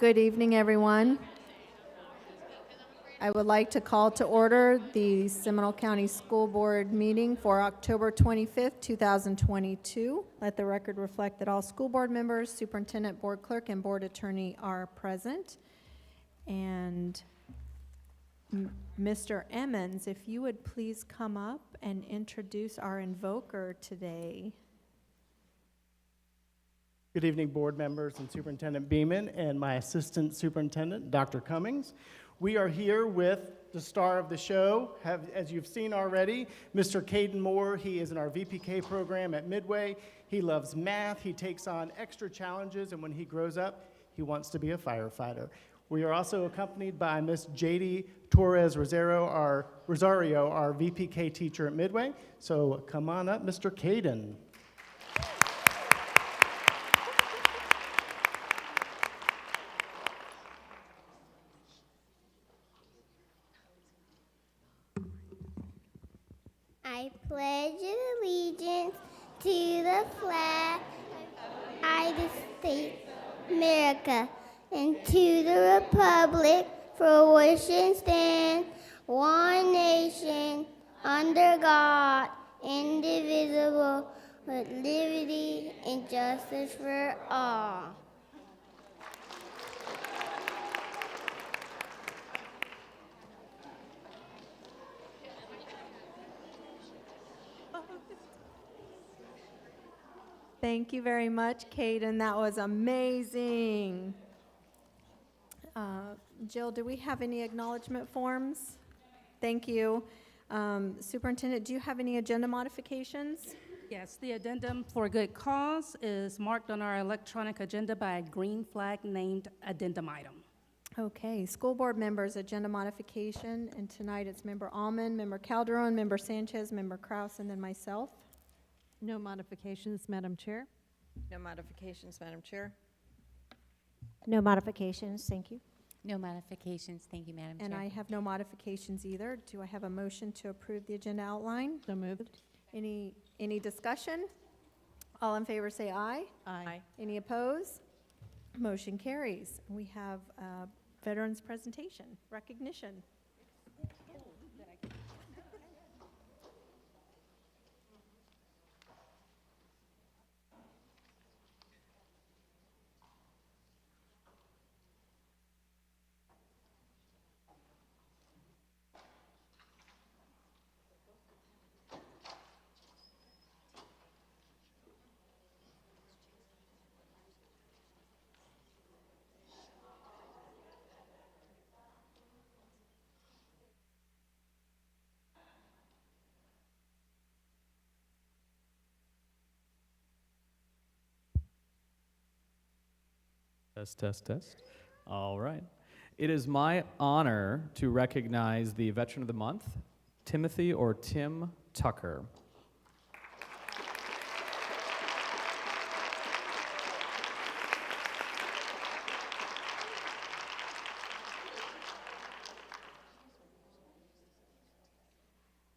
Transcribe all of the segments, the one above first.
Good evening, everyone. I would like to call to order the Seminole County School Board meeting for October 25th, 2022. Let the record reflect that all school board members, superintendent, board clerk, and board attorney are present. And Mr. Emmons, if you would please come up and introduce our invoker today. Good evening, board members and Superintendent Beeman and my assistant superintendent, Dr. Cummings. We are here with the star of the show, as you've seen already, Mr. Caden Moore. He is in our VPK program at Midway. He loves math. He takes on extra challenges, and when he grows up, he wants to be a firefighter. We are also accompanied by Miss J.D. Torres Rosario, our VPK teacher at Midway. So come on up, Mr. Caden. I pledge allegiance to the flag of the United States of America and to the republic for which it stands, one nation, under God, indivisible, with liberty and justice for all. Thank you very much, Caden. That was amazing. Jill, do we have any acknowledgement forms? Thank you. Superintendent, do you have any agenda modifications? Yes, the addendum for good cause is marked on our electronic agenda by a green flag named addendum item. Okay, school board members, agenda modification, and tonight it's Member Almond, Member Calderon, Member Sanchez, Member Kraus, and then myself. No modifications, Madam Chair. No modifications, Madam Chair. No modifications, thank you. No modifications. Thank you, Madam Chair. And I have no modifications either. Do I have a motion to approve the agenda outline? So moved. Any discussion? All in favor say aye. Aye. Any opposed? Motion carries. We have a veterans presentation, recognition. Test, test, test. All right. It is my honor to recognize the Veteran of the Month, Timothy or Tim Tucker.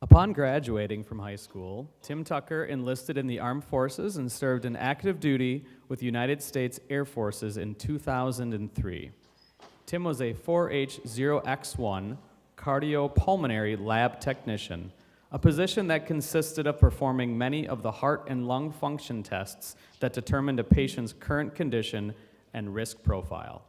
Upon graduating from high school, Tim Tucker enlisted in the Armed Forces and served in active duty with the United States Air Forces in 2003. Tim was a 4H0X1 cardiopulmonary lab technician, a position that consisted of performing many of the heart and lung function tests that determined a patient's current condition and risk profile.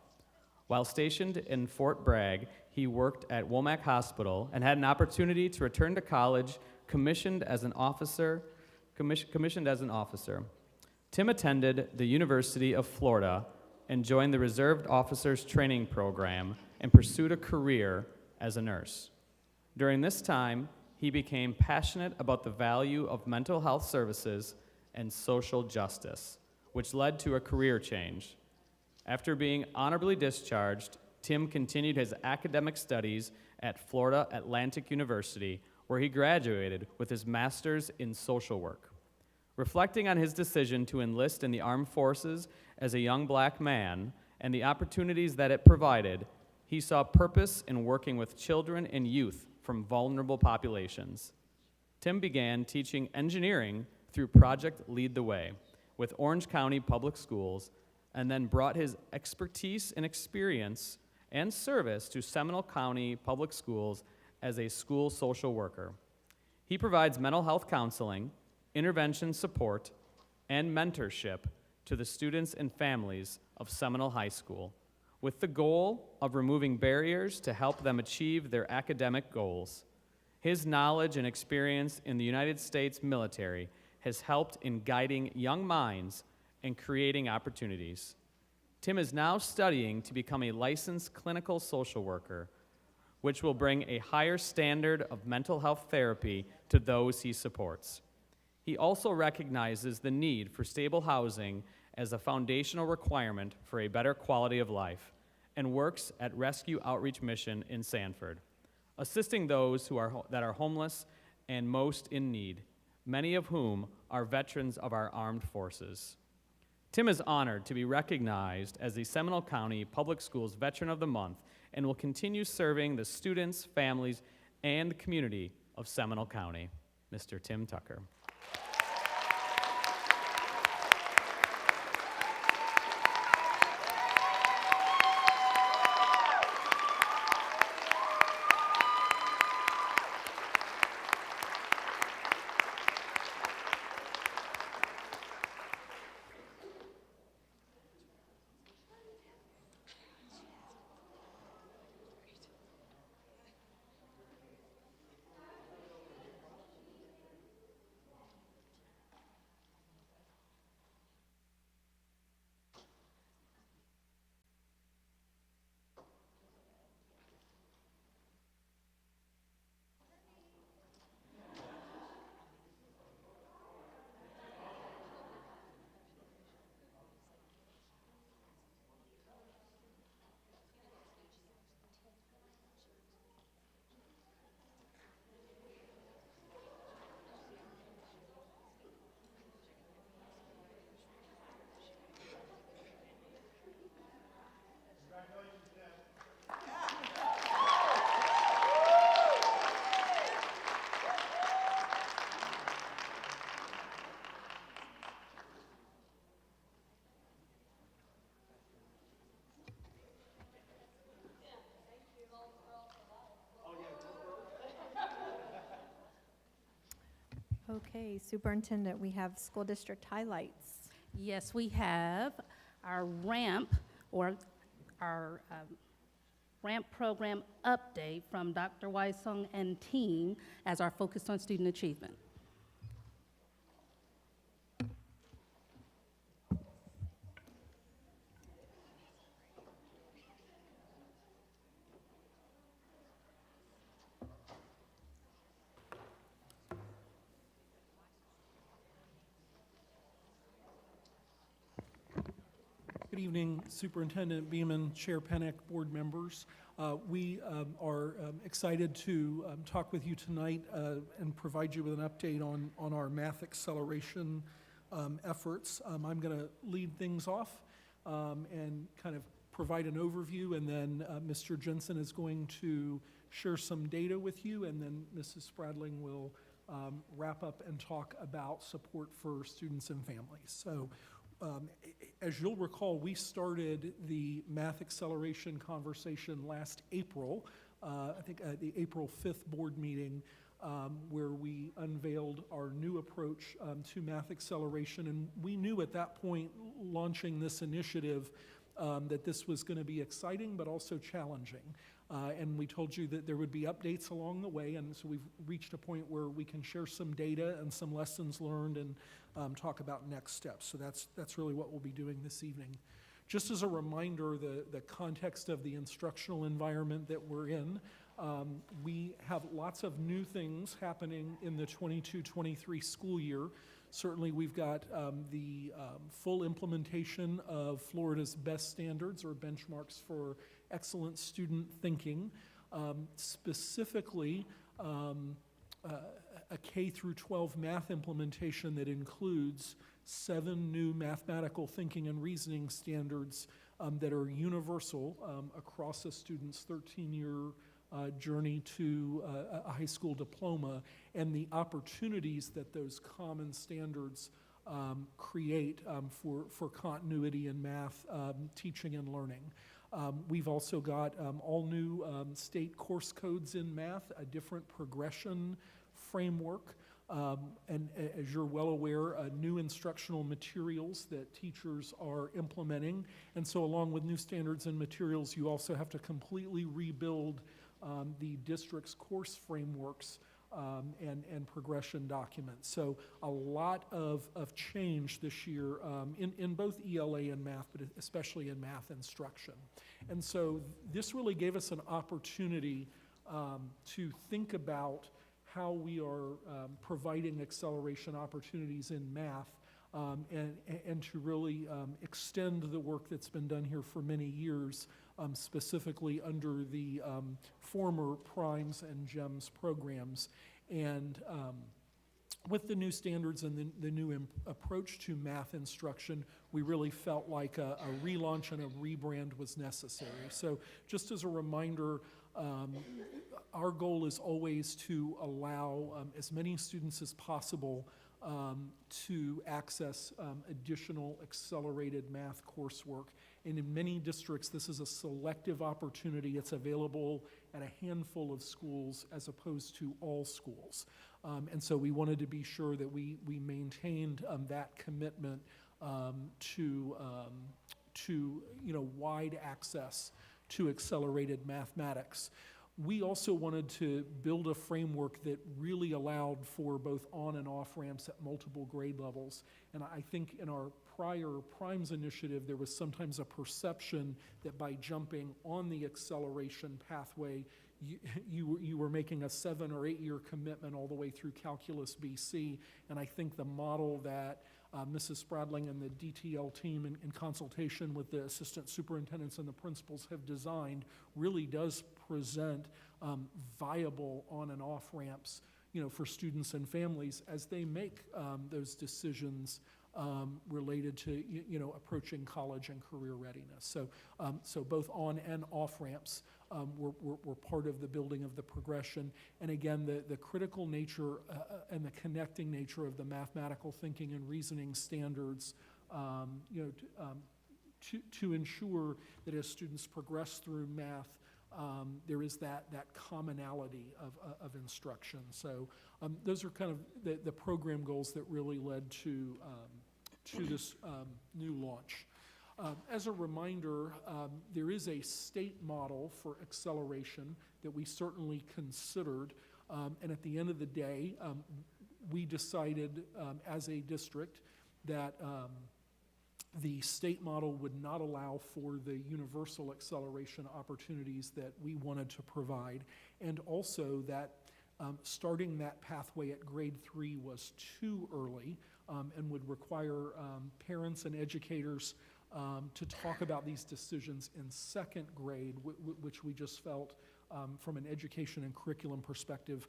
While stationed in Fort Bragg, he worked at Womack Hospital and had an opportunity to return to college, commissioned as an officer. Tim attended the University of Florida and joined the Reserved Officers Training Program and pursued a career as a nurse. During this time, he became passionate about the value of mental health services and social justice, which led to a career change. After being honorably discharged, Tim continued his academic studies at Florida Atlantic University, where he graduated with his master's in social work. Reflecting on his decision to enlist in the armed forces as a young black man and the opportunities that it provided, he saw purpose in working with children and youth from vulnerable populations. Tim began teaching engineering through Project Lead the Way with Orange County Public Schools and then brought his expertise and experience and service to Seminole County Public Schools as a school social worker. He provides mental health counseling, intervention support, and mentorship to the students and families of Seminole High School, with the goal of removing barriers to help them achieve their academic goals. His knowledge and experience in the United States military has helped in guiding young minds and creating opportunities. Tim is now studying to become a licensed clinical social worker, which will bring a higher standard of mental health therapy to those he supports. He also recognizes the need for stable housing as a foundational requirement for a better quality of life, and works at Rescue Outreach Mission in Sanford, assisting those that are homeless and most in need, many of whom are veterans of our armed forces. Tim is honored to be recognized as the Seminole County Public Schools Veteran of the Month and will continue serving the students, families, and the community of Seminole County. Mr. Tim Tucker. Okay, Superintendent, we have school district highlights. Yes, we have our ramp, or our ramp program update from Dr. Weissung and team as our focus on student achievement. Good evening, Superintendent Beeman, Chair Pennick, board members. We are excited to talk with you tonight and provide you with an update on our math acceleration efforts. I'm going to lead things off and kind of provide an overview, and then Mr. Jensen is going to share some data with you, and then Mrs. Spradling will wrap up and talk about support for students and families. So as you'll recall, we started the math acceleration conversation last April, I think at the April 5th board meeting, where we unveiled our new approach to math acceleration. And we knew at that point, launching this initiative, that this was going to be exciting but also challenging. And we told you that there would be updates along the way, and so we've reached a point where we can share some data and some lessons learned and talk about next steps. So that's really what we'll be doing this evening. Just as a reminder, the context of the instructional environment that we're in, we have lots of new things happening in the 22-23 school year. Certainly we've got the full implementation of Florida's best standards or benchmarks for excellent student thinking, specifically a K through 12 math implementation that includes 7 new mathematical thinking and reasoning standards that are universal across a student's 13-year journey to a high school diploma, and the opportunities that those common standards create for continuity in math teaching and learning. We've also got all new state course codes in math, a different progression framework, and as you're well aware, new instructional materials that teachers are implementing. And so along with new standards and materials, you also have to completely rebuild the district's course frameworks and progression documents. So a lot of change this year in both ELA and math, but especially in math instruction. And so this really gave us an opportunity to think about how we are providing acceleration opportunities in math and to really extend the work that's been done here for many years, specifically under the former Primes and GEMS programs. And with the new standards and the new approach to math instruction, we really felt like a relaunch and a rebrand was necessary. So just as a reminder, our goal is always to allow as many students as possible to access additional accelerated math coursework. And in many districts, this is a selective opportunity. It's available at a handful of schools as opposed to all schools. And so we wanted to be sure that we maintained that commitment to wide access to accelerated mathematics. We also wanted to build a framework that really allowed for both on and off ramps at multiple grade levels. And I think in our prior Primes initiative, there was sometimes a perception that by jumping on the acceleration pathway, you were making a 7 or 8 year commitment all the way through Calculus BC. And I think the model that Mrs. Spradling and the DTL team in consultation with the assistant superintendents and the principals have designed really does present viable on and off ramps, for students and families as they make those decisions related to, approaching college and career readiness. So both on and off ramps were part of the building of the progression. And again, the critical nature and the connecting nature of the mathematical thinking and reasoning standards, to ensure that as students progress through math, there is that commonality of instruction. So those are kind of the program goals that really led to this new launch. As a reminder, there is a state model for acceleration that we certainly considered, and at the end of the day, we decided as a district that the state model would not allow for the universal acceleration opportunities that we wanted to provide, and also that starting that pathway at grade 3 was too early and would require parents and educators to talk about these decisions in second grade, which we just felt from an education and curriculum perspective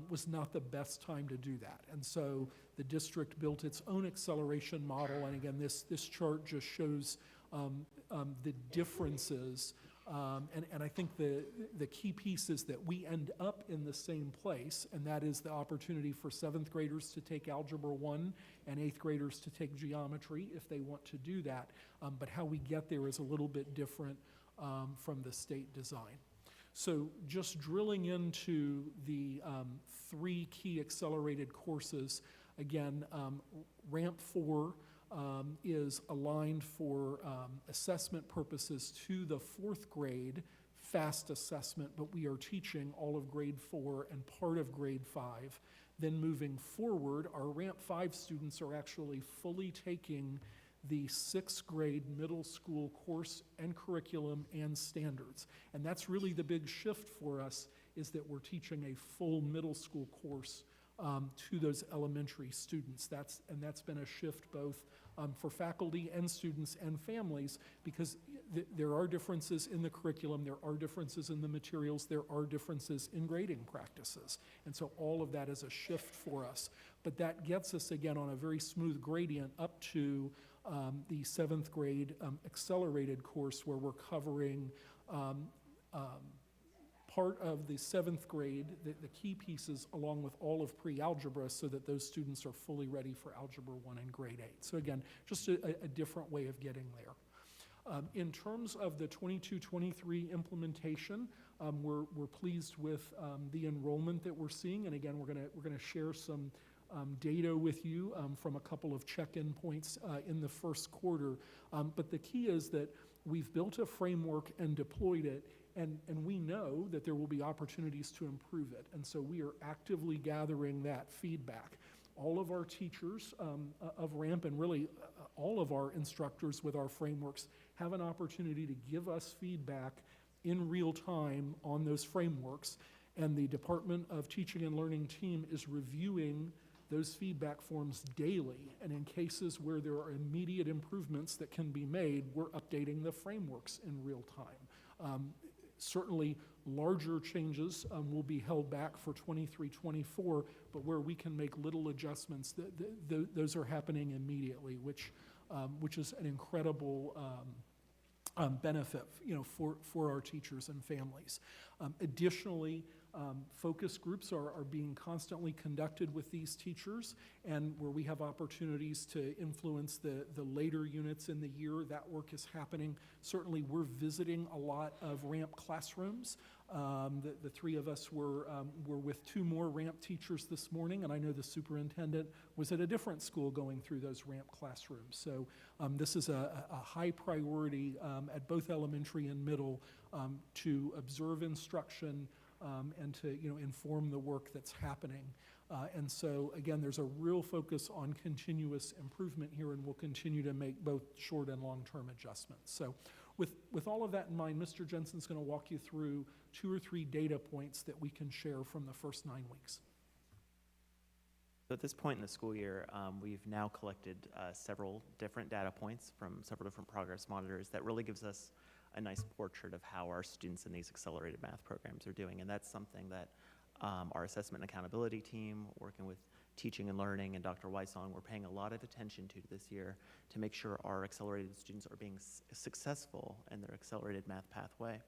was not the best time to do that. And so the district built its own acceleration model, and again, this chart just shows the differences. And I think the key piece is that we end up in the same place, and that is the opportunity for 7th graders to take Algebra 1 and 8th graders to take geometry if they want to do that. But how we get there is a little bit different from the state design. So just drilling into the 3 key accelerated courses, again, Ramp 4 is aligned for assessment purposes to the 4th grade FAST assessment, but we are teaching all of grade 4 and part of grade 5. Then moving forward, our Ramp 5 students are actually fully taking the 6th grade middle school course and curriculum and standards. And that's really the big shift for us, is that we're teaching a full middle school course to those elementary students. That's been a shift both for faculty and students and families, because there are differences in the curriculum, there are differences in the materials, there are differences in grading practices. And so all of that is a shift for us. But that gets us, again, on a very smooth gradient up to the 7th grade accelerated course, where we're covering part of the 7th grade, the key pieces along with all of pre-algebra so that those students are fully ready for Algebra 1 in grade 8. So again, just a different way of getting there. In terms of the 22-23 implementation, we're pleased with the enrollment that we're seeing, and again, we're gonna share some data with you from a couple of check-in points in the first quarter. But the key is that we've built a framework and deployed it, and we know that there will be opportunities to improve it. And so we are actively gathering that feedback. All of our teachers of RAMP, and really all of our instructors with our frameworks, have an opportunity to give us feedback in real time on those frameworks. And the Department of Teaching and Learning team is reviewing those feedback forms daily. And in cases where there are immediate improvements that can be made, we're updating the frameworks in real time. Certainly, larger changes will be held back for 23-24, but where we can make little adjustments, those are happening immediately, which is an incredible benefit, for our teachers and families. Additionally, focus groups are being constantly conducted with these teachers, and where we have opportunities to influence the later units in the year, that work is happening. Certainly, we're visiting a lot of RAMP classrooms. The three of us were with 2 more RAMP teachers this morning, and I know the superintendent was at a different school going through those RAMP classrooms. So this is a high priority at both elementary and middle to observe instruction and to inform the work that's happening. And so again, there's a real focus on continuous improvement here, and we'll continue to make both short and long-term adjustments. So with all of that in mind, Mr. Jensen's going to walk you through 2 or 3 data points that we can share from the first 9 weeks. So at this point in the school year, we've now collected several different data points from several different progress monitors that really gives us a nice portrait of how our students in these accelerated math programs are doing. And that's something that our assessment and accountability team, working with teaching and learning and Dr. Weissong, we're paying a lot of attention to this year to make sure our accelerated students are being successful in their accelerated math pathway.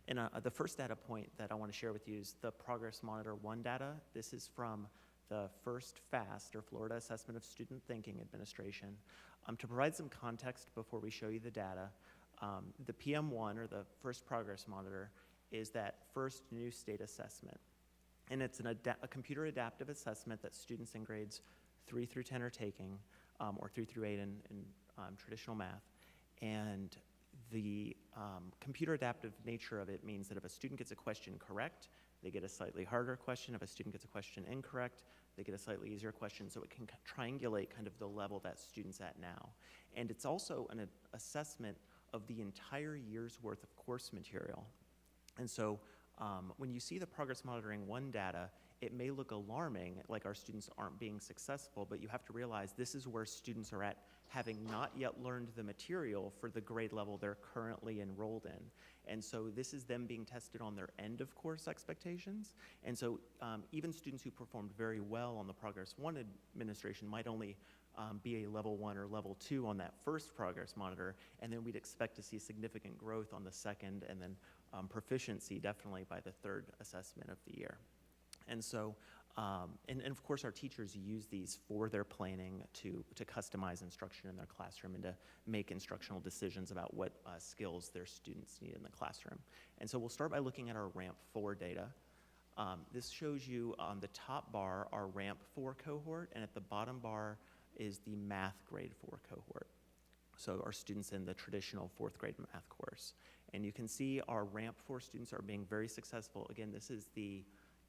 And the first data point that I want to share with you is the Progress Monitor 1 data. This is from the first FAST, or Florida Assessment of Student Thinking Administration. To provide some context before we show you the data, the PM1, or the first Progress Monitor, is that first new state assessment. And it's a computer adaptive assessment that students in grades 3 through 10 are taking, or 3 through 8 in traditional math. And the computer adaptive nature of it means that if a student gets a question correct, they get a slightly harder question. If a student gets a question incorrect, they get a slightly easier question. So it can triangulate kind of the level that student's at now. And it's also an assessment of the entire year's worth of course material. And so when you see the Progress Monitoring 1 data, it may look alarming, like our students aren't being successful, but you have to realize this is where students are at, having not yet learned the material for the grade level they're currently enrolled in. And so this is them being tested on their end of course expectations. And so even students who performed very well on the Progress 1 administration might only be a level 1 or level 2 on that first progress monitor, and then we'd expect to see significant growth on the second, and then proficiency definitely by the third assessment of the year. And so, and of course our teachers use these for their planning to customize instruction in their classroom and to make instructional decisions about what skills their students need in the classroom. And so we'll start by looking at our RAMP 4 data. This shows you on the top bar our RAMP 4 cohort, and at the bottom bar is the math grade 4 cohort. So our students in the traditional 4th grade math course. And you can see our RAMP 4 students are being very successful. Again, this is the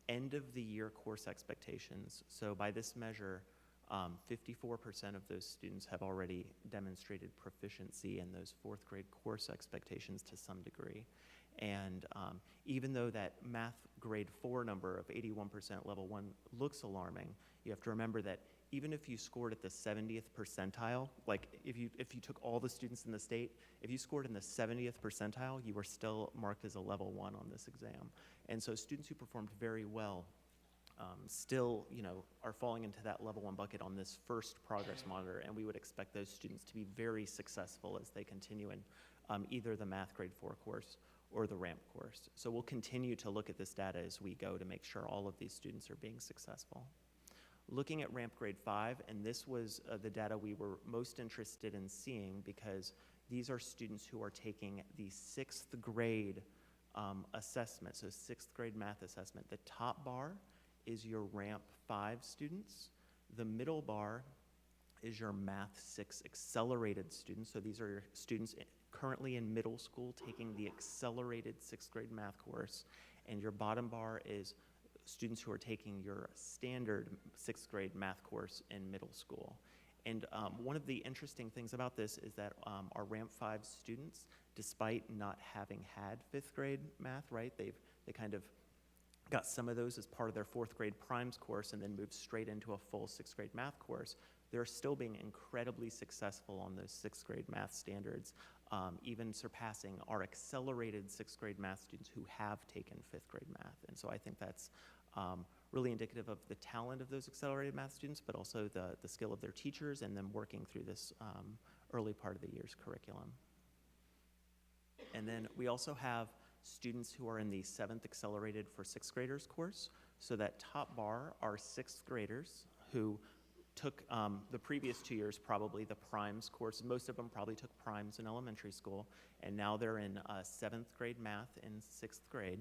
end of the year course expectations. So by this measure, 54% of those students have already demonstrated proficiency in those 4th grade course expectations to some degree. And even though that math grade 4 number of 81% level 1 looks alarming, you have to remember that even if you scored at the 70th percentile, like if you took all the students in the state, if you scored in the 70th percentile, you were still marked as a level 1 on this exam. And so students who performed very well still, are falling into that level 1 bucket on this first progress monitor, and we would expect those students to be very successful as they continue in either the Math Grade 4 course or the RAMP course. So we'll continue to look at this data as we go to make sure all of these students are being successful. Looking at RAMP Grade 5, and this was the data we were most interested in seeing because these are students who are taking the 6th grade assessment, so 6th grade math assessment. The top bar is your RAMP 5 students. The middle bar is your Math 6 accelerated students. So these are your students currently in middle school taking the accelerated 6th grade math course. And your bottom bar is students who are taking your standard 6th grade math course in middle school. And one of the interesting things about this is that our RAMP 5 students, despite not having had 5th grade math, right, they kind of got some of those as part of their 4th grade primes course and then moved straight into a full 6th grade math course. They're still being incredibly successful on those 6th grade math standards, even surpassing our accelerated 6th grade math students who have taken 5th grade math. And so I think that's really indicative of the talent of those accelerated math students, but also the skill of their teachers and them working through this early part of the year's curriculum. And then we also have students who are in the 7th Accelerated for 6th Graders course. So that top bar are 6th graders who took the previous 2 years probably the primes course. Most of them probably took primes in elementary school, and now they're in 7th grade math in 6th grade.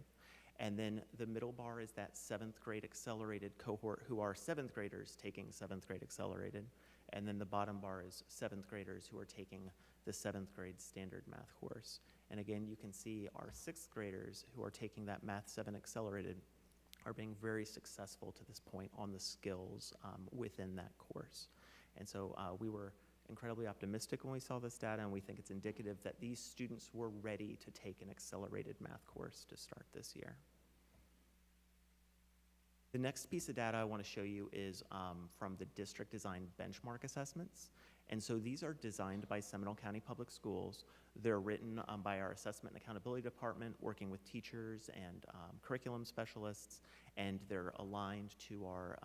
And then the middle bar is that 7th grade accelerated cohort who are 7th graders taking 7th grade accelerated. And then the bottom bar is 7th graders who are taking the 7th grade standard math course. And again, you can see our 6th graders who are taking that Math 7 accelerated are being very successful to this point on the skills within that course. And so we were incredibly optimistic when we saw this data, and we think it's indicative that these students were ready to take an accelerated math course to start this year. The next piece of data I want to show you is from the district designed benchmark assessments. And so these are designed by Seminole County Public Schools. They're written by our assessment and accountability department, working with teachers and curriculum specialists, and they're aligned to our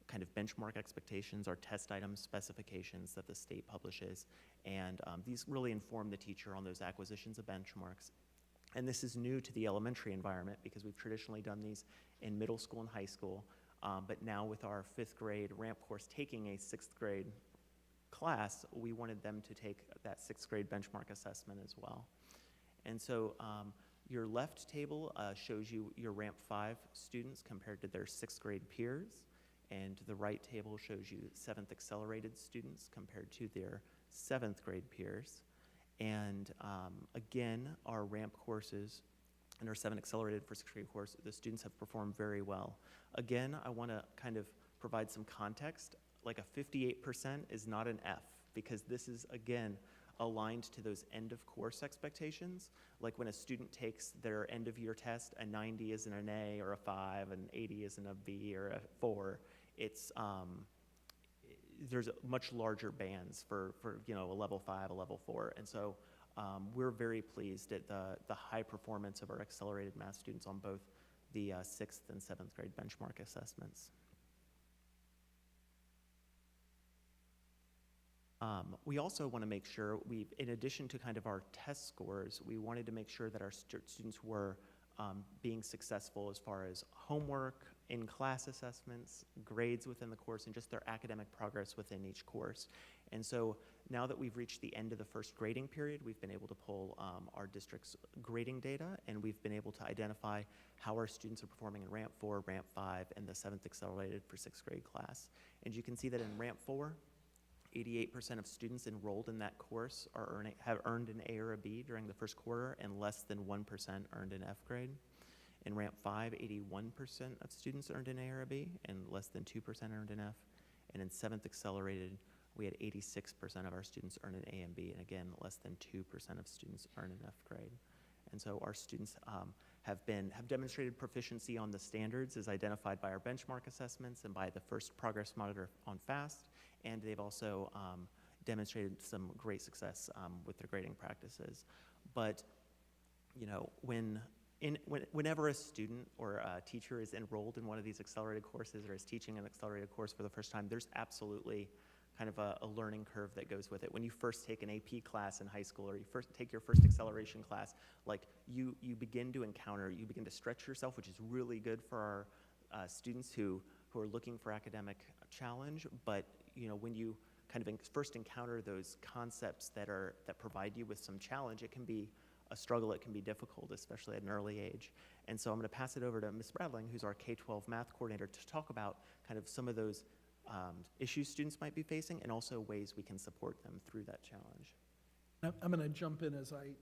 kind of benchmark expectations, our test item specifications that the state publishes. And these really inform the teacher on those acquisitions of benchmarks. And this is new to the elementary environment because we've traditionally done these in middle school and high school. But now with our 5th grade RAMP course taking a 6th grade class, we wanted them to take that 6th grade benchmark assessment as well. And so your left table shows you your RAMP 5 students compared to their 6th grade peers. And the right table shows you 7th accelerated students compared to their 7th grade peers. And again, our RAMP courses and our 7 accelerated for 6th grade course, the students have performed very well. Again, I want to kind of provide some context. Like a 58% is not an F, because this is, again, aligned to those end of course expectations. Like when a student takes their end of year test, a 90 isn't an A or a 5, an 80 isn't a B or a 4. It's, there's much larger bands for you know, a level 5, a level 4. And so we're very pleased at the high performance of our accelerated math students on both the 6th and 7th grade benchmark assessments. We also want to make sure in addition to kind of our test scores, we wanted to make sure that our students were being successful as far as homework, in-class assessments, grades within the course, and just their academic progress within each course. And so now that we've reached the end of the first grading period, we've been able to pull our district's grading data, and we've been able to identify how our students are performing in RAMP 4, RAMP 5, and the 7th accelerated for 6th grade class. And you can see that in RAMP 4, 88% of students enrolled in that course have earned an A or a B during the first quarter, and less than 1% earned an F grade. In RAMP 5, 81% of students earned an A or a B, and less than 2% earned an F. And in 7th accelerated, we had 86% of our students earn an A and B, and again, less than 2% of students earn an F grade. And so our students have demonstrated proficiency on the standards as identified by our benchmark assessments and by the first progress monitor on FAST, and they've also demonstrated some great success with their grading practices. But you know, whenever a student or a teacher is enrolled in one of these accelerated courses or is teaching an accelerated course for the first time, there's absolutely kind of a learning curve that goes with it. When you first take an AP class in high school, or you first take your first acceleration class, like you begin to stretch yourself, which is really good for our students who are looking for academic challenge. But when you kind of first encounter those concepts that provide you with some challenge, it can be a struggle, it can be difficult, especially at an early age. And so I'm going to pass it over to Ms. Bradling, who's our K-12 math coordinator, to talk about kind of some of those issues students might be facing, and also ways we can support them through that challenge. I'm going to jump in as I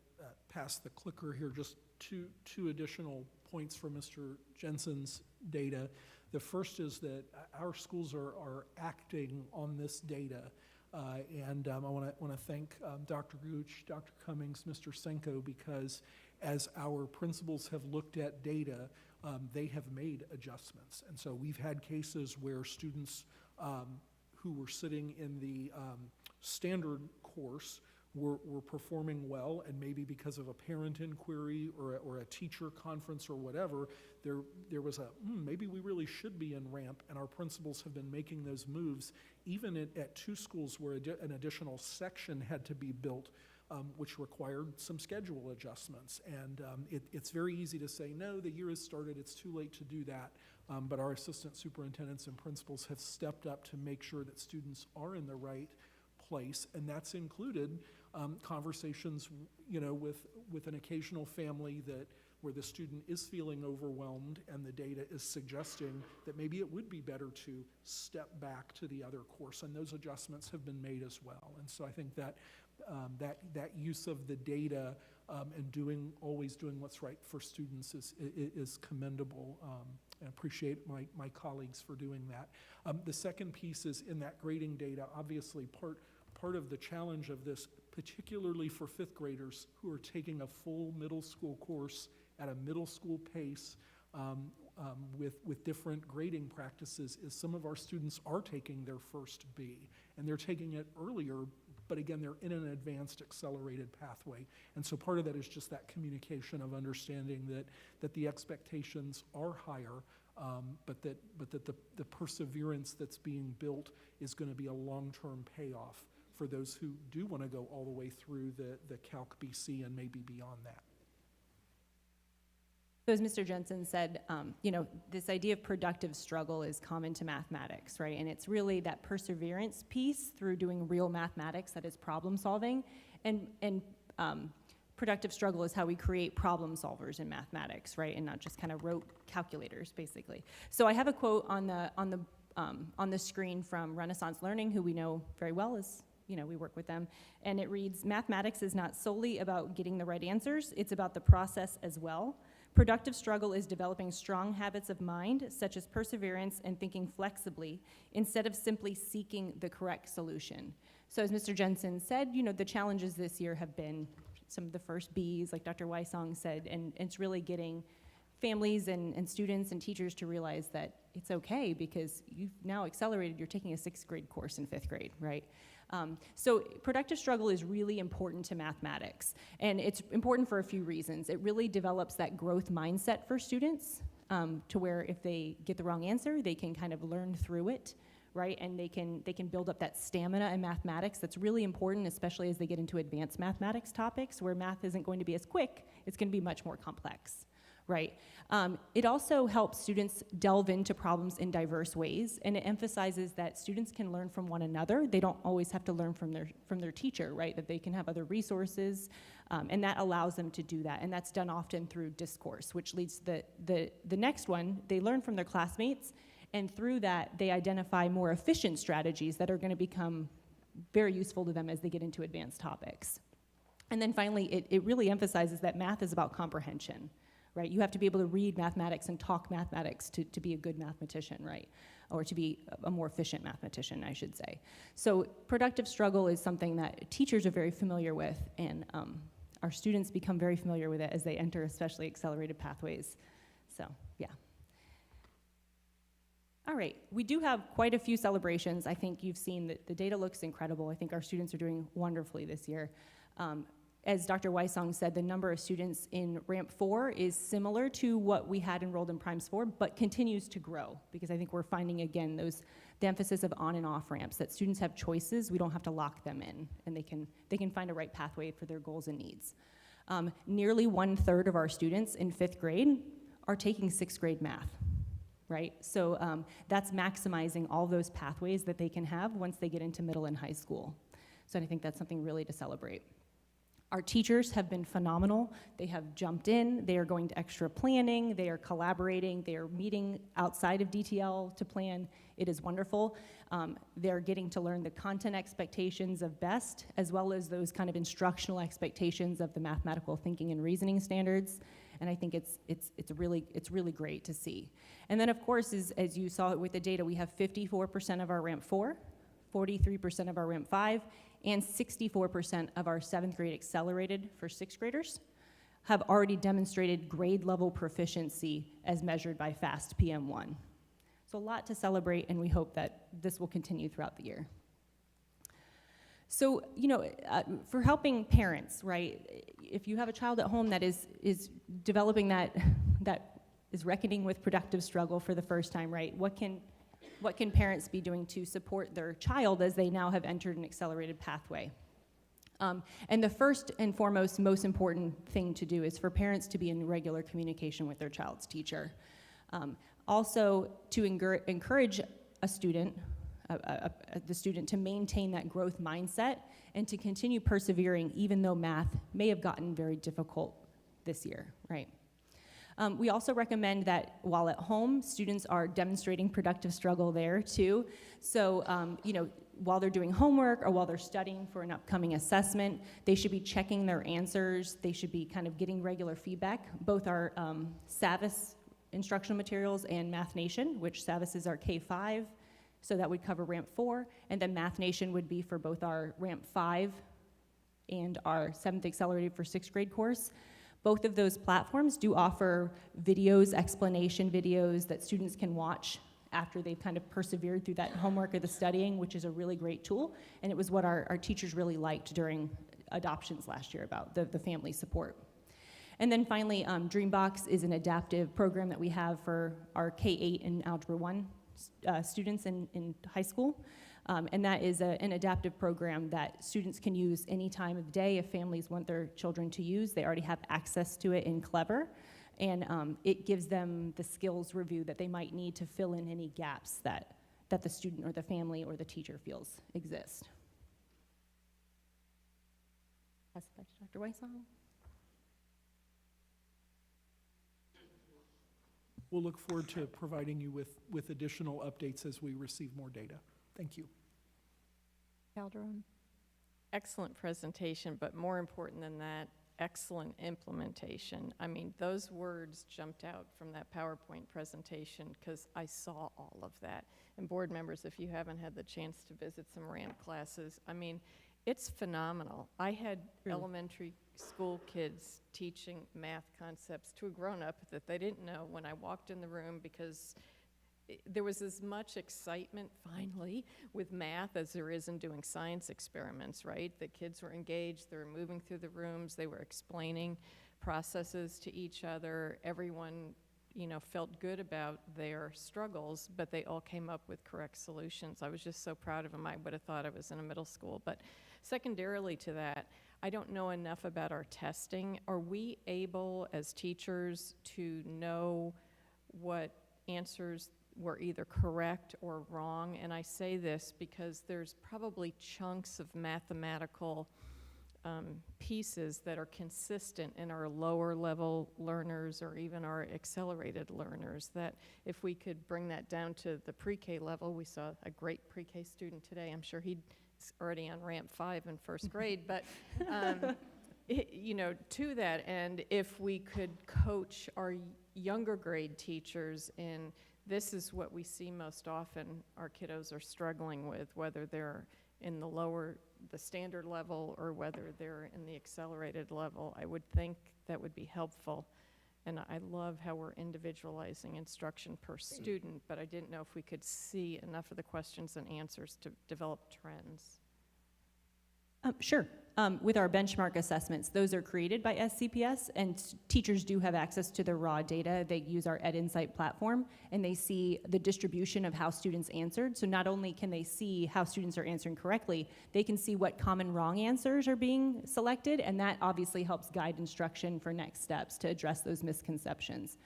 pass the clicker here. Just two additional points for Mr. Jensen's data. The first is that our schools are acting on this data. And I want to thank Dr. Gooch, Dr. Cummings, Mr. Senko, because as our principals have looked at data, they have made adjustments. And so we've had cases where students who were sitting in the standard course were performing well, and maybe because of a parent inquiry or a teacher conference or whatever, there was maybe we really should be in ramp, and our principals have been making those moves, even at two schools where an additional section had to be built, which required some schedule adjustments. And it's very easy to say, no, the year has started, it's too late to do that. But our assistant superintendents and principals have stepped up to make sure that students are in the right place, and that's included conversations, with an occasional family where the student is feeling overwhelmed and the data is suggesting that maybe it would be better to step back to the other course, and those adjustments have been made as well. And so I think that that use of the data and always doing what's right for students is commendable. I appreciate my colleagues for doing that. The second piece is in that grading data. Obviously, part of the challenge of this, particularly for fifth graders who are taking a full middle school course at a middle school pace with different grading practices, is some of our students are taking their first B, and they're taking it earlier, but again, they're in an advanced accelerated pathway. And so part of that is just that communication of understanding that the expectations are higher, but that the perseverance that's being built is going to be a long-term payoff for those who do want to go all the way through the Calc BC and maybe beyond that. So as Mr. Jensen said, this idea of productive struggle is common to mathematics, right? And it's really that perseverance piece through doing real mathematics that is problem solving. And productive struggle is how we create problem solvers in mathematics, right? And not just kind of rote calculators, basically. So I have a quote on the screen from Renaissance Learning, who we know very well, as we work with them. And it reads, "Mathematics is not solely about getting the right answers, it's about the process as well. Productive struggle is developing strong habits of mind, such as perseverance and thinking flexibly, instead of simply seeking the correct solution." So as Mr. Jensen said, the challenges this year have been some of the first Bs, like Dr. Wysong said, and it's really getting families and students and teachers to realize that it's okay because you've now accelerated, you're taking a 6th grade course in 5th grade, right? So productive struggle is really important to mathematics, and it's important for a few reasons. It really develops that growth mindset for students to where if they get the wrong answer, they can kind of learn through it, right? And they can build up that stamina in mathematics that's really important, especially as they get into advanced mathematics topics where math isn't going to be as quick, it's going to be much more complex. Right. It also helps students delve into problems in diverse ways, and it emphasizes that students can learn from one another. They don't always have to learn from their teacher, right? That they can have other resources, and that allows them to do that. And that's done often through discourse, which leads to the next one. They learn from their classmates, and through that, they identify more efficient strategies that are going to become very useful to them as they get into advanced topics. And then finally, it really emphasizes that math is about comprehension. Right? You have to be able to read mathematics and talk mathematics to be a good mathematician, right? Or to be a more efficient mathematician, I should say. So productive struggle is something that teachers are very familiar with, and our students become very familiar with it as they enter especially accelerated pathways. So, yeah. All right, we do have quite a few celebrations. I think you've seen that the data looks incredible. I think our students are doing wonderfully this year. As Dr. Weissong said, the number of students in Ramp 4 is similar to what we had enrolled in Primes 4, but continues to grow, because I think we're finding, again, the emphasis of on and off ramps, that students have choices. We don't have to lock them in, and they can find a right pathway for their goals and needs. Nearly 1/3 of our students in 5th grade are taking 6th grade math, right? So that's maximizing all those pathways that they can have once they get into middle and high school. So I think that's something really to celebrate. Our teachers have been phenomenal. They have jumped in, they are going to extra planning, they are collaborating, they are meeting outside of DTL to plan. It is wonderful. They're getting to learn the content expectations of BEST, as well as those kind of instructional expectations of the mathematical thinking and reasoning standards. And I think it's really great to see. And then, of course, as you saw it with the data, we have 54% of our Ramp 4, 43% of our Ramp 5, and 64% of our 7th grade accelerated for 6th graders have already demonstrated grade level proficiency as measured by FAST PM1. So a lot to celebrate, and we hope that this will continue throughout the year. So, for helping parents, right, if you have a child at home that is developing that is reckoning with productive struggle for the first time, right, what can parents be doing to support their child as they now have entered an accelerated pathway? And the first and foremost, most important thing to do is for parents to be in regular communication with their child's teacher. Also, to encourage a student, the student to maintain that growth mindset and to continue persevering even though math may have gotten very difficult this year, right? We also recommend that while at home, students are demonstrating productive struggle there too. So, while they're doing homework or while they're studying for an upcoming assessment, they should be checking their answers. They should be kind of getting regular feedback. Both our SAVIS instructional materials and Math Nation, which SAVIS is our K-5, so that would cover Ramp 4, and then Math Nation would be for both our Ramp 5 and our 7th Accelerated for 6th grade course. Both of those platforms do offer videos, explanation videos that students can watch after they've kind of persevered through that homework or the studying, which is a really great tool. And it was what our teachers really liked during adoptions last year about the family support. And then finally, Dreambox is an adaptive program that we have for our K-8 and Algebra 1 students in high school. And that is an adaptive program that students can use any time of day if families want their children to use. They already have access to it in Clever, and it gives them the skills review that they might need to fill in any gaps that the student or the family or the teacher feels exist. Pass it back to Dr. Weissong. We'll look forward to providing you with additional updates as we receive more data. Thank you. Calderon. Excellent presentation, but more important than that, excellent implementation. I mean, those words jumped out from that PowerPoint presentation because I saw all of that. And board members, if you haven't had the chance to visit some RAMP classes, I mean, it's phenomenal. I had elementary school kids teaching math concepts to a grown-up that they didn't know when I walked in the room, because there was as much excitement finally with math as there is in doing science experiments, right? The kids were engaged, they were moving through the rooms, they were explaining processes to each other. Everyone, felt good about their struggles, but they all came up with correct solutions. I was just so proud of them. I would have thought I was in a middle school. But secondarily to that, I don't know enough about our testing. Are we able as teachers to know what answers were either correct or wrong? And I say this because there's probably chunks of mathematical pieces that are consistent in our lower level learners or even our accelerated learners, that if we could bring that down to the pre-K level. We saw a great pre-K student today. I'm sure he's already on Ramp 5 in first grade, but to that end, if we could coach our younger grade teachers in this is what we see most often our kiddos are struggling with, whether they're in the standard level or whether they're in the accelerated level, I would think that would be helpful. And I love how we're individualizing instruction per student, but I didn't know if we could see enough of the questions and answers to develop trends. Sure. with our benchmark assessments, those are created by SCPS, and teachers do have access to the raw data. They use our EdInsight platform, and they see the distribution of how students answered. So not only can they see how students are answering correctly, they can see what common wrong answers are being selected, and that obviously helps guide instruction for next steps to address those misconceptions.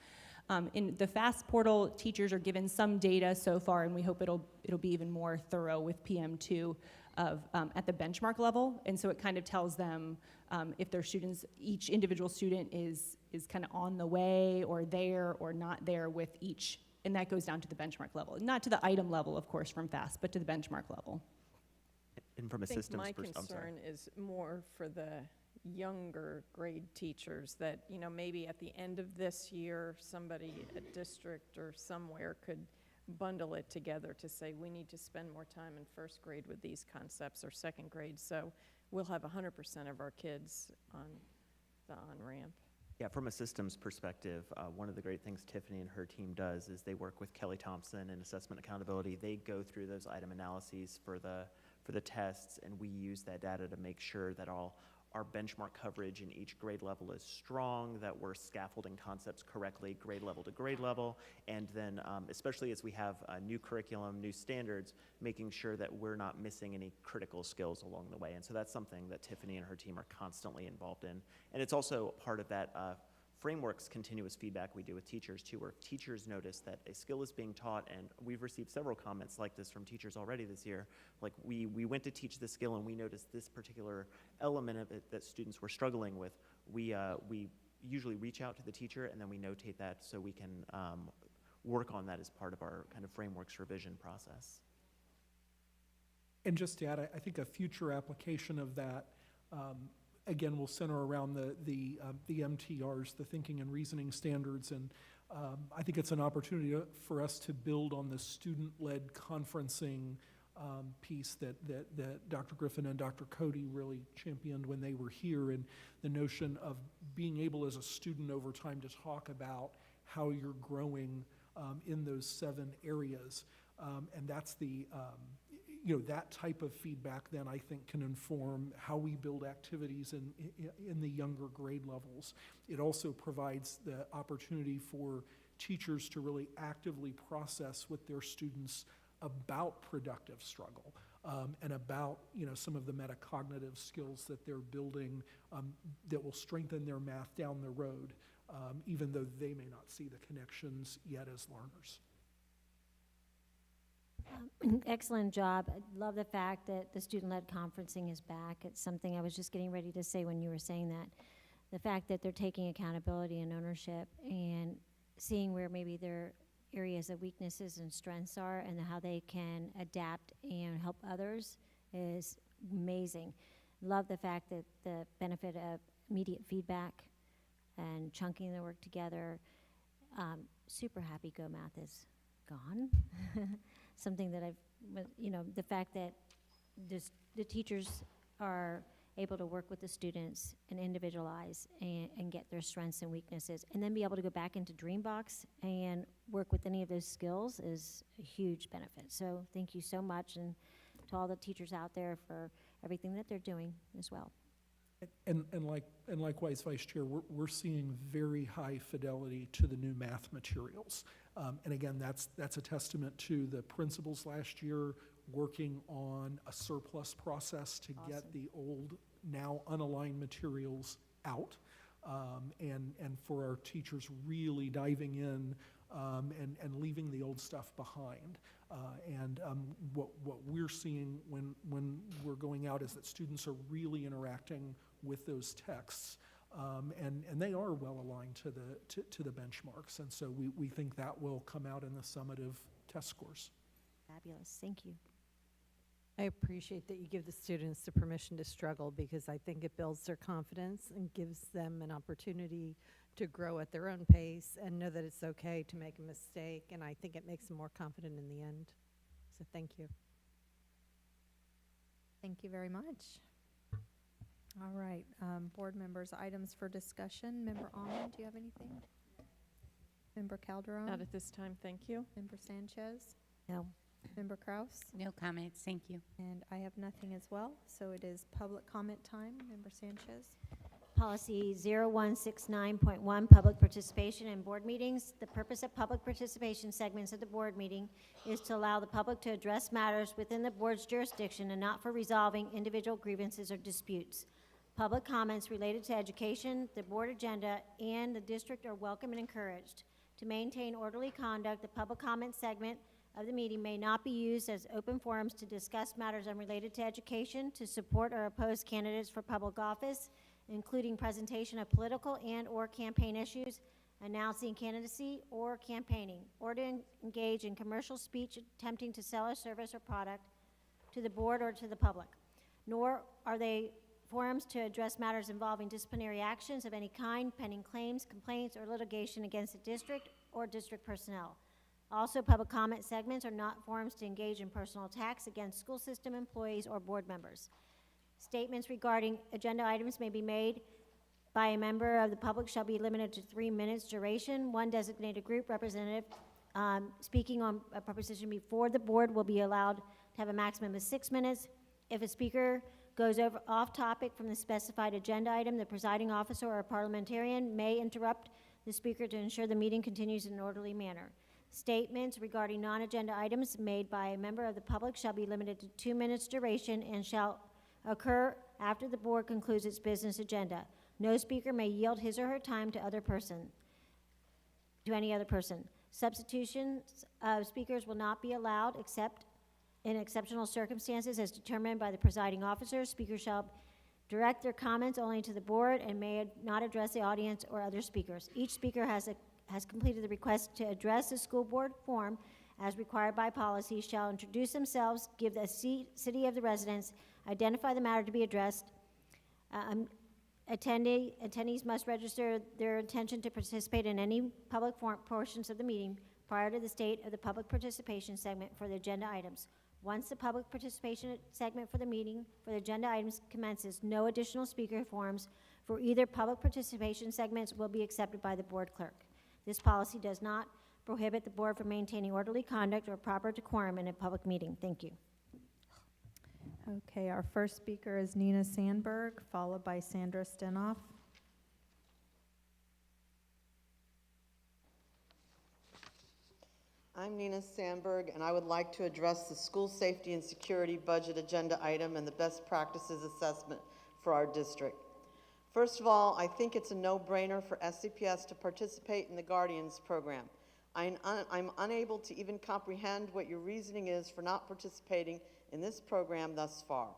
In the FAST portal, teachers are given some data so far, and we hope it'll be even more thorough with PM2 of at the benchmark level. And so it kind of tells them if their students, each individual student is kind of on the way or there or not there with each, and that goes down to the benchmark level. Not to the item level, of course, from FAST, but to the benchmark level. And from a I think systems my perspective, I'm sorry. concern is more for the younger grade teachers that, you know, maybe at the end of this year, somebody at district or somewhere could bundle it together to say, we need to spend more time in first grade with these concepts or second grade, so we'll have 100% of our kids on the on-ramp. Yeah, from a systems perspective, one of the great things Tiffany and her team does is they work with Kelly Thompson and Assessment Accountability. They go through those item analyses for the tests, and we use that data to make sure that all our benchmark coverage in each grade level is strong, that we're scaffolding concepts correctly grade level to grade level, and then especially as we have new curriculum, new standards, making sure that we're not missing any critical skills along the way. And so that's something that Tiffany and her team are constantly involved in. And it's also part of that frameworks continuous feedback we do with teachers too, where teachers notice that a skill is being taught, and we've received several comments like this from teachers already this year, like we went to teach the skill and we noticed this particular element of it that students were struggling with. We usually reach out to the teacher and then we notate that so we can work on that as part of our kind of frameworks revision process. And just to add, I think a future application of that, again, will center around the MTRs, the thinking and reasoning standards, and I think it's an opportunity for us to build on the student-led conferencing piece that Dr. Griffin and Dr. Cody really championed when they were here, and the notion of being able as a student over time to talk about how you're growing in those 7 areas. And that's the that type of feedback then I think can inform how we build activities in the younger grade levels. It also provides the opportunity for teachers to really actively process with their students about productive struggle and about some of the metacognitive skills that they're building that will strengthen their math down the road, even though they may not see the connections yet as learners. Excellent job. I love the fact that the student-led conferencing is back. It's something I was just getting ready to say when you were saying that. The fact that they're taking accountability and ownership and seeing where maybe their areas of weaknesses and strengths are and how they can adapt and help others is amazing. Love the fact that the benefit of immediate feedback and chunking the work together. Super happy Go Math is gone. Something that the fact that the teachers are able to work with the students and individualize and get their strengths and weaknesses, and then be able to go back into Dreambox and work with any of those skills is a huge benefit. So thank you so much, and to all the teachers out there for everything that they're doing as well. And likewise, Vice Chair, we're seeing very high fidelity to the new math materials. And again, that's a testament to the principals last year working on a surplus process to get the old, now unaligned materials out, and for our teachers really diving in and leaving the old stuff behind. What we're seeing when we're going out is that students are really interacting with those texts, and they are well aligned to the benchmarks, and so we think that will come out in the summative test scores. Fabulous. Thank you. I appreciate that you give the students the permission to struggle, because I think it builds their confidence and gives them an opportunity to grow at their own pace and know that it's okay to make a mistake, and I think it makes them more confident in the end. So thank you. Thank you very much. All right, board members, items for discussion. Member Almond, do you have anything? Member Calderon? Not at this time, thank you. Member Sanchez? No. Member Kraus? No comments, thank you. And I have nothing as well, so it is public comment time. Member Sanchez? Policy 0169.1, public participation in board meetings. The purpose of public participation segments of the board meeting is to allow the public to address matters within the board's jurisdiction and not for resolving individual grievances or disputes. Public comments related to education, the board agenda, and the district are welcome and encouraged. To maintain orderly conduct, the public comment segment of the meeting may not be used as open forums to discuss matters unrelated to education, to support or oppose candidates for public office, including presentation of political and/or campaign issues, announcing candidacy or campaigning, or to engage in commercial speech attempting to sell a service or product to the board or to the public. Nor are they forums to address matters involving disciplinary actions of any kind, pending claims, complaints, or litigation against the district or district personnel. Also, public comment segments are not forums to engage in personal attacks against school system employees or board members. Statements regarding agenda items may be made by a member of the public shall be limited to 3 minutes duration. One designated group representative speaking on a proposition before the board will be allowed to have a maximum of 6 minutes. If a speaker goes off topic from the specified agenda item, the presiding officer or a parliamentarian may interrupt the speaker to ensure the meeting continues in an orderly manner. Statements regarding non-agenda items made by a member of the public shall be limited to 2 minutes duration and shall occur after the board concludes its business agenda. No speaker may yield his or her time to any other person. Substitutions of speakers will not be allowed except in exceptional circumstances as determined by the presiding officer. Speakers shall direct their comments only to the board and may not address the audience or other speakers. Each speaker has completed the request to address the school board form as required by policy, shall introduce themselves, give the city of the residence, identify the matter to be addressed. Attendees must register their intention to participate in any public portions of the meeting prior to the state of the public participation segment for the agenda items. Once the public participation segment for the meeting for the agenda items commences, no additional speaker forms for either public participation segments will be accepted by the board clerk. This policy does not prohibit the board from maintaining orderly conduct or proper decorum in a public meeting. Thank you. Okay, our first speaker is Nina Sandberg, followed by Sandra Stenoff. I'm Nina Sandberg, and I would like to address the school safety and security budget agenda item and the best practices assessment for our district. First of all, I think it's a no-brainer for SCPS to participate in the Guardians program. I'm unable to even comprehend what your reasoning is for not participating in this program thus far.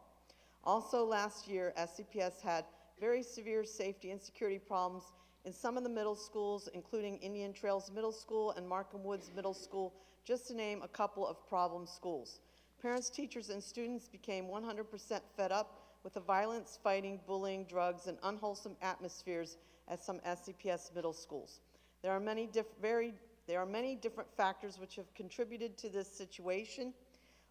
Also, last year, SCPS had very severe safety and security problems in some of the middle schools, including Indian Trails Middle School and Markham Woods Middle School, just to name a couple of problem schools. Parents, teachers, and students became 100% fed up with the violence, fighting, bullying, drugs, and unwholesome atmospheres at some SCPS middle schools. There are many different factors which have contributed to this situation.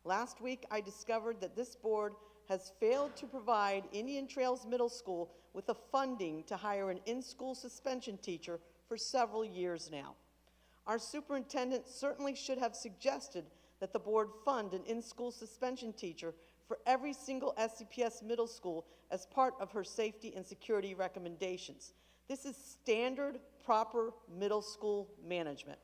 Last week, I discovered that this board has failed to provide Indian Trails Middle School with the funding to hire an in-school suspension teacher for several years now. Our superintendent certainly should have suggested that the board fund an in-school suspension teacher for every single SCPS middle school as part of her safety and security recommendations. This is standard, proper middle school management.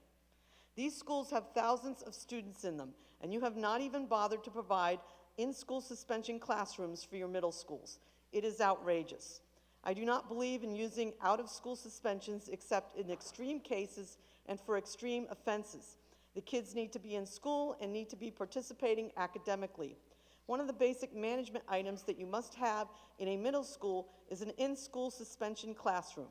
These schools have thousands of students in them, and you have not even bothered to provide in-school suspension classrooms for your middle schools. It is outrageous. I do not believe in using out-of-school suspensions except in extreme cases and for extreme offenses. The kids need to be in school and need to be participating academically. One of the basic management items that you must have in a middle school is an in-school suspension classroom.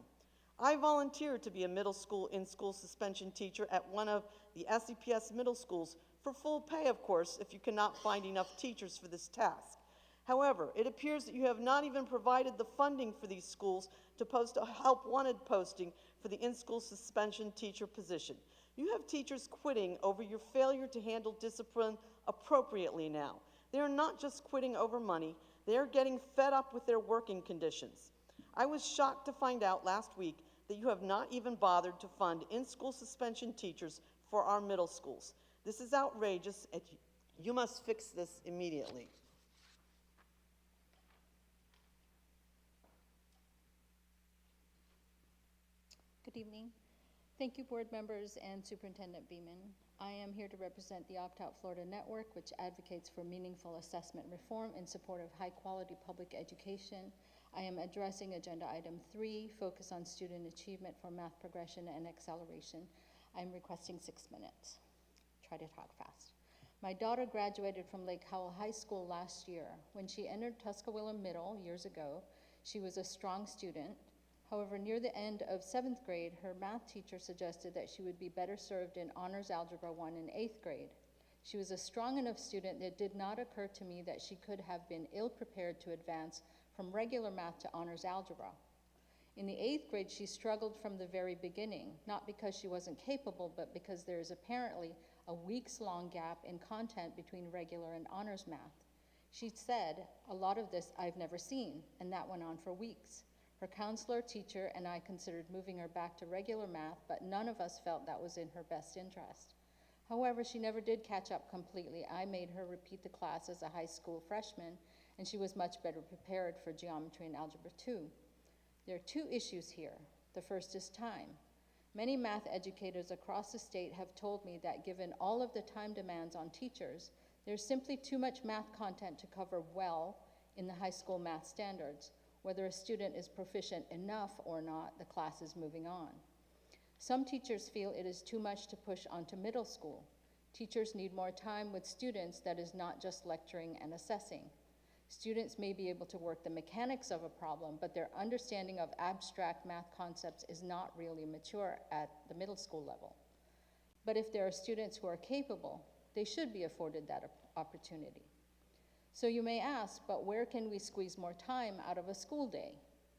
I volunteered to be a middle school in-school suspension teacher at one of the SCPS middle schools for full pay, of course, if you cannot find enough teachers for this task. However, it appears that you have not even provided the funding for these schools to post a help wanted posting for the in-school suspension teacher position. You have teachers quitting over your failure to handle discipline appropriately now. They are not just quitting over money, they are getting fed up with their working conditions. I was shocked to find out last week that you have not even bothered to fund in-school suspension teachers for our middle schools. This is outrageous, You must fix this immediately. Good evening. Thank you, board members and Superintendent Beeman. I am here to represent the Opt-out Florida Network, which advocates for meaningful assessment reform in support of high-quality public education. I am addressing Agenda Item 3, focus on student achievement for math progression and acceleration. I'm requesting 6 minutes. Try to talk fast. My daughter graduated from Lake Howell High School last year. When she entered Tuscaloosa Middle years ago, she was a strong student. However, near the end of 7th grade, her math teacher suggested that she would be better served in Honors Algebra 1 in 8th grade. She was a strong enough student that it did not occur to me that she could have been ill-prepared to advance from regular math to Honors Algebra. In the 8th grade, she struggled from the very beginning, not because she wasn't capable, but because there is apparently a weeks-long gap in content between regular and honors math. She said, "A lot of this I've never seen," and that went on for weeks. Her counselor, teacher, and I considered moving her back to regular math, but none of us felt that was in her best interest. However, she never did catch up completely. I made her repeat the class as a high school freshman, and she was much better prepared for geometry and algebra 2. There are 2 issues here. The first is time. Many math educators across the state have told me that given all of the time demands on teachers, there's simply too much math content to cover well in the high school math standards. Whether a student is proficient enough or not, the class is moving on. Some teachers feel it is too much to push onto middle school. Teachers need more time with students that is not just lecturing and assessing. Students may be able to work the mechanics of a problem, but their understanding of abstract math concepts is not really mature at the middle school level. But if there are students who are capable, they should be afforded that opportunity. So you may ask, but where can we squeeze more time out of a school day?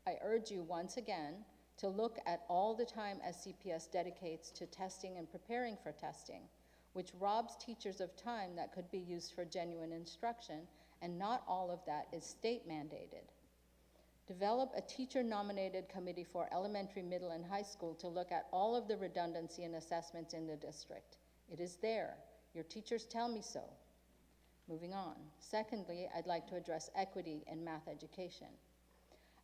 I urge you once again to look at all the time SCPS dedicates to testing and preparing for testing, which robs teachers of time that could be used for genuine instruction, and not all of that is state mandated. Develop a teacher-nominated committee for elementary, middle, and high school to look at all of the redundancy and assessments in the district. It is there. Your teachers tell me so. Moving on. Secondly, I'd like to address equity in math education.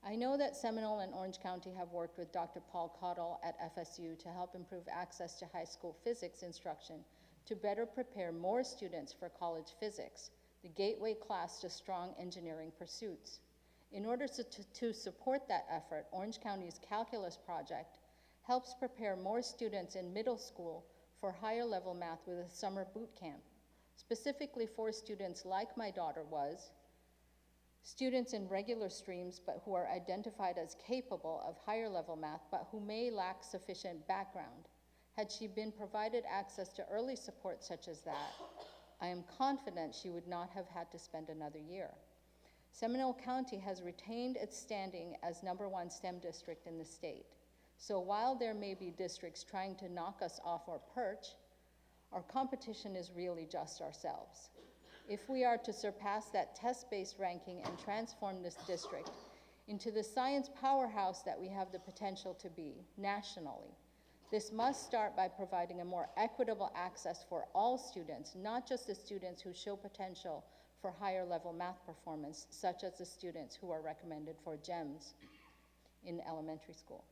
I know that Seminole and Orange County have worked with Dr. Paul Cottle at FSU to help improve access to high school physics instruction to better prepare more students for college physics, the gateway class to strong engineering pursuits. In order to support that effort, Orange County's calculus project helps prepare more students in middle school for higher level math with a summer boot camp. Specifically for students like my daughter was, students in regular streams but who are identified as capable of higher level math but who may lack sufficient background. Had she been provided access to early support such as that, I am confident she would not have had to spend another year. Seminole County has retained its standing as #1 STEM district in the state. So while there may be districts trying to knock us off our perch, our competition is really just ourselves. If we are to surpass that test-based ranking and transform this district into the science powerhouse that we have the potential to be nationally, this must start by providing a more equitable access for all students, not just the students who show potential for higher level math performance, such as the students who are recommended for GEMS in elementary school.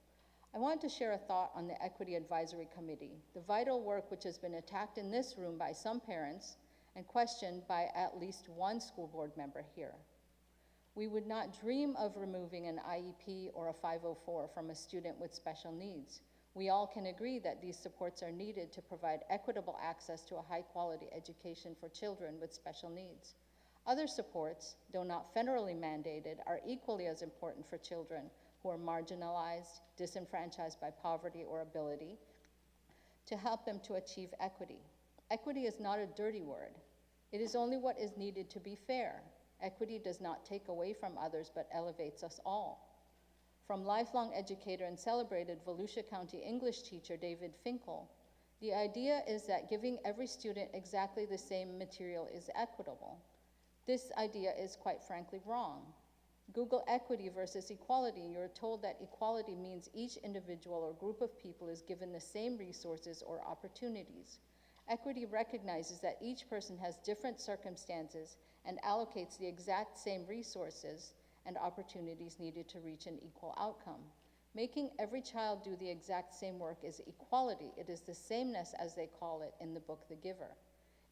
I want to share a thought on the Equity Advisory Committee, the vital work which has been attacked in this room by some parents and questioned by at least one school board member here. We would not dream of removing an IEP or a 504 from a student with special needs. We all can agree that these supports are needed to provide equitable access to a high-quality education for children with special needs. Other supports, though not federally mandated, are equally as important for children who are marginalized, disenfranchised by poverty or ability, to help them to achieve equity. Equity is not a dirty word. It is only what is needed to be fair. Equity does not take away from others, but elevates us all. From lifelong educator and celebrated Volusia County English teacher David Finkel, the idea is that giving every student exactly the same material is equitable. This idea is quite frankly wrong. Google equity versus equality, and you're told that equality means each individual or group of people is given the same resources or opportunities. Equity recognizes that each person has different circumstances and allocates the exact same resources and opportunities needed to reach an equal outcome. Making every child do the exact same work is equality. It is the sameness, as they call it in the book, The Giver.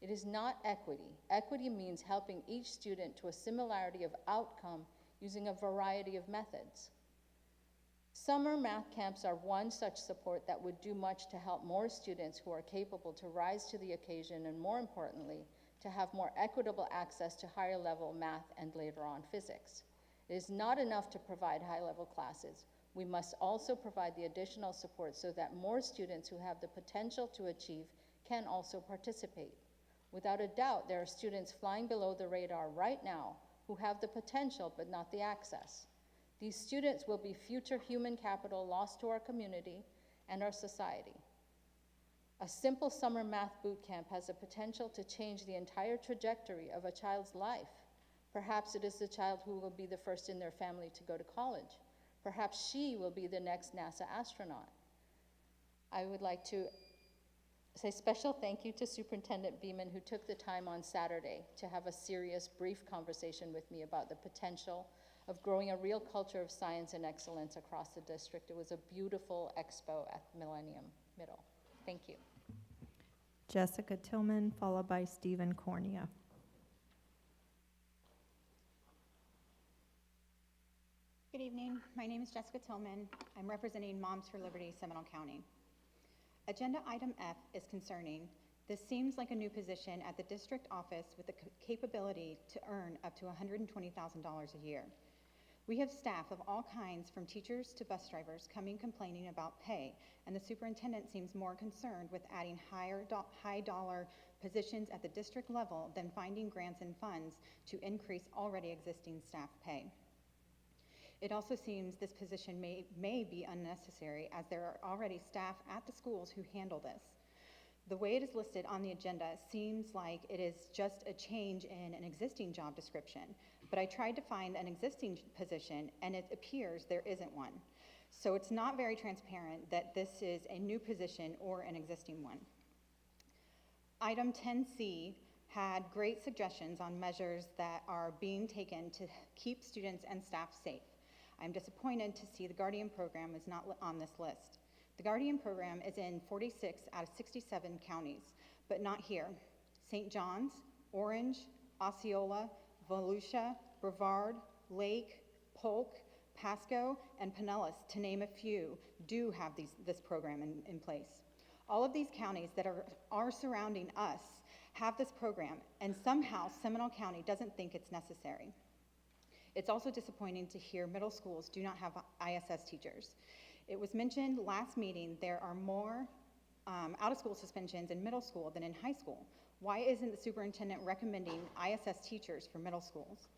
It is not equity. Equity means helping each student to a similarity of outcome using a variety of methods. Summer math camps are one such support that would do much to help more students who are capable to rise to the occasion and, more importantly, to have more equitable access to higher level math and later on physics. It is not enough to provide high level classes. We must also provide the additional support so that more students who have the potential to achieve can also participate. Without a doubt, there are students flying below the radar right now who have the potential but not the access. These students will be future human capital lost to our community and our society. A simple summer math boot camp has the potential to change the entire trajectory of a child's life. Perhaps it is the child who will be the first in their family to go to college. Perhaps she will be the next NASA astronaut. I would like to say special thank you to Superintendent Beeman, who took the time on Saturday to have a serious, brief conversation with me about the potential of growing a real culture of science and excellence across the district. It was a beautiful expo at Millennium Middle. Thank you. Jessica Tillman, followed by Stephen Cornea. Good evening. My name is Jessica Tillman. I'm representing Moms for Liberty, Seminole County. Agenda item F is concerning. This seems like a new position at the district office with the capability to earn up to $120,000 a year. We have staff of all kinds, from teachers to bus drivers, coming complaining about pay, and the superintendent seems more concerned with adding high dollar positions at the district level than finding grants and funds to increase already existing staff pay. It also seems this position may be unnecessary, as there are already staff at the schools who handle this. The way it is listed on the agenda seems like it is just a change in an existing job description, but I tried to find an existing position and it appears there isn't one. So it's not very transparent that this is a new position or an existing one. Item 10C had great suggestions on measures that are being taken to keep students and staff safe. I'm disappointed to see the Guardian program is not on this list. The Guardian program is in 46 out of 67 counties, but not here. St. John's, Orange, Osceola, Volusia, Brevard, Lake, Polk, Pasco, and Pinellas, to name a few, do have this program in place. All of these counties that are surrounding us have this program, and somehow Seminole County doesn't think it's necessary. It's also disappointing to hear middle schools do not have ISS teachers. It was mentioned last meeting there are more out-of-school suspensions in middle school than in high school. Why isn't the superintendent recommending ISS teachers for middle schools?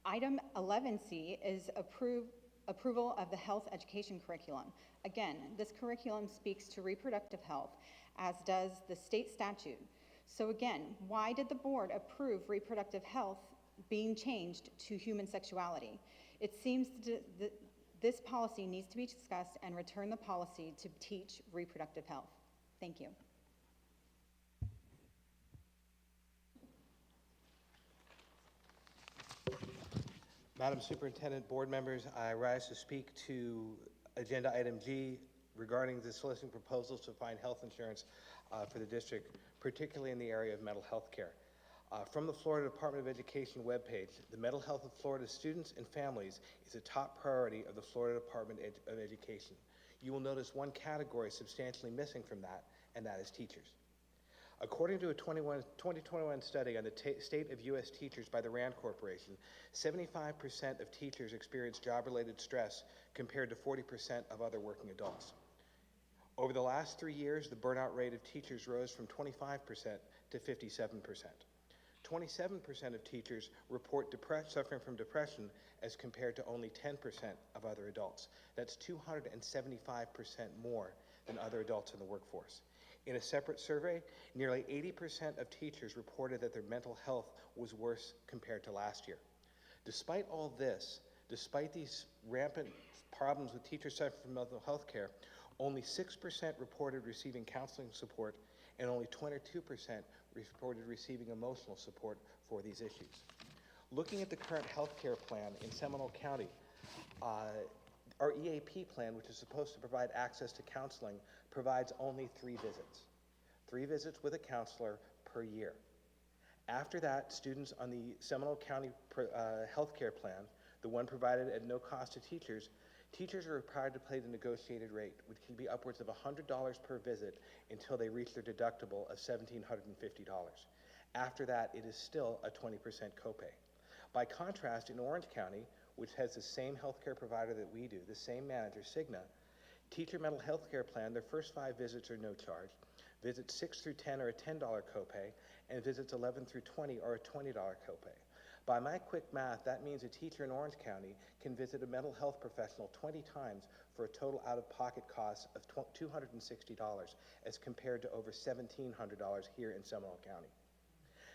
Item 11C is approval of the health education curriculum. Again, this curriculum speaks to reproductive health, as does the state statute. So again, why did the board approve reproductive health being changed to human sexuality? It seems that this policy needs to be discussed and return the policy to teach reproductive health. Thank you. Madam Superintendent, board members, I rise to speak to agenda item G regarding the soliciting proposals to find health insurance for the district, particularly in the area of mental health care. From the Florida Department of Education webpage, the mental health of Florida students and families is a top priority of the Florida Department of Education. You will notice one category substantially missing from that, and that is teachers. According to a 2021 study on the state of U.S. teachers by the RAND Corporation, 75% of teachers experience job-related stress compared to 40% of other working adults. Over the last 3 years, the burnout rate of teachers rose from 25% to 57%. 27% of teachers report suffering from depression as compared to only 10% of other adults. That's 275% more than other adults in the workforce. In a separate survey, nearly 80% of teachers reported that their mental health was worse compared to last year. Despite all this, despite these rampant problems with teachers suffering from mental health care, only 6% reported receiving counseling support, and only 22% reported receiving emotional support for these issues. Looking at the current health care plan in Seminole County, our EAP plan, which is supposed to provide access to counseling, provides only 3 visits. 3 visits with a counselor per year. After that, students on the Seminole County health care plan, the one provided at no cost to teachers, teachers are required to pay the negotiated rate, which can be upwards of $100 per visit until they reach their deductible of $1,750. After that, it is still a 20% copay. By contrast, in Orange County, which has the same healthcare provider that we do, the same manager, Cigna, teacher mental health care plan, their first 5 visits are no charge. Visits 6 through 10 are a $10 copay, and visits 11 through 20 are a $20 copay. By my quick math, that means a teacher in Orange County can visit a mental health professional 20 times for a total out-of-pocket cost of $260 as compared to over $1,700 here in Seminole County.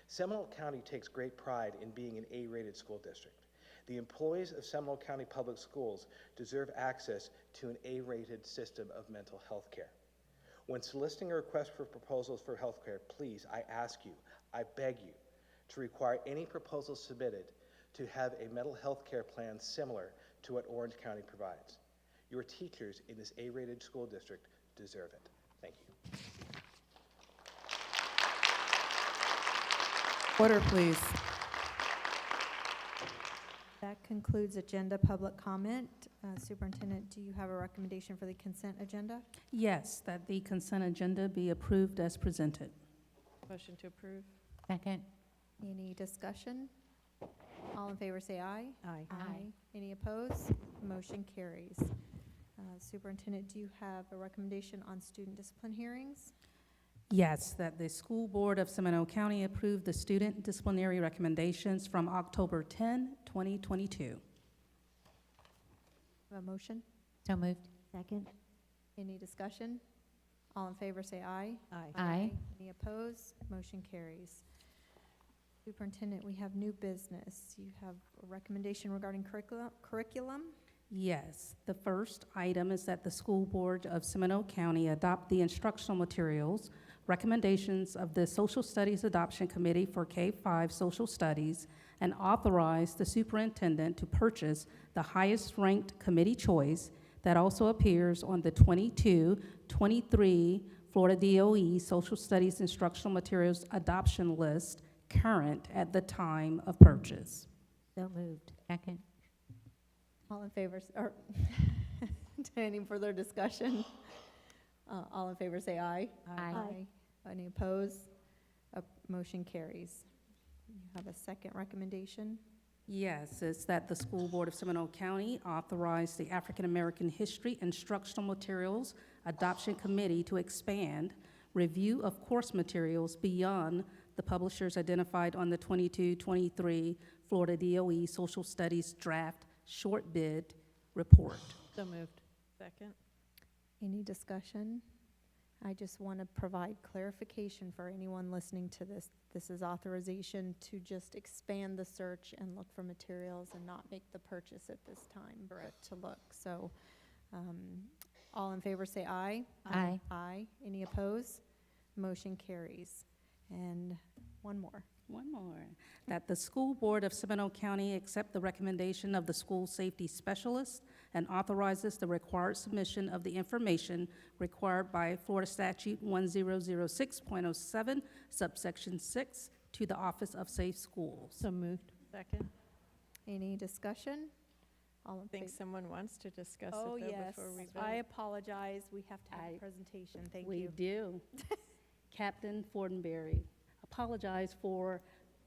Seminole County takes great pride in being an A-rated school district. The employees of Seminole County Public Schools deserve access to an A-rated system of mental health care. When soliciting a request for proposals for health care, please, I ask you, I beg you, to require any proposals submitted to have a mental health care plan similar to what Orange County provides. Your teachers in this A-rated school district deserve it. Thank you. Order, please. That concludes agenda public comment. Superintendent, do you have a recommendation for the consent agenda? Yes, that the consent agenda be approved as presented. Motion to approve. Second. Any discussion? All in favor say aye. Aye. Aye. Any opposed? Motion carries. Superintendent, do you have a recommendation on student discipline hearings? Yes, that the school board of Seminole County approve the student disciplinary recommendations from October 10, 2022. A motion? So moved. Second. Any discussion? All in favor say aye. Aye. Aye. Any opposed? Motion carries. Superintendent, we have new business. You have a recommendation regarding curriculum? Yes, the first item is that the school board of Seminole County adopt the instructional materials, recommendations of the Social Studies Adoption Committee for K-5 Social Studies, and authorize the superintendent to purchase the highest-ranked committee choice that also appears on the 22-23 Florida DOE Social Studies Instructional Materials Adoption List, current at the time of purchase. So moved. Second. All in favor, or any further discussion? All in favor say aye. Aye. Any opposed? Motion carries. You have a second recommendation? Yes, it's that the school board of Seminole County authorize the African American History Instructional Materials Adoption Committee to expand review of course materials beyond the publishers identified on the 22-23 Florida DOE Social Studies Draft Short Bid Report. So moved. Second. Any discussion? I just want to provide clarification for anyone listening to this. This is authorization to just expand the search and look for materials and not make the purchase at this time, but to look. So, all in favor say aye. Aye. Aye. Any opposed? Motion carries. And one more. One more, that the school board of Seminole County accept the recommendation of the school safety specialist and authorizes the required submission of the information required by Florida Statute 1006.07, subsection 6, to the Office of Safe Schools. So moved. Second. Any discussion? All in I think favor? someone wants to discuss Oh, it though yes. before we vote. I apologize. We have to have a presentation. Thank you. We do. Captain Fortenberry, apologize for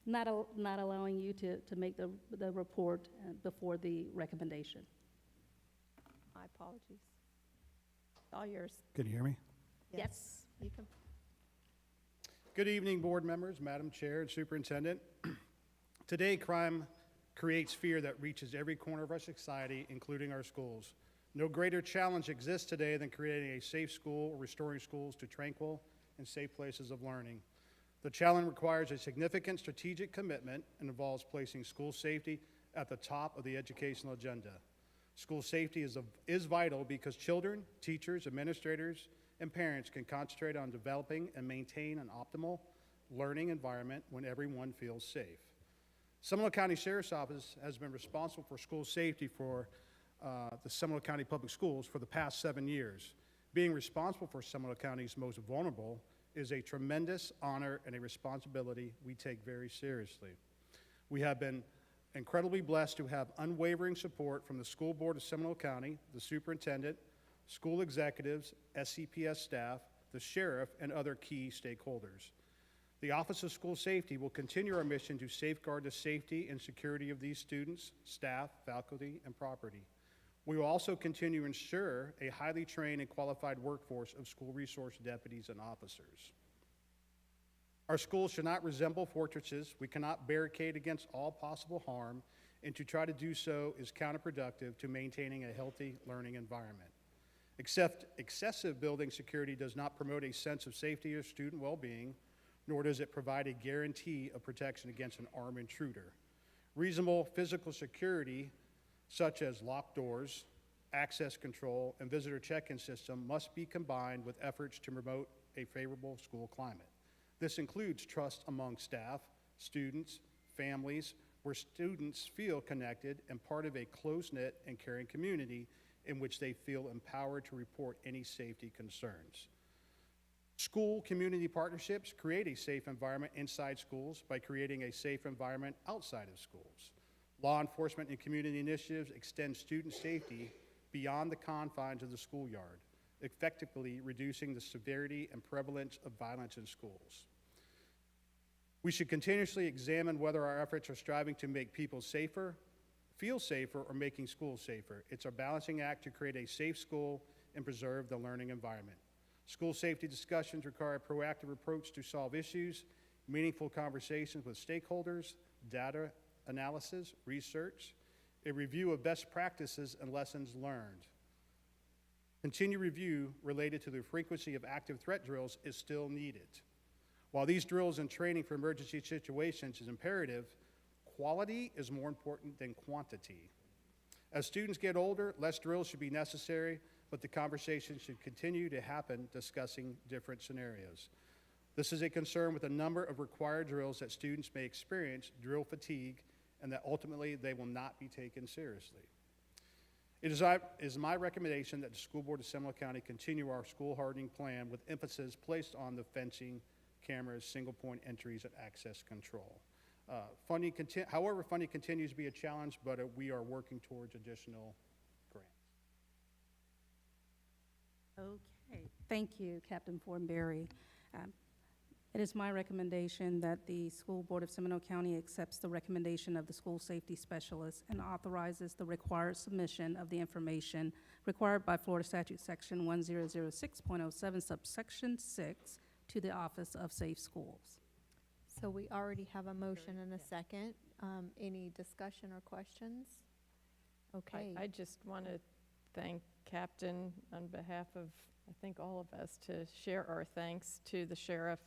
not allowing you to make the report before the recommendation. My apologies. All yours. Can you hear me? Yes. You can. Good evening, board members, Madam Chair, and Superintendent. Today, crime creates fear that reaches every corner of our society, including our schools. No greater challenge exists today than creating a safe school or restoring schools to tranquil and safe places of learning. The challenge requires a significant strategic commitment and involves placing school safety at the top of the educational agenda. School safety is vital because children, teachers, administrators, and parents can concentrate on developing and maintain an optimal learning environment when everyone feels safe. Seminole County Sheriff's Office has been responsible for school safety for the Seminole County Public Schools for the past 7 years. Being responsible for Seminole County's most vulnerable is a tremendous honor and a responsibility we take very seriously. We have been incredibly blessed to have unwavering support from the School Board of Seminole County, the superintendent, school executives, SCPS staff, the sheriff, and other key stakeholders. The Office of School Safety will continue our mission to safeguard the safety and security of these students, staff, faculty, and property. We will also continue to ensure a highly trained and qualified workforce of school resource deputies and officers. Our schools should not resemble fortresses. We cannot barricade against all possible harm, and to try to do so is counterproductive to maintaining a healthy learning environment. Except excessive building security does not promote a sense of safety or student well-being, nor does it provide a guarantee of protection against an armed intruder. Reasonable physical security, such as locked doors, access control, and visitor check-in system must be combined with efforts to promote a favorable school climate. This includes trust among staff, students, families, where students feel connected and part of a close-knit and caring community in which they feel empowered to report any safety concerns. School community partnerships create a safe environment inside schools by creating a safe environment outside of schools. Law enforcement and community initiatives extend student safety beyond the confines of the schoolyard, effectively reducing the severity and prevalence of violence in schools. We should continuously examine whether our efforts are striving to make people safer, feel safer, or making schools safer. It's a balancing act to create a safe school and preserve the learning environment. School safety discussions require a proactive approach to solve issues, meaningful conversations with stakeholders, data analysis, research, a review of best practices and lessons learned. Continued review related to the frequency of active threat drills is still needed. While these drills and training for emergency situations is imperative, quality is more important than quantity. As students get older, less drills should be necessary, but the conversation should continue to happen discussing different scenarios. This is a concern with a number of required drills that students may experience drill fatigue and that ultimately they will not be taken seriously. It is my recommendation that the School Board of Seminole County continue our school hardening plan with emphasis placed on the fencing, cameras, single-point entries, and access control. However, funding continues to be a challenge, but we are working towards additional grants. Okay, thank you, Captain Fortenberry. It is my recommendation that the School Board of Seminole County accepts the recommendation of the school safety specialist and authorizes the required submission of the information required by Florida Statute Section 1006.07 subsection 6 to the Office of Safe Schools. So we already have a motion and a second. Any discussion or questions? Okay. I just want to thank Captain on behalf of, I think, all of us, to share our thanks to the sheriff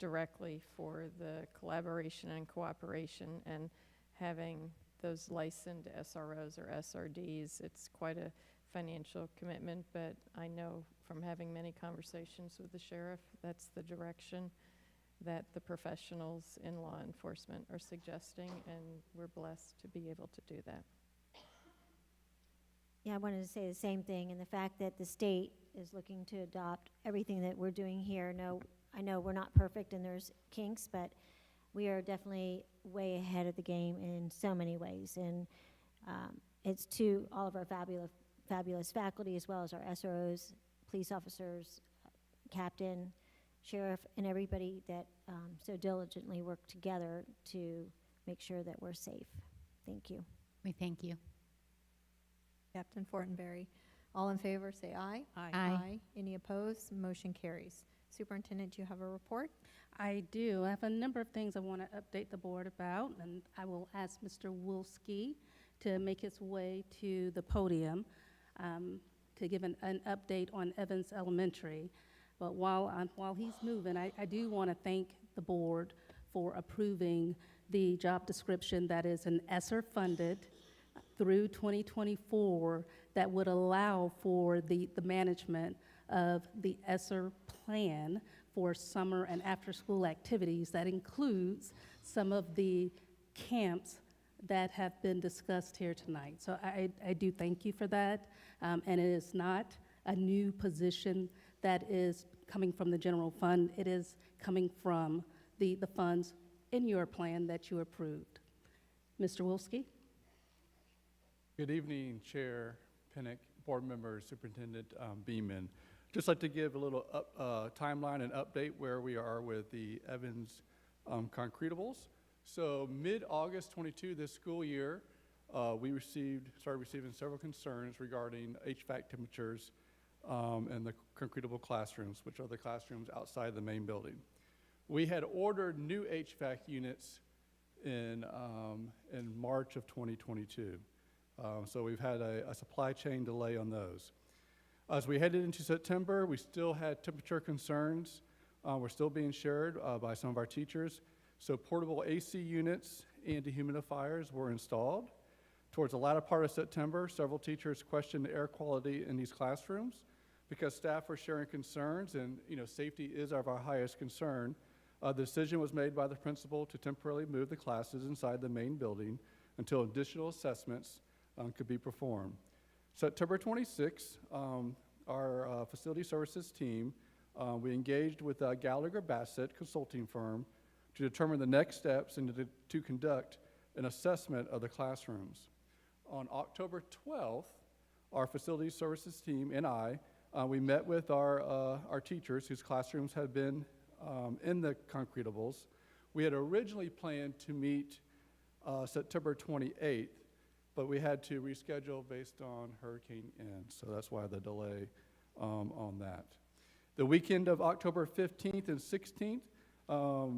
directly for the collaboration and cooperation and having those licensed SROs or SRDs. It's quite a financial commitment, but I know from having many conversations with the sheriff, that's the direction that the professionals in law enforcement are suggesting, and we're blessed to be able to do that. Yeah, I wanted to say the same thing, and the fact that the state is looking to adopt everything that we're doing here. I know we're not perfect and there's kinks, but we are definitely way ahead of the game in so many ways. And it's to all of our fabulous faculty, as well as our SROs, police officers, captain, sheriff, and everybody that so diligently work together to make sure that we're safe. Thank you. We thank you. Captain Fortenberry. All in favor, say aye. Aye. Aye. Any opposed? Motion carries. Superintendent, do you have a report? I do. I have a number of things I want to update the board about, and I will ask Mr. Wolski to make his way to the podium to give an update on Evans Elementary. But while he's moving, I do want to thank the board for approving the job description that is an ESSER funded through 2024 that would allow for the management of the ESSER plan for summer and after-school activities. That includes some of the camps that have been discussed here tonight. So I do thank you for that. And it is not a new position that is coming from the general fund. It is coming from the funds in your plan that you approved. Mr. Wolski? Good evening, Chair Pinnock, board members, Superintendent Beeman. Just like to give a little timeline and update where we are with the Evans concretables. So mid-August 22 this school year, we started receiving several concerns regarding HVAC temperatures in the concretable classrooms, which are the classrooms outside the main building. We had ordered new HVAC units in March of 2022. So we've had a supply chain delay on those. As we headed into September, we still had temperature concerns. We're still being shared by some of our teachers. So portable AC units and dehumidifiers were installed. Towards the latter part of September, several teachers questioned the air quality in these classrooms because staff were sharing concerns, and safety is of our highest concern. The decision was made by the principal to temporarily move the classes inside the main building until additional assessments could be performed. September 26, our facility services team, we engaged with Gallagher Bassett consulting firm to determine the next steps and to conduct an assessment of the classrooms. On October 12th, our facility services team and we met with our teachers whose classrooms had been in the concretables. We had originally planned to meet September 28th, but we had to reschedule based on Hurricane Ian, so that's why the delay on that. The weekend of October 15th and 16th,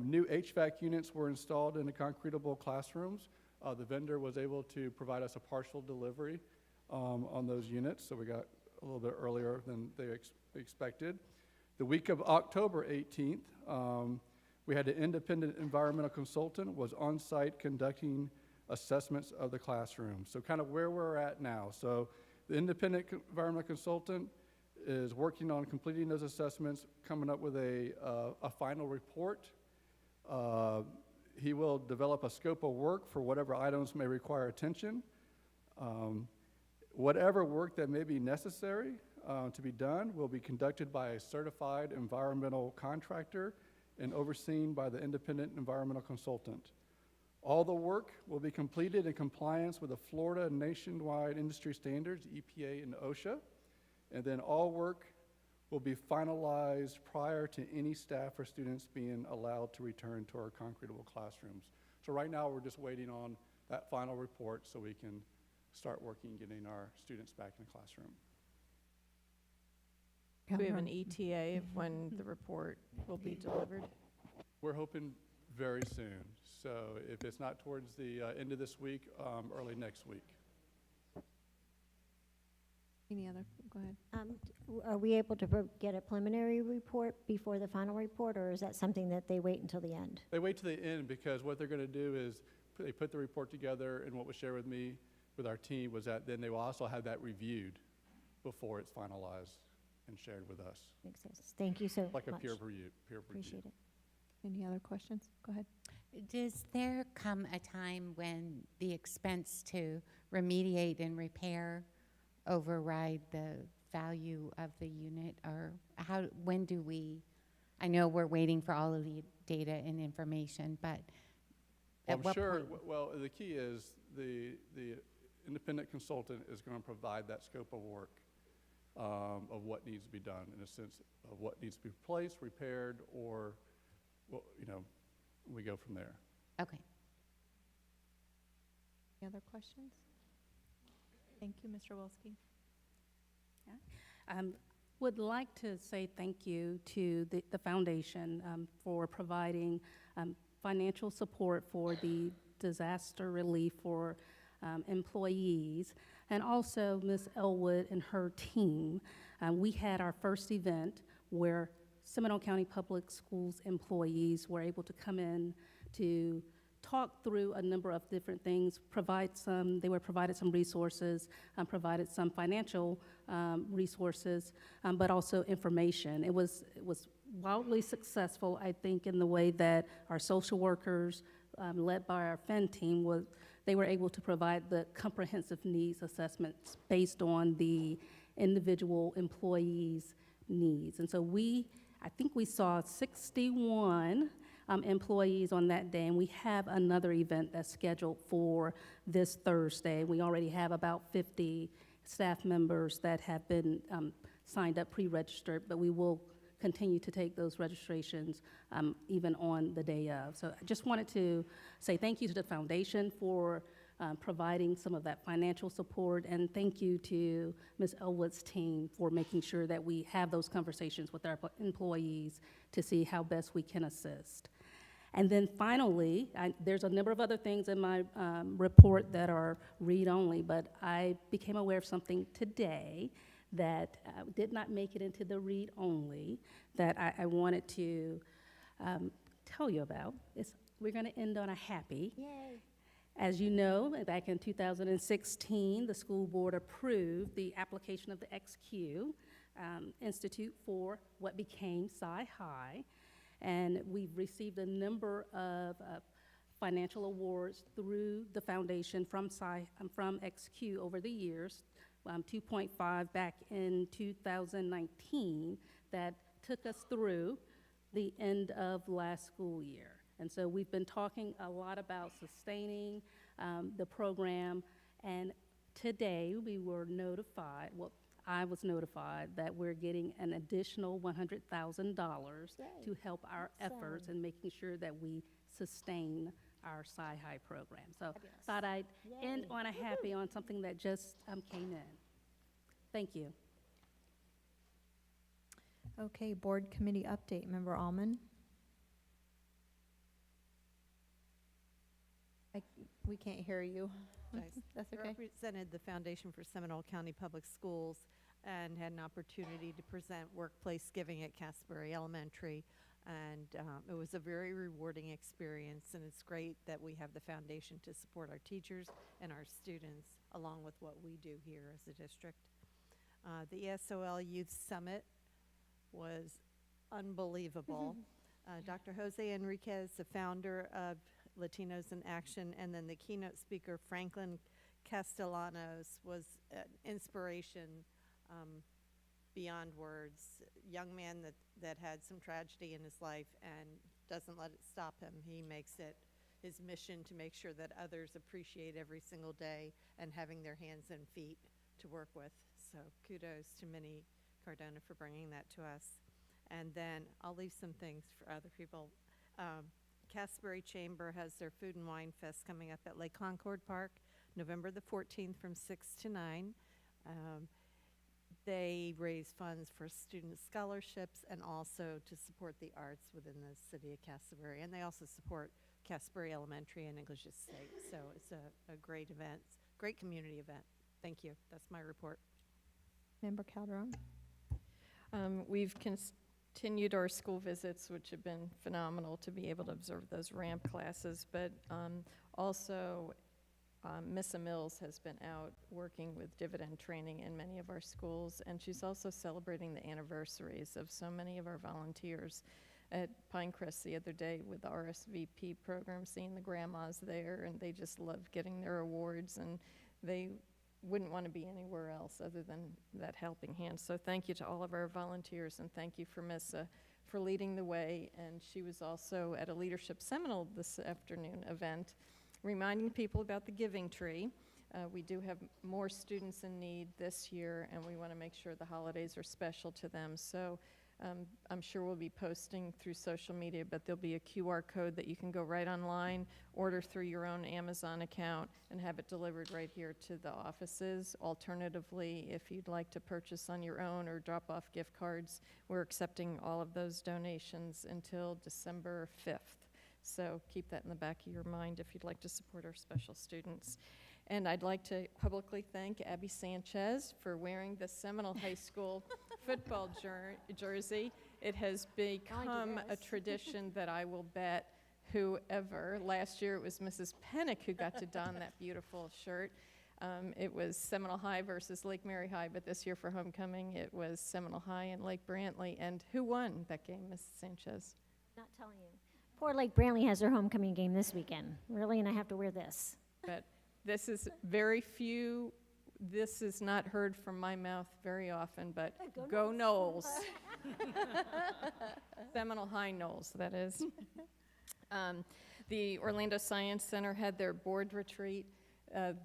new HVAC units were installed in the concretable classrooms. The vendor was able to provide us a partial delivery on those units, so we got a little bit earlier than they expected. The week of October 18th, we had an independent environmental consultant was on site conducting assessments of the classroom. So kind of where we're at now. So the independent environmental consultant is working on completing those assessments, coming up with a final report. He will develop a scope of work for whatever items may require attention. Whatever work that may be necessary to be done will be conducted by a certified environmental contractor and overseen by the independent environmental consultant. All the work will be completed in compliance with the Florida nationwide industry standards, EPA and OSHA, and then all work will be finalized prior to any staff or students being allowed to return to our concretable classrooms. So right now we're just waiting on that final report so we can start working getting our students back in the classroom. Do we have an ETA of when the report will be delivered? We're hoping very soon. So if it's not towards the end of this week, early next week. Any other? Go ahead. Are we able to get a preliminary report before the final report, or is that something that they wait until the end? They wait till the end because what they're going to do is they put the report together, and what was shared with me, with our team, was that then they will also have that reviewed before it's finalized and shared with us. Makes sense. Thank you so much. Like a peer review. Appreciate it. Any other questions? Go ahead. Does there come a time when the expense to remediate and repair override the value of the unit, or when do we, I know we're waiting for all of the data and information, but at what point? Well, the key is the independent consultant is going to provide that scope of work of what needs to be done, in a sense of what needs to be replaced, repaired, or, well, we go from there. Okay. Any other questions? Thank you, Mr. Wolski. Would like to say thank you to the foundation for providing financial support for the disaster relief for employees, and also Ms. Elwood and her team. We had our first event where Seminole County Public Schools employees were able to come in to talked through a number of different things, they were provided some resources, provided some financial resources, but also information. It was wildly successful, I think, in the way that our social workers, led by our FEN team, they were able to provide the comprehensive needs assessments based on the individual employees' needs. And so I think we saw 61 employees on that day, and we have another event that's scheduled for this Thursday. We already have about 50 staff members that have been signed up, pre-registered, but we will continue to take those registrations even on the day of. So I just wanted to say thank you to the foundation for providing some of that financial support, and thank you to Ms. Elwood's team for making sure that we have those conversations with our employees to see how best we can assist. And then finally, there's a number of other things in my report that are read-only, but I became aware of something today that did not make it into the read-only that I wanted to tell you about. We're going to end on a happy. Yay. As you know, back in 2016, the school board approved the application of the XQ Institute for what became Sci-High, and we've received a number of financial awards through the foundation from XQ over the years. 2.5 back in 2019 that took us through the end of last school year. And so we've been talking a lot about sustaining the program, and today we were notified, well, I was notified that we're getting an additional $100,000 to help our efforts in making sure that we sustain our Sci-High program. So thought I'd end on a happy on something that just came in. Thank you. Okay, board committee update, Member Almond. We can't hear you. That's I okay. represented the Foundation for Seminole County Public Schools and had an opportunity to present workplace giving at Casbury Elementary. And it was a very rewarding experience, and it's great that we have the foundation to support our teachers and our students, along with what we do here as a district. The ESOL Youth Summit was unbelievable. Dr. Jose Enriquez, the founder of Latinos in Action, and then the keynote speaker, Franklin Castellanos, was an inspiration beyond words. Young man that had some tragedy in his life and doesn't let it stop him. He makes it his mission to make sure that others appreciate every single day and having their hands and feet to work with. So kudos to Minnie Cardona for bringing that to us. And then I'll leave some things for other people. Casbury Chamber has their Food and Wine Fest coming up at Lake Concord Park, November the 14th from 6 to 9. They raise funds for student scholarships and also to support the arts within the city of Casbury. And they also support Casbury Elementary and English State. So it's a great event, great community event. Thank you. That's my report. Member Calderon. We've continued our school visits, which have been phenomenal to be able to observe those ramp classes, but also Missa Mills has been out working with dividend training in many of our schools, and she's also celebrating the anniversaries of so many of our volunteers. At Pinecrest the other day with the RSVP program, seeing the grandmas there, and they just loved getting their awards, and they wouldn't want to be anywhere else other than that helping hand. So thank you to all of our volunteers, and thank you for Missa for leading the way. And she was also at a Leadership Seminole this afternoon event, reminding people about the giving tree. We do have more students in need this year, and we want to make sure the holidays are special to them. So I'm sure we'll be posting through social media, but there'll be a QR code that you can go right online, order through your own Amazon account, and have it delivered right here to the offices. Alternatively, if you'd like to purchase on your own or drop off gift cards, we're accepting all of those donations until December 5th. So keep that in the back of your mind if you'd like to support our special students. And I'd like to publicly thank Abby Sanchez for wearing the Seminole High School football jersey. It has become a tradition that I will bet whoever. Last year it was Mrs. Pennick who got to don that beautiful shirt. It was Seminole High versus Lake Mary High, but this year for homecoming it was Seminole High and Lake Brantley. And who won that game, Mrs. Sanchez? Not telling you. Poor Lake Brantley has their homecoming game this weekend. Really, and I have to wear this. But this is very few, this is not heard from my mouth very often, but go Knowles. Seminole High Knowles, that is. The Orlando Science Center had their board retreat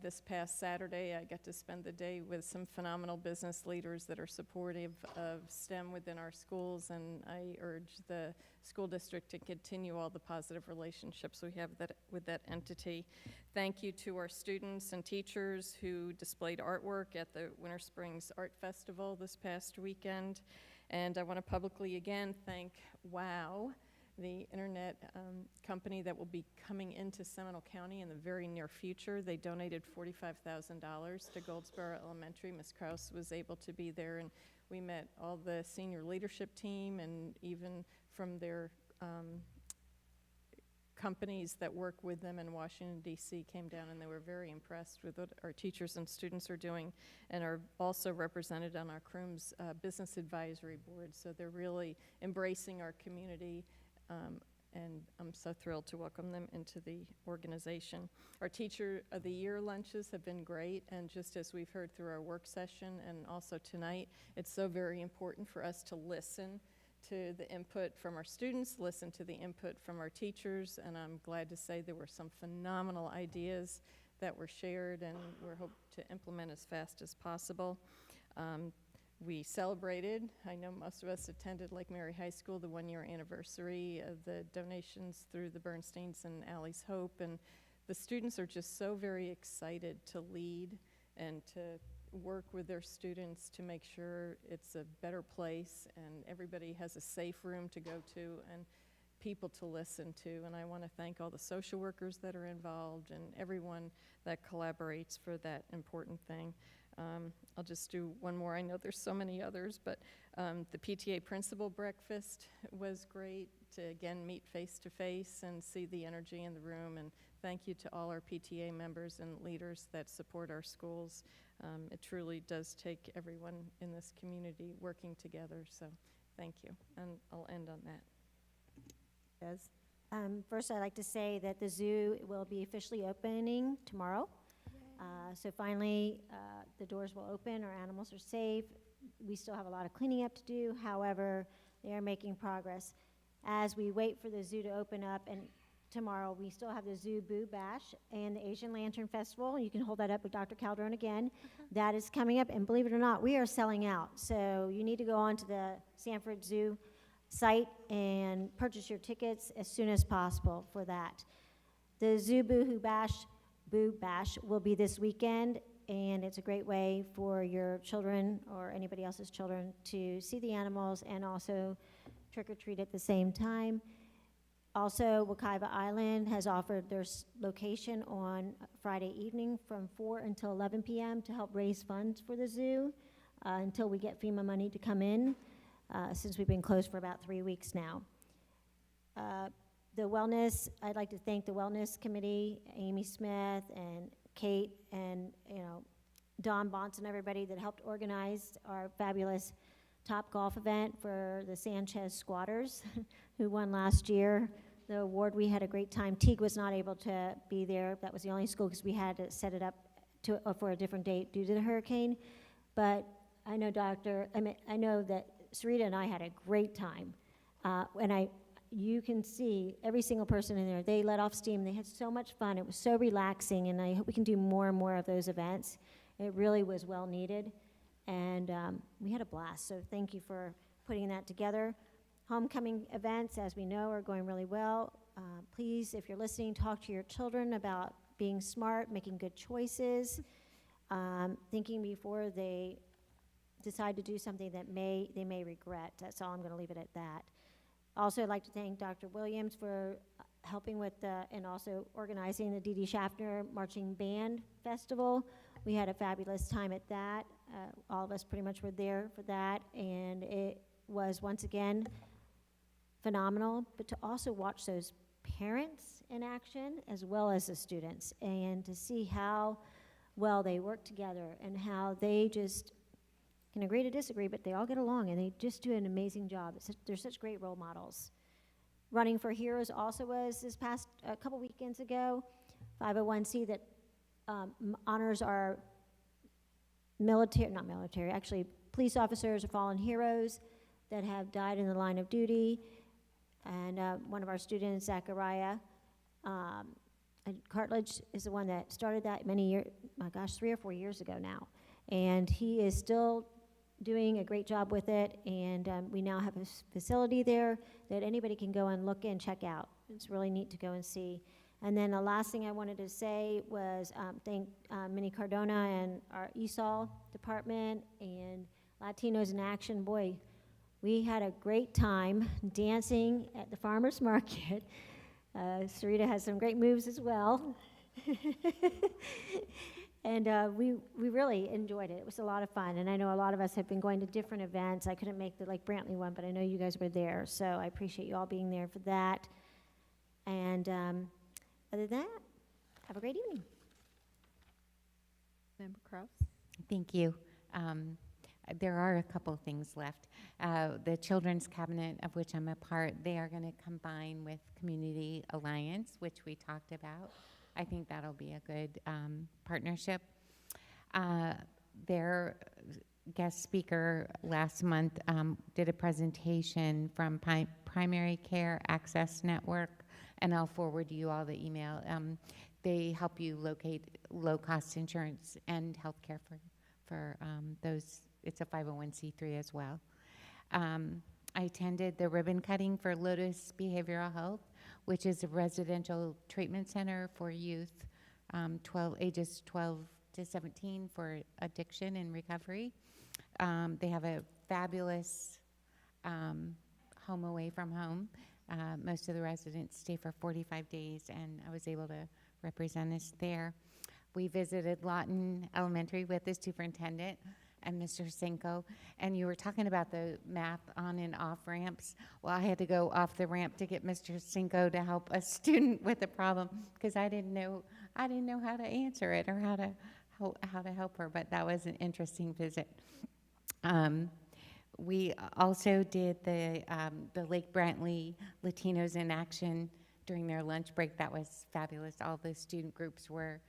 this past Saturday. I got to spend the day with some phenomenal business leaders that are supportive of STEM within our schools, and I urge the school district to continue all the positive relationships we have with that entity. Thank you to our students and teachers who displayed artwork at the Winter Springs Art Festival this past weekend. And I want to publicly again thank WOW, the internet company that will be coming into Seminole County in the very near future. They donated $45,000 to Goldsboro Elementary. Ms. Krause was able to be there, and we met all the senior leadership team, and even from their companies that work with them in Washington, D.C. came down, and they were very impressed with what our teachers and students are doing, and are also represented on our CROOMS Business Advisory Board. So they're really embracing our community, and I'm so thrilled to welcome them into the organization. Our Teacher of the Year lunches have been great, and just as we've heard through our work session and also tonight, it's so very important for us to listen to the input from our students, listen to the input from our teachers, and I'm glad to say there were some phenomenal ideas that were shared, and we're hoping to implement as fast as possible. We celebrated, I know most of us attended Lake Mary High School, the 1-year anniversary of the donations through the Bernsteins and Allie's Hope, and the students are just so very excited to lead and to work with their students to make sure it's a better place and everybody has a safe room to go to and people to listen to. And I want to thank all the social workers that are involved and everyone that collaborates for that important thing. I'll just do one more. I know there's so many others, but the PTA principal breakfast was great to, again, meet face-to-face and see the energy in the room. And thank you to all our PTA members and leaders that support our schools. It truly does take everyone in this community working together, so thank you. And I'll end on that. First, I'd like to say that the zoo will be officially opening tomorrow. So finally, the doors will open, our animals are safe. We still have a lot of cleaning up to do, however, they are making progress. As we wait for the zoo to open up, and tomorrow we still have the Zoo Boo Bash and the Asian Lantern Festival. You can hold that up with Dr. Calderon again. That is coming up, and believe it or not, we are selling out. So you need to go on to the Sanford Zoo site and purchase your tickets as soon as possible for that. The Zoo Boo Bash will be this weekend, and it's a great way for your children or anybody else's children to see the animals and also trick-or-treat at the same time. Also, Wekiva Island has offered their location on Friday evening from 4 until 11 p.m. to help raise funds for the zoo until we get FEMA money to come in, since we've been closed for about 3 weeks now. The wellness, I'd like to thank the Wellness Committee, Amy Smith and Kate and Don Bonts and everybody that helped organize our fabulous Top Golf event for the Sanchez Squatters, who won last year. The award, we had a great time. Teague was not able to be there. That was the only school because we had to set it up for a different date due to the hurricane. But I know I know that Sarita and I had a great time. You can see every single person in there. They let off steam. They had so much fun. It was so relaxing, and I hope we can do more and more of those events. It really was well needed, and we had a blast. So thank you for putting that together. Homecoming events, as we know, are going really well. Please, if you're listening, talk to your children about being smart, making good choices, thinking before they decide to do something that they may regret. That's all. I'm going to leave it at that. Also, I'd like to thank Dr. Williams for helping with and also organizing the D.D. Schaffner Marching Band Festival. We had a fabulous time at that. All of us pretty much were there for that, and it was, once again, phenomenal. But to also watch those parents in action as well as the students, and to see how well they work together and how they just can agree to disagree, but they all get along and they just do an amazing job. They're such great role models. Running for Heroes also was this past a couple weekends ago, 501c that honors our actually police officers or fallen heroes that have died in the line of duty. And one of our students, Zachariah Cartledge, is the one that started that many years, my gosh, 3 or 4 years ago now. And he is still doing a great job with it, and we now have a facility there that anybody can go and look and check out. It's really neat to go and see. And then the last thing I wanted to say was thank Minnie Cardona and our ESOL department and Latinos in Action. Boy, we had a great time dancing at the farmer's market. Sarita has some great moves as well. And we really enjoyed it. It was a lot of fun. And I know a lot of us have been going to different events. I couldn't make the Lake Brantley one, but I know you guys were there. So I appreciate you all being there for that. And other than that, have a great evening. Member Kraus? Thank you. There are a couple things left. The Children's Cabinet, of which I'm a part, they are going to combine with Community Alliance, which we talked about. I think that'll be a good partnership. Their guest speaker last month did a presentation from Primary Care Access Network, and I'll forward you all the email. They help you locate low-cost insurance and health care for those. It's a 501c3 as well. I attended the ribbon cutting for Lotus Behavioral Health, which is a residential treatment center for youth ages 12 to 17 for addiction and recovery. They have a fabulous home away from home. Most of the residents stay for 45 days, and I was able to represent us there. We visited Lawton Elementary with the superintendent and Mr. Cinco, and you were talking about the math on and off ramps. Well, I had to go off the ramp to get Mr. Cinco to help a student with a problem because I didn't know how to answer it or how to help her. But that was an interesting visit. We also did the Lake Brantley Latinos in Action during their lunch break. That was fabulous. All the student groups were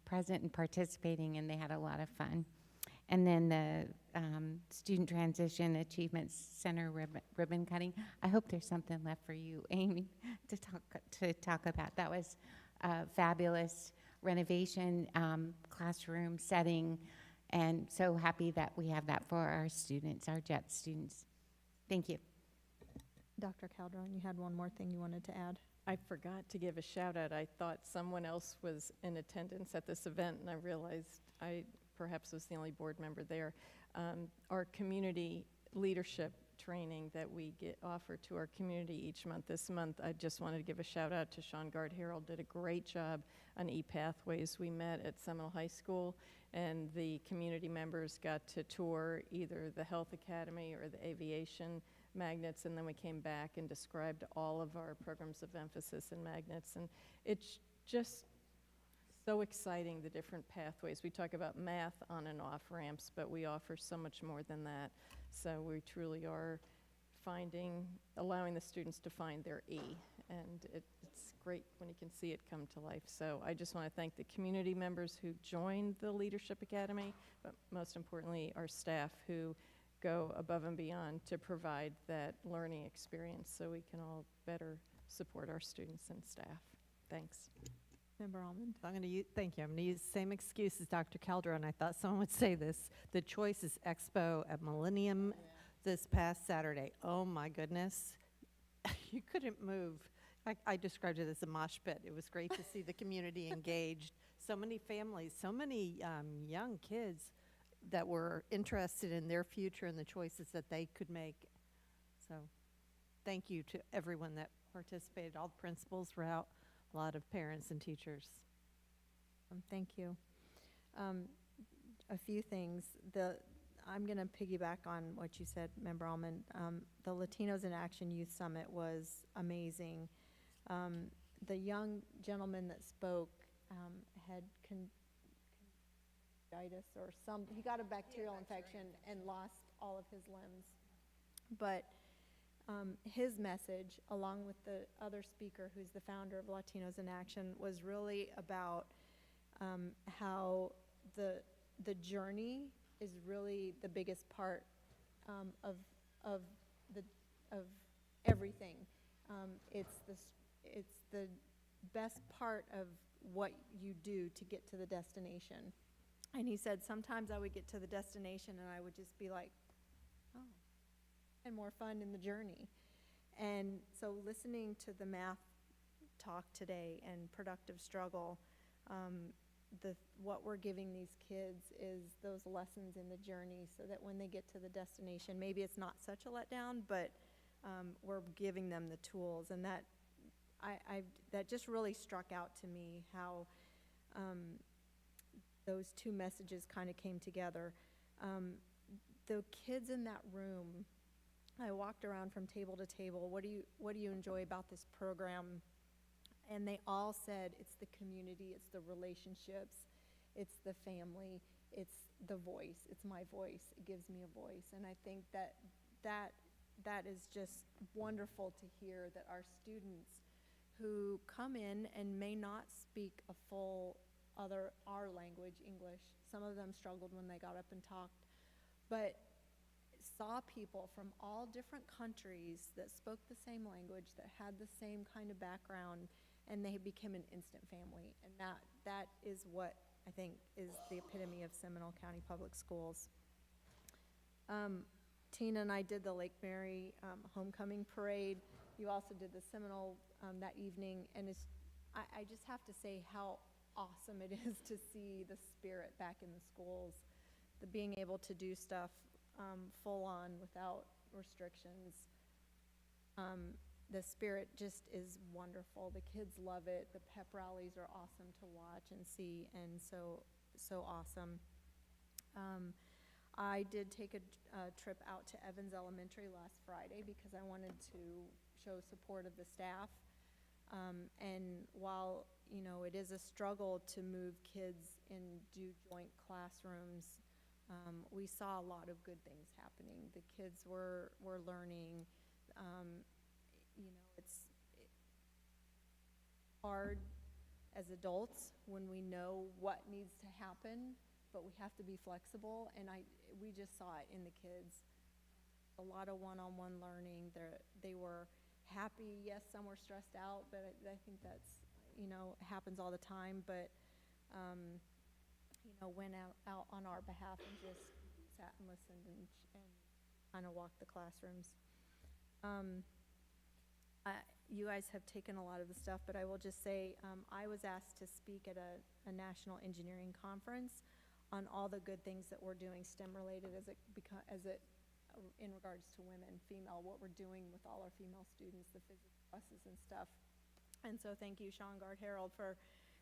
present and participating, and they had a lot of fun. And then the Student Transition Achievement Center ribbon cutting. I hope there's something left for you, Amy, to talk about. That was a fabulous renovation, classroom setting, and so happy that we have that for our students, our JET students. Thank you. Dr. Calderon, you had one more thing you wanted to add? I forgot to give a shout out. I thought someone else was in attendance at this event, and I realized I perhaps was the only board member there. Our community leadership training that we offer to our community each month. This month, I just wanted to give a shout out to Sean Gard-Harold, did a great job on e-pathways. We met at Seminole High School, and the community members got to tour either the Health Academy or the aviation magnets, and then we came back and described all of our programs of emphasis in magnets, and it's just so exciting, the different pathways. We talk about math on and off ramps, but we offer so much more than that. So we truly are allowing the students to find their E, and it's great when you can see it come to life. So I just want to thank the community members who joined the Leadership Academy, but most importantly, our staff who go above and beyond to provide that learning experience so we can all better support our students and staff. Thanks. Member Almond? Thank you. I'm going to use the same excuse as Dr. Calderon. I thought someone would say this. The Choices Expo at Millennium this past Saturday. Oh my goodness. You couldn't move. I described it as a mosh pit. It was great to see the community engaged. So many families, so many young kids that were interested in their future and the choices that they could make. So thank you to everyone that participated. All the principals were out. A lot of parents and teachers. Thank you. A few things. I'm going to piggyback on what you said, Member Almond. The Latinos in Action Youth Summit was amazing. The young gentleman that spoke had conjunctivitis or he got a bacterial infection and lost all of his limbs. But his message, along with the other speaker who's the founder of Latinos in Action, was really about how the journey is really the biggest part of everything. It's the best part of what you do to get to the destination. And he said, sometimes I would get to the destination and I would just be like, oh, and more fun in the journey. And so listening to the math talk today and productive struggle, what we're giving these kids is those lessons in the journey so that when they get to the destination, maybe it's not such a letdown, but we're giving them the tools. And that that just really struck out to me, how those two messages kind of came together. The kids in that room, I walked around from table to table, what do you enjoy about this program? And they all said it's the community, it's the relationships, it's the family, it's the voice, it's my voice, it gives me a voice. And I think that is just wonderful to hear, that our students who come in and may not speak a full our language, English, some of them struggled when they got up and talked, but saw people from all different countries that spoke the same language, that had the same kind of background, and they became an instant family. And that is what I think is the epitome of Seminole County Public Schools. Tina and I did the Lake Mary homecoming parade. You also did the Seminole that evening, and I just have to say how awesome it is to see the spirit back in the schools, the being able to do stuff full on without restrictions. The spirit just is wonderful. The kids love it. The pep rallies are awesome to watch and see, and so awesome. I did take a trip out to Evans Elementary last Friday because I wanted to show support of the staff. And while, it is a struggle to move kids and do joint classrooms, we saw a lot of good things happening. The kids were learning. It's hard as adults when we know what needs to happen, but we have to be flexible, and we just saw it in the kids. A lot of one-on-one learning. They were happy. Yes, some were stressed out, but I think that's, happens all the time, but went out on our behalf and just sat and listened and kind of walked the classrooms. You guys have taken a lot of the stuff, but I will just say I was asked to speak at a national engineering conference on all the good things that we're doing STEM related in regards to women, female, what we're doing with all our female students, the physics classes and stuff. And so thank you, Sean Gard-Harold, for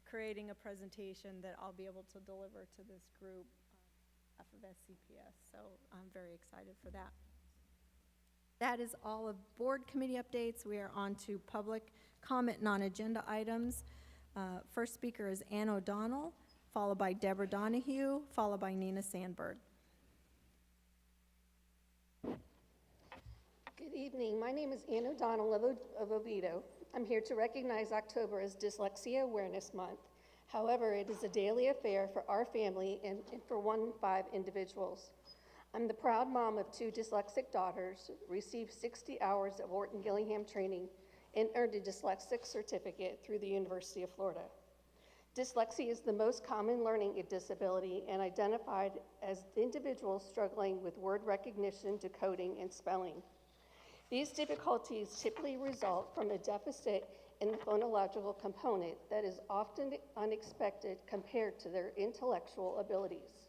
creating a presentation that I'll be able to deliver to this group on behalf of SCPS. So I'm very excited for that. That is all of board committee updates. We are on to public comment non-agenda items. First speaker is Ann O'Donnell, followed by Deborah Donahue, followed by Nina Sandberg. Good evening. My name is Ann O'Donnell of Oviedo. I'm here to recognize October as Dyslexia Awareness Month. However, it is a daily affair for our family and for 1-5 individuals. I'm the proud mom of 2 dyslexic daughters, received 60 hours of Orton Gillingham training, and earned a dyslexic certificate through the University of Florida. Dyslexia is the most common learning disability and identified as individuals struggling with word recognition, decoding, and spelling. These difficulties typically result from a deficit in the phonological component that is often unexpected compared to their intellectual abilities.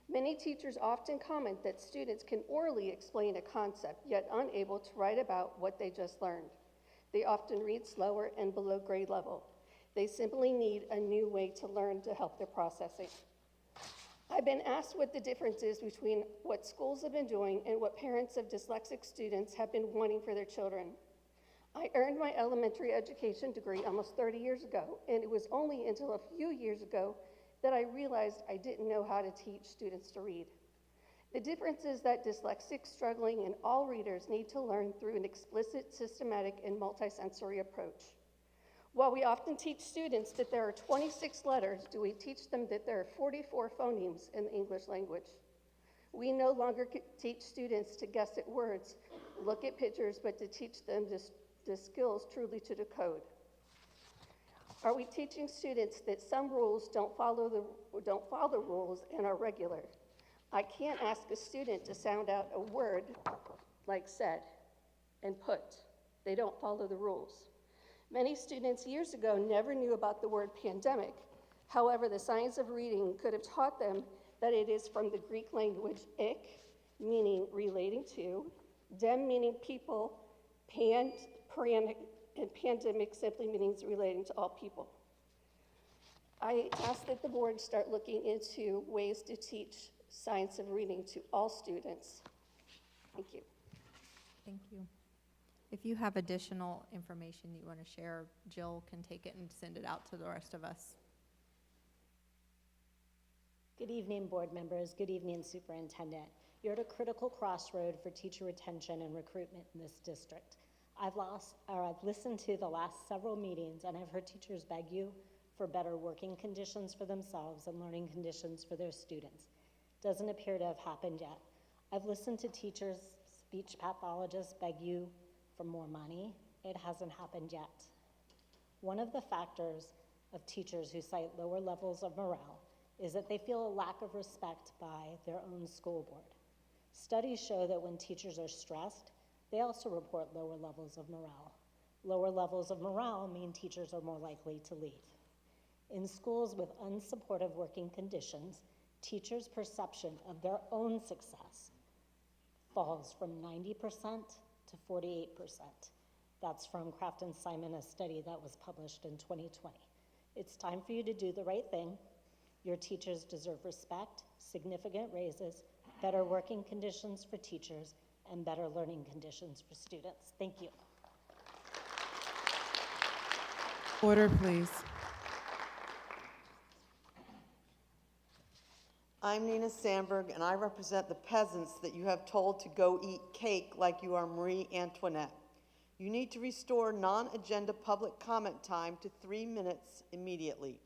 Many teachers often comment that students can orally explain a concept, yet unable to write about what they just learned. They often read slower and below grade level. They simply need a new way to learn to help their processing. I've been asked what the difference is between what schools have been doing and what parents of dyslexic students have been wanting for their children. I earned my elementary education degree almost 30 years ago, and it was only until a few years ago that I realized I didn't know how to teach students to read. The difference is that dyslexics, struggling, and all readers need to learn through an explicit, systematic, and multisensory approach. While we often teach students that there are 26 letters, do we teach them that there are 44 phonemes in the English language? We no longer teach students to guess at words, look at pictures, but to teach them the skills truly to decode. Are we teaching students that some rules don't follow rules and are regular? I can't ask a student to sound out a word like said and put. They don't follow the rules. Many students years ago never knew about the word pandemic. However, the science of reading could have taught them that it is from the Greek language ik, meaning relating to, dem meaning people, and pandemic simply means relating to all people. I ask that the board start looking into ways to teach science of reading to all students. Thank you. Thank you. If you have additional information you want to share, Jill can take it and send it out to the rest of us. Good evening, board members. Good evening, superintendent. You're at a critical crossroad for teacher retention and recruitment in this district. I've listened to the last several meetings, and I've heard teachers beg you for better working conditions for themselves and learning conditions for their students. Doesn't appear to have happened yet. I've listened to teachers, speech pathologists beg you for more money. It hasn't happened yet. One of the factors of teachers who cite lower levels of morale is that they feel a lack of respect by their own school board. Studies show that when teachers are stressed, they also report lower levels of morale. Lower levels of morale mean teachers are more likely to leave. In schools with unsupportive working conditions, teachers' perception of their own success falls from 90% to 48%. That's from Kraft and Simon, a study that was published in 2020. It's time for you to do the right thing. Your teachers deserve respect, significant raises, better working conditions for teachers, and better learning conditions for students. Thank you. Order, please. I'm Nina Sandberg, and I represent the peasants that you have told to go eat cake like you are Marie Antoinette. You need to restore non-agenda public comment time to 3 minutes immediately.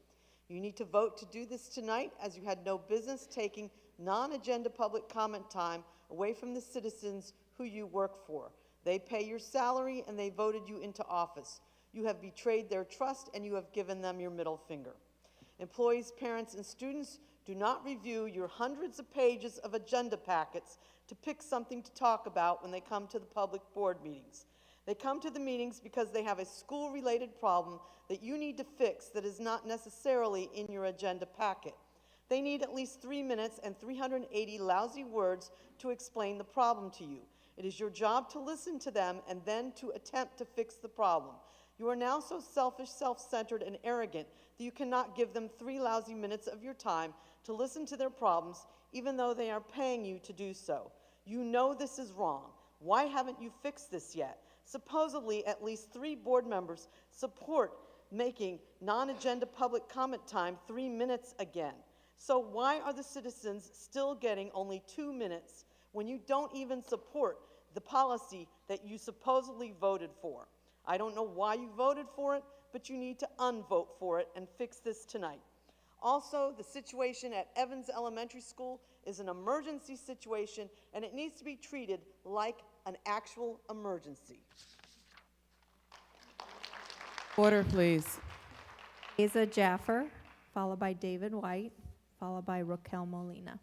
You need to vote to do this tonight, as you had no business taking non-agenda public comment time away from the citizens who you work for. They pay your salary and they voted you into office. You have betrayed their trust and you have given them your middle finger. Employees, parents, and students do not review your hundreds of pages of agenda packets to pick something to talk about when they come to the public board meetings. They come to the meetings because they have a school-related problem that you need to fix that is not necessarily in your agenda packet. They need at least 3 minutes and 380 lousy words to explain the problem to you. It is your job to listen to them and then to attempt to fix the problem. You are now so selfish, self-centered, and arrogant that you cannot give them 3 lousy minutes of your time to listen to their problems, even though they are paying you to do so. You know this is wrong. Why haven't you fixed this yet? Supposedly, at least 3 board members support making non-agenda public comment time 3 minutes again. So why are the citizens still getting only 2 minutes when you don't even support the policy that you supposedly voted for? I don't know why you voted for it, but you need to unvote for it and fix this tonight. Also, the situation at Evans Elementary School is an emergency situation, and it needs to be treated like an actual emergency. Order, please. Asa Jaffer, followed by David White, followed by Raquel Molina.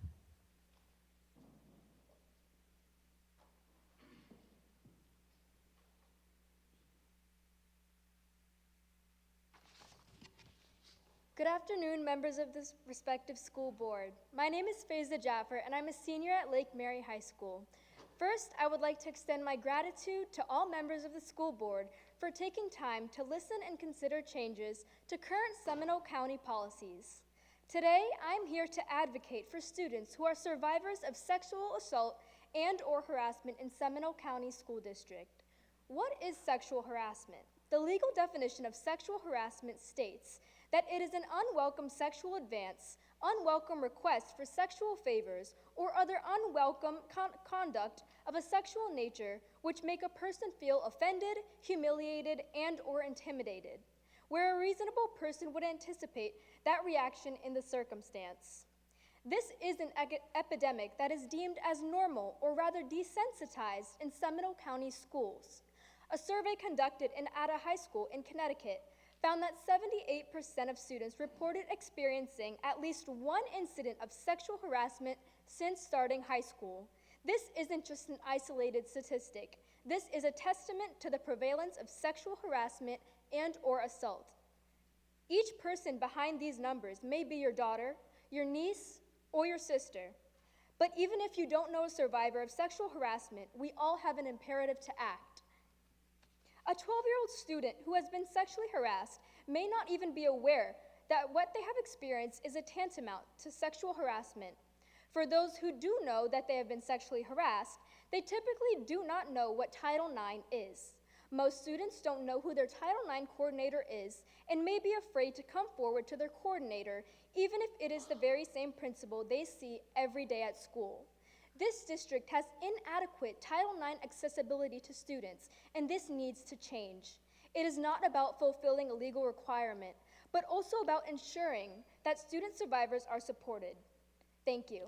Good afternoon, members of this respective school board. My name is Faiza Jaffer, and I'm a senior at Lake Mary High School. First, I would like to extend my gratitude to all members of the school board for taking time to listen and consider changes to current Seminole County policies. Today, I'm here to advocate for students who are survivors of sexual assault and/or harassment in Seminole County School District. What is sexual harassment? The legal definition of sexual harassment states that it is an unwelcome sexual advance, unwelcome request for sexual favors, or other unwelcome conduct of a sexual nature which make a person feel offended, humiliated, and or intimidated, where a reasonable person would anticipate that reaction in the circumstance. This is an epidemic that is deemed as normal or rather desensitized in Seminole County schools. A survey conducted at a high school in Connecticut found that 78% of students reported experiencing at least one incident of sexual harassment since starting high school. This isn't just an isolated statistic. This is a testament to the prevalence of sexual harassment and or assault. Each person behind these numbers may be your daughter, your niece, or your sister. But even if you don't know a survivor of sexual harassment, we all have an imperative to act. A 12-year-old student who has been sexually harassed may not even be aware that what they have experienced is a tantamount to sexual harassment. For those who do know that they have been sexually harassed, they typically do not know what Title IX is. Most students don't know who their Title IX coordinator is and may be afraid to come forward to their coordinator, even if it is the very same principal they see every day at school. This district has inadequate Title IX accessibility to students, and this needs to change. It is not about fulfilling a legal requirement, but also about ensuring that student survivors are supported. Thank you.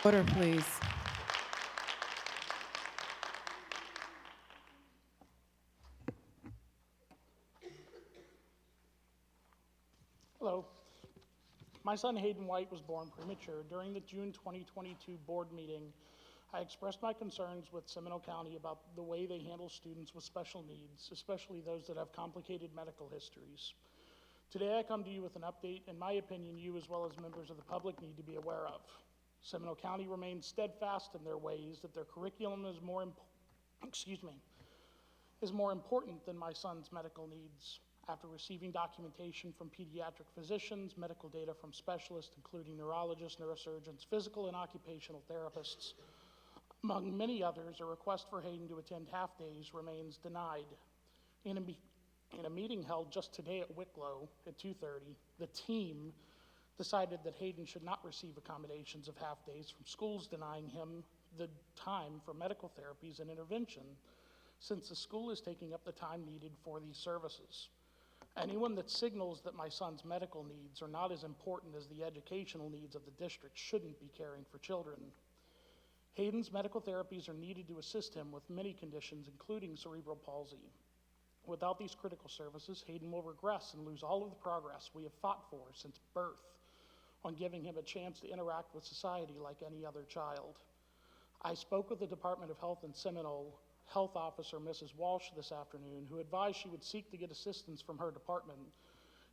Order, please. Hello. My son Hayden White was born premature. During the June 2022 board meeting, I expressed my concerns with Seminole County about the way they handle students with special needs, especially those that have complicated medical histories. Today I come to you with an update, in my opinion, you as well as members of the public need to be aware of. Seminole County remains steadfast in their ways that their curriculum is more important than my son's medical needs. After receiving documentation from pediatric physicians, medical data from specialists, including neurologists, neurosurgeons, physical and occupational therapists, among many others, a request for Hayden to attend half-days remains denied. In a meeting held just today at Wicklow at 2:30, the team decided that Hayden should not receive accommodations of half-days from schools, denying him the time for medical therapies and intervention, since the school is taking up the time needed for these services. Anyone that signals that my son's medical needs are not as important as the educational needs of the district shouldn't be caring for children. Hayden's medical therapies are needed to assist him with many conditions, including cerebral palsy. Without these critical services, Hayden will regress and lose all of the progress we have fought for since birth on giving him a chance to interact with society like any other child. I spoke with the Department of Health in Seminole Health Officer Mrs. Walsh this afternoon, who advised she would seek to get assistance from her department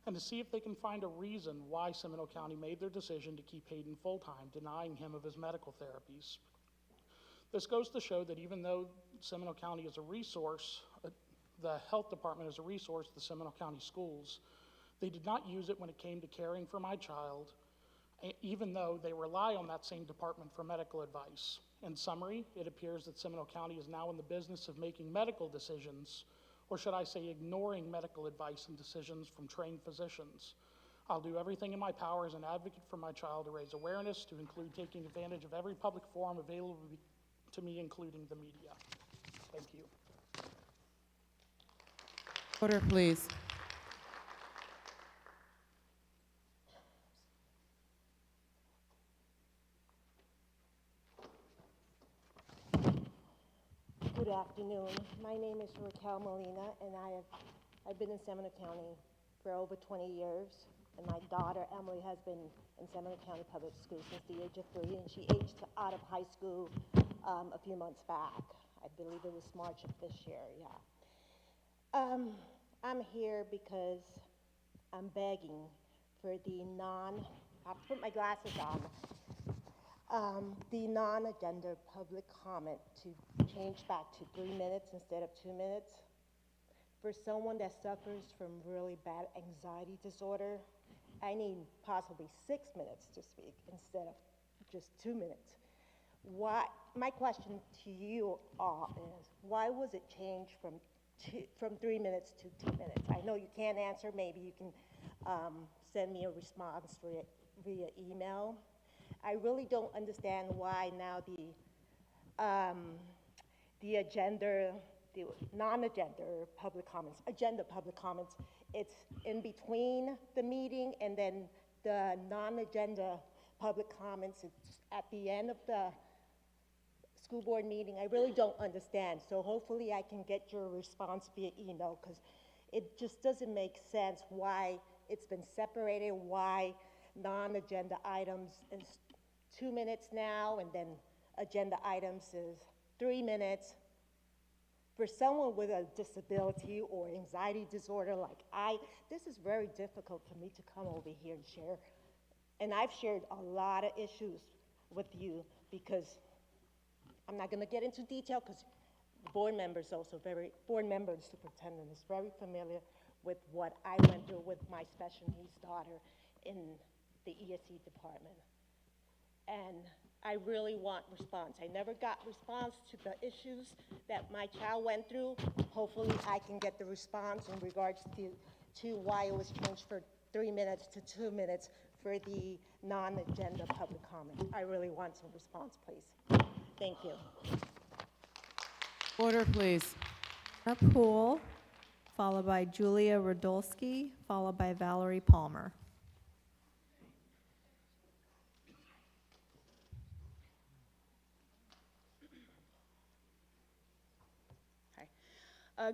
and to see if they can find a reason why Seminole County made their decision to keep Hayden full-time, denying him of his medical therapies. This goes to show that even though Seminole County is a resource, the health department is a resource to the Seminole County schools, they did not use it when it came to caring for my child, even though they rely on that same department for medical advice. In summary, it appears that Seminole County is now in the business of making medical decisions, or should I say ignoring medical advice and decisions from trained physicians. I'll do everything in my power as an advocate for my child to raise awareness, to include taking advantage of every public forum available to me, including the media. Thank you. Order, please. Good afternoon. My name is Raquel Molina, and I've been in Seminole County for over 20 years. And my daughter Emily has been in Seminole County Public Schools since the age of 3, and she aged out of high school a few months back. I believe it was March of this year. Yeah. I'm here because I'm begging for I put my glasses on. The non-agenda public comment to change back to 3 minutes instead of 2 minutes. For someone that suffers from really bad anxiety disorder, I need possibly 6 minutes to speak instead of just 2 minutes. Why? My question to you all is, why was it changed from 3 minutes to 2 minutes? I know you can't answer, maybe you can send me a response via email. I really don't understand why now the agenda, the non-agenda public comments, agenda public comments, it's in between the meeting, and then the non-agenda public comments, it's at the end of the school board meeting. I really don't understand. So hopefully I can get your response via email, because it just doesn't make sense why it's been separated, why non-agenda items is 2 minutes now, and then agenda items is 3 minutes. For someone with a disability or anxiety disorder like this is very difficult for me to come over here and share. And I've shared a lot of issues with you, because I'm not gonna get into detail, because the board member and superintendent is very familiar with what I went through with my special needs daughter in the ESE department. And I really want response. I never got response to the issues that my child went through. Hopefully I can get the response in regards to why it was changed for 3 minutes to 2 minutes for the non-agenda public comment. I really want some response, please. Thank you. Order, please. Hannah Poole, followed by Julia Radulski, followed by Valerie Palmer.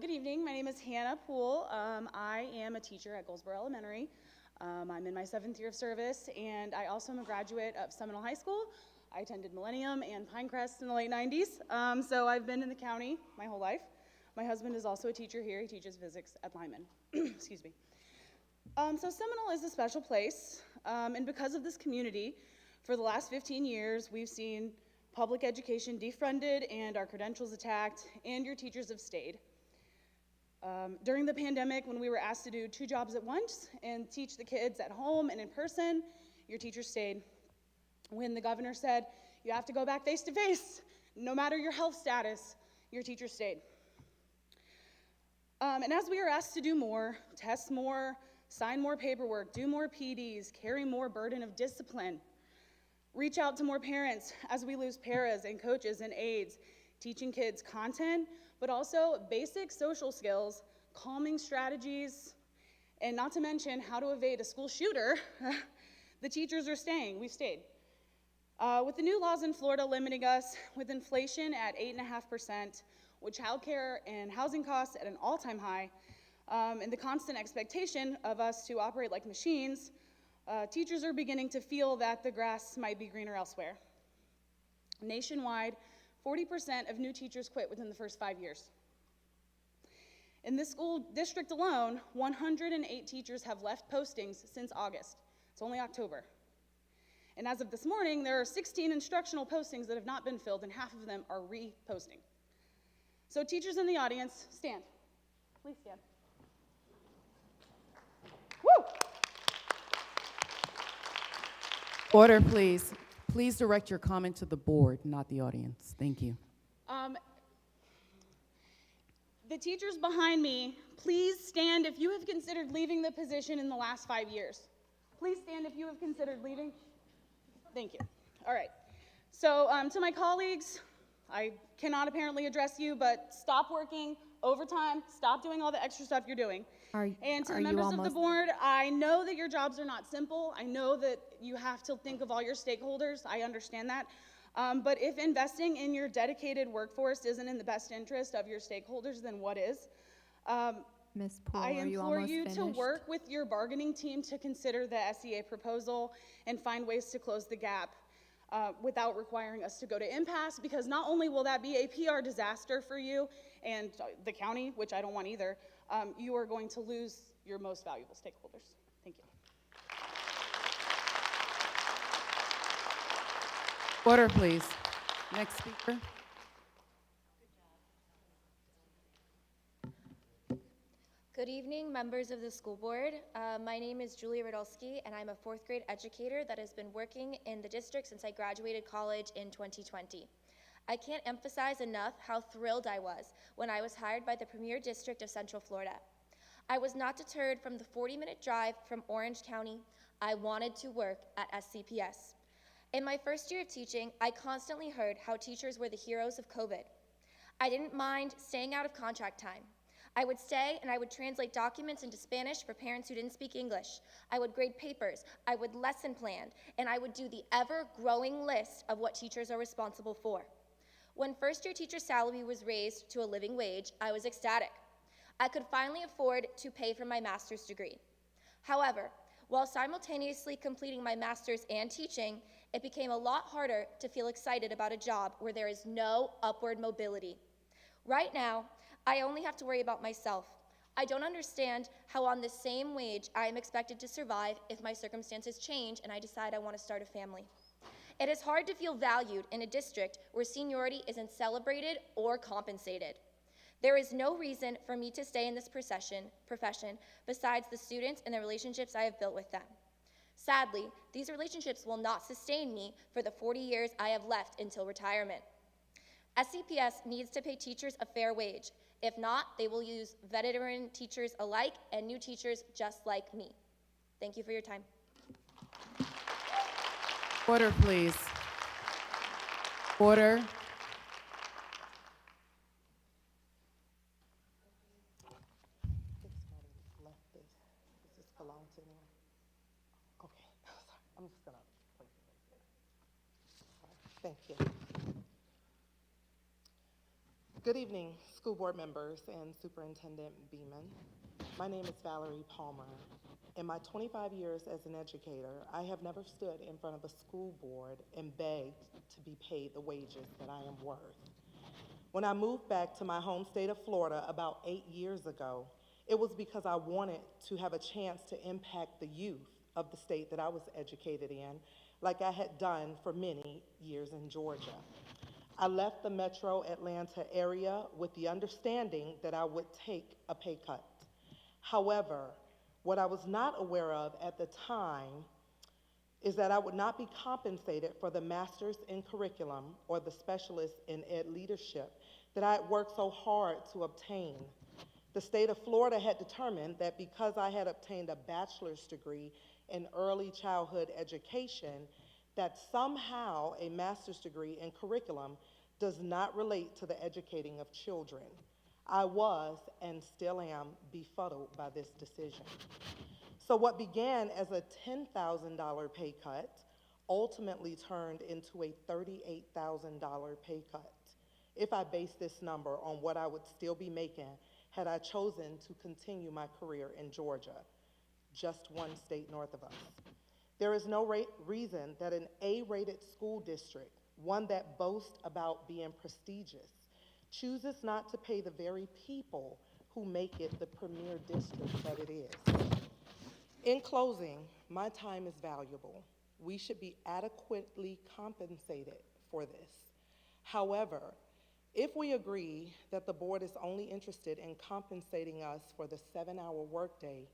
Good evening. My name is Hannah Poole. I am a teacher at Goldsboro Elementary. I'm in my 7th year of service, and I also am a graduate of Seminole High School. I attended Millennium and Pinecrest in the late 90s, so I've been in the county my whole life. My husband is also a teacher here. He teaches physics at Lyman. Excuse me. So Seminole is a special place, and because of this community, for the last 15 years, we've seen public education defunded and our credentials attacked, and your teachers have stayed. During the pandemic, when we were asked to do 2 jobs at once and teach the kids at home and in person, your teachers stayed. When the governor said, you have to go back face-to-face, no matter your health status, your teachers stayed. And as we were asked to do more, test more, sign more paperwork, do more PDs, carry more burden of discipline, reach out to more parents as we lose paras and coaches and aides, teaching kids content, but also basic social skills, calming strategies, and not to mention how to evade a school shooter, the teachers are staying. We've stayed. With the new laws in Florida limiting us with inflation at 8.5%, with childcare and housing costs at an all-time high, and the constant expectation of us to operate like machines, teachers are beginning to feel that the grass might be greener elsewhere. Nationwide, 40% of new teachers quit within the first 5 years. In this school district alone, 108 teachers have left postings since August. It's only October. And as of this morning, there are 16 instructional postings that have not been filled, and half of them are reposting. So teachers in the audience, stand. Please stand. Woo! Order, please. Please direct your comment to the board, not the audience. Thank you. The teachers behind me, please stand if you have considered leaving the position in the last 5 years. Please stand if you have considered leaving. Thank you. All right. So to my colleagues, I cannot apparently address you, but stop working overtime, stop doing all the extra stuff you're doing. And to the members of the board, I know that your jobs are not simple. I know that you have to think of all your stakeholders. I understand that. But if investing in your dedicated workforce isn't in the best interest of your stakeholders, then what is? Ms. Poole, I are you implore almost you finished? to work with your bargaining team to consider the SEA proposal and find ways to close the gap without requiring us to go to impasse, because not only will that be a PR disaster for you and the county, which I don't want either, you are going to lose your most valuable stakeholders. Thank you. Order, please. Next speaker. Good evening, members of the school board. My name is Julia Radulski, and I'm a 4th grade educator that has been working in the district since I graduated college in 2020. I can't emphasize enough how thrilled I was when I was hired by the premier district of Central Florida. I was not deterred from the 40-minute drive from Orange County. I wanted to work at SCPS. In my first year of teaching, I constantly heard how teachers were the heroes of COVID. I didn't mind staying out of contract time. I would stay and I would translate documents into Spanish for parents who didn't speak English. I would grade papers, I would lesson plan, and I would do the ever-growing list of what teachers are responsible for. When first-year teacher salary was raised to a living wage, I was ecstatic. I could finally afford to pay for my master's degree. However, while simultaneously completing my master's and teaching, it became a lot harder to feel excited about a job where there is no upward mobility. Right now, I only have to worry about myself. I don't understand how on the same wage I am expected to survive if my circumstances change and I decide I want to start a family. It is hard to feel valued in a district where seniority isn't celebrated or compensated. There is no reason for me to stay in this profession besides the students and the relationships I have built with them. Sadly, these relationships will not sustain me for the 40 years I have left until retirement. SCPS needs to pay teachers a fair wage. If not, they will use veteran teachers alike and new teachers just like me. Thank you for your time. Order, please. Order. Does this belong to anyone? Okay, sorry, I'm just gonna place it right there. Sorry. Thank you. Good evening, school board members and Superintendent Beeman. My name is Valerie Palmer. In my 25 years as an educator, I have never stood in front of a school board and begged to be paid the wages that I am worth. When I moved back to my home state of Florida about 8 years ago, it was because I wanted to have a chance to impact the youth of the state that I was educated in, like I had done for many years in Georgia. I left the metro Atlanta area with the understanding that I would take a pay cut. However, what I was not aware of at the time is that I would not be compensated for the master's in curriculum or the specialist in ed leadership that I had worked so hard to obtain. The state of Florida had determined that because I had obtained a bachelor's degree in early childhood education, that somehow a master's degree in curriculum does not relate to the educating of children. I was, and still am, befuddled by this decision. So what began as a $10,000 pay cut ultimately turned into a $38,000 pay cut, if I base this number on what I would still be making had I chosen to continue my career in Georgia, just one state north of us. There is no reason that an A-rated school district, one that boasts about being prestigious, chooses not to pay the very people who make it the premier district that it is. In closing, my time is valuable. We should be adequately compensated for this. However, if we agree that the board is only interested in compensating us for the 7-hour workday,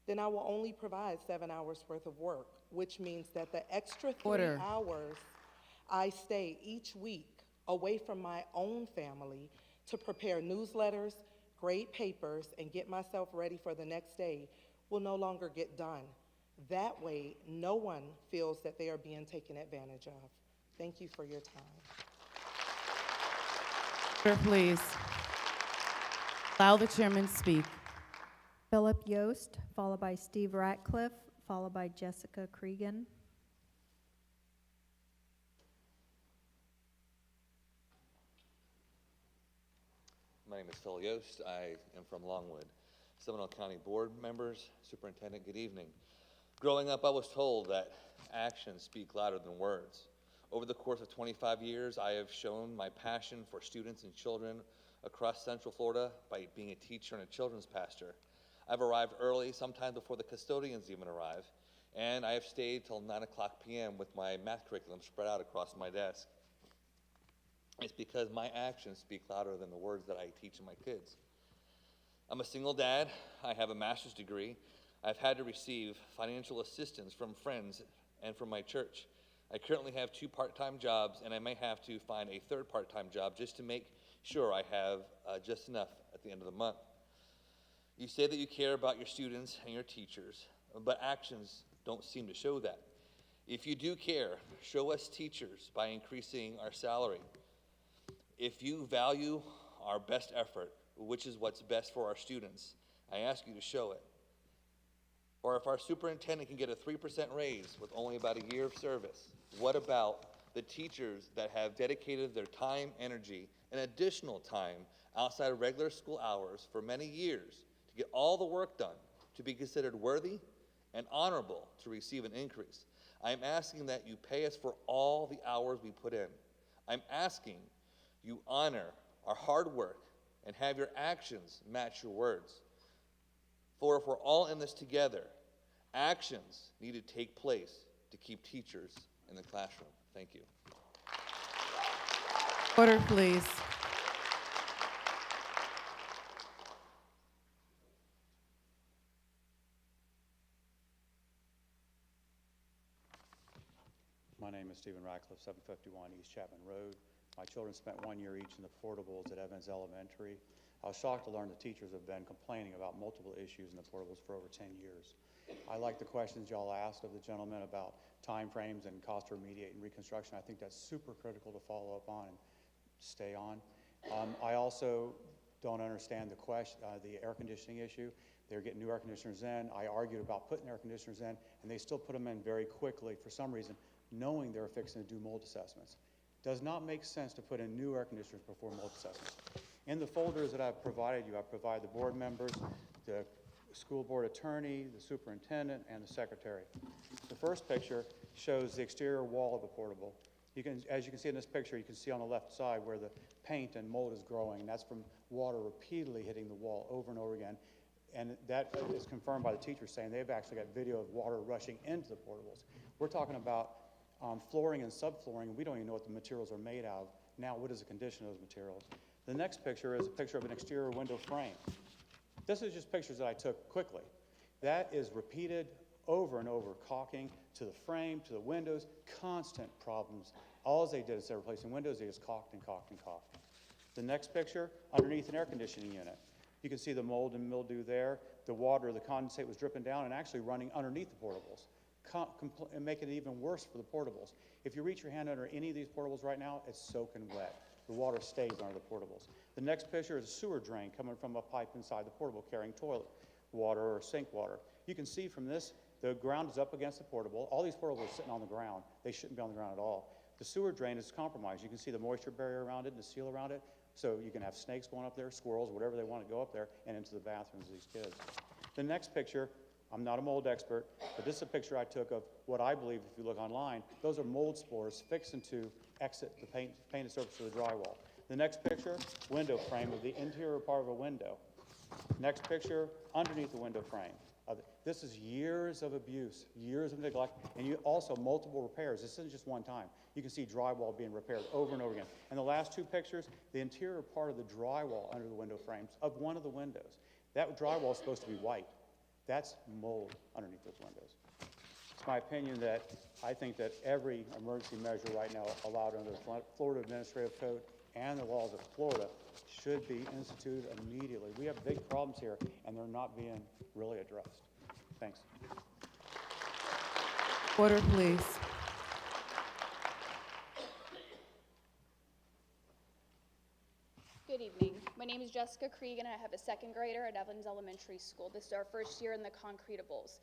then I will only provide 7 hours worth of work, which means that the extra 3 hours I stay each week away from my own family to prepare newsletters, grade papers, and get myself ready for the next day will no longer get done. That way, no one feels that they are being taken advantage of. Thank you for your time. Order, please. Allow the chairman speak. Philip Yost, followed by Steve Ratcliffe, followed by Jessica Cregan. My name is Phil Yost. I am from Longwood. Seminole County board members, superintendent, good evening. Growing up, I was told that actions speak louder than words. Over the course of 25 years, I have shown my passion for students and children across Central Florida by being a teacher and a children's pastor. I've arrived early, sometimes before the custodians even arrive, and I have stayed till 9 o'clock p.m. with my math curriculum spread out across my desk. It's because my actions speak louder than the words that I teach my kids. I'm a single dad. I have a master's degree. I've had to receive financial assistance from friends and from my church. I currently have 2 part-time jobs, and I may have to find a 3rd part-time job just to make sure I have just enough at the end of the month. You say that you care about your students and your teachers, but actions don't seem to show that. If you do care, show us teachers by increasing our salary. If you value our best effort, which is what's best for our students, I ask you to show it. Or if our superintendent can get a 3% raise with only about a year of service, what about the teachers that have dedicated their time, energy, and additional time outside of regular school hours for many years to get all the work done, to be considered worthy and honorable to receive an increase? I'm asking that you pay us for all the hours we put in. I'm asking you honor our hard work and have your actions match your words. For if we're all in this together, actions need to take place to keep teachers in the classroom. Thank you. Order, please. My name is Stephen Ratcliffe, 751 East Chapman Road. My children spent 1 year each in the portables at Evans Elementary. I was shocked to learn the teachers have been complaining about multiple issues in the portables for over 10 years. I like the questions y'all asked of the gentleman about timeframes and cost to remediate and reconstruction. I think that's super critical to follow up on and stay on. I also don't understand the air conditioning issue. They're getting new air conditioners in. I argued about putting air conditioners in, and they still put them in very quickly for some reason, knowing they're fixing to do mold assessments. Does not make sense to put in new air conditioners before mold assessments. In the folders that I've provided you, I've provided the board members, the school board attorney, the superintendent, and the secretary. The first picture shows the exterior wall of the portable. As you can see in this picture, you can see on the left side where the paint and mold is growing, and that's from water repeatedly hitting the wall over and over again. And that is confirmed by the teachers saying they've actually got video of water rushing into the portables. We're talking about flooring and subflooring, and we don't even know what the materials are made out of. Now, what is the condition of those materials? The next picture is a picture of an exterior window frame. This is just pictures that I took quickly. That is repeated over and over, caulking to the frame, to the windows, constant problems. All they did instead of replacing windows, they just caulked and caulked and caulked. The next picture, underneath an air conditioning unit. You can see the mold and mildew there. The water, the condensate was dripping down and actually running underneath the portables, and making it even worse for the portables. If you reach your hand under any of these portables right now, it's soaking wet. The water stays under the portables. The next picture is a sewer drain coming from a pipe inside the portable carrying toilet water or sink water. You can see from this, the ground is up against the portable. All these portables are sitting on the ground. They shouldn't be on the ground at all. The sewer drain is compromised. You can see the moisture barrier around it and the seal around it. So you can have snakes going up there, squirrels, whatever they want to go up there, and into the bathrooms of these kids. The next picture, I'm not a mold expert, but this is a picture I took of what I believe, if you look online, those are mold spores fixing to exit the painted surface of the drywall. The next picture, window frame of the interior part of a window. Next picture, underneath the window frame. This is years of abuse, years of neglect, and you also multiple repairs. This isn't just one time. You can see drywall being repaired over and over again. And the last two pictures, the interior part of the drywall under the window frames of one of the windows. That drywall is supposed to be white. That's mold underneath those windows. It's my opinion that I think that every emergency measure right now allowed under the Florida Administrative Code and the laws of Florida should be instituted immediately. We have big problems here, and they're not being really addressed. Thanks. Order, please. Good evening. My name is Jessica Krieg, and I have a second grader at Evans Elementary School. This is our first year in the Concretables.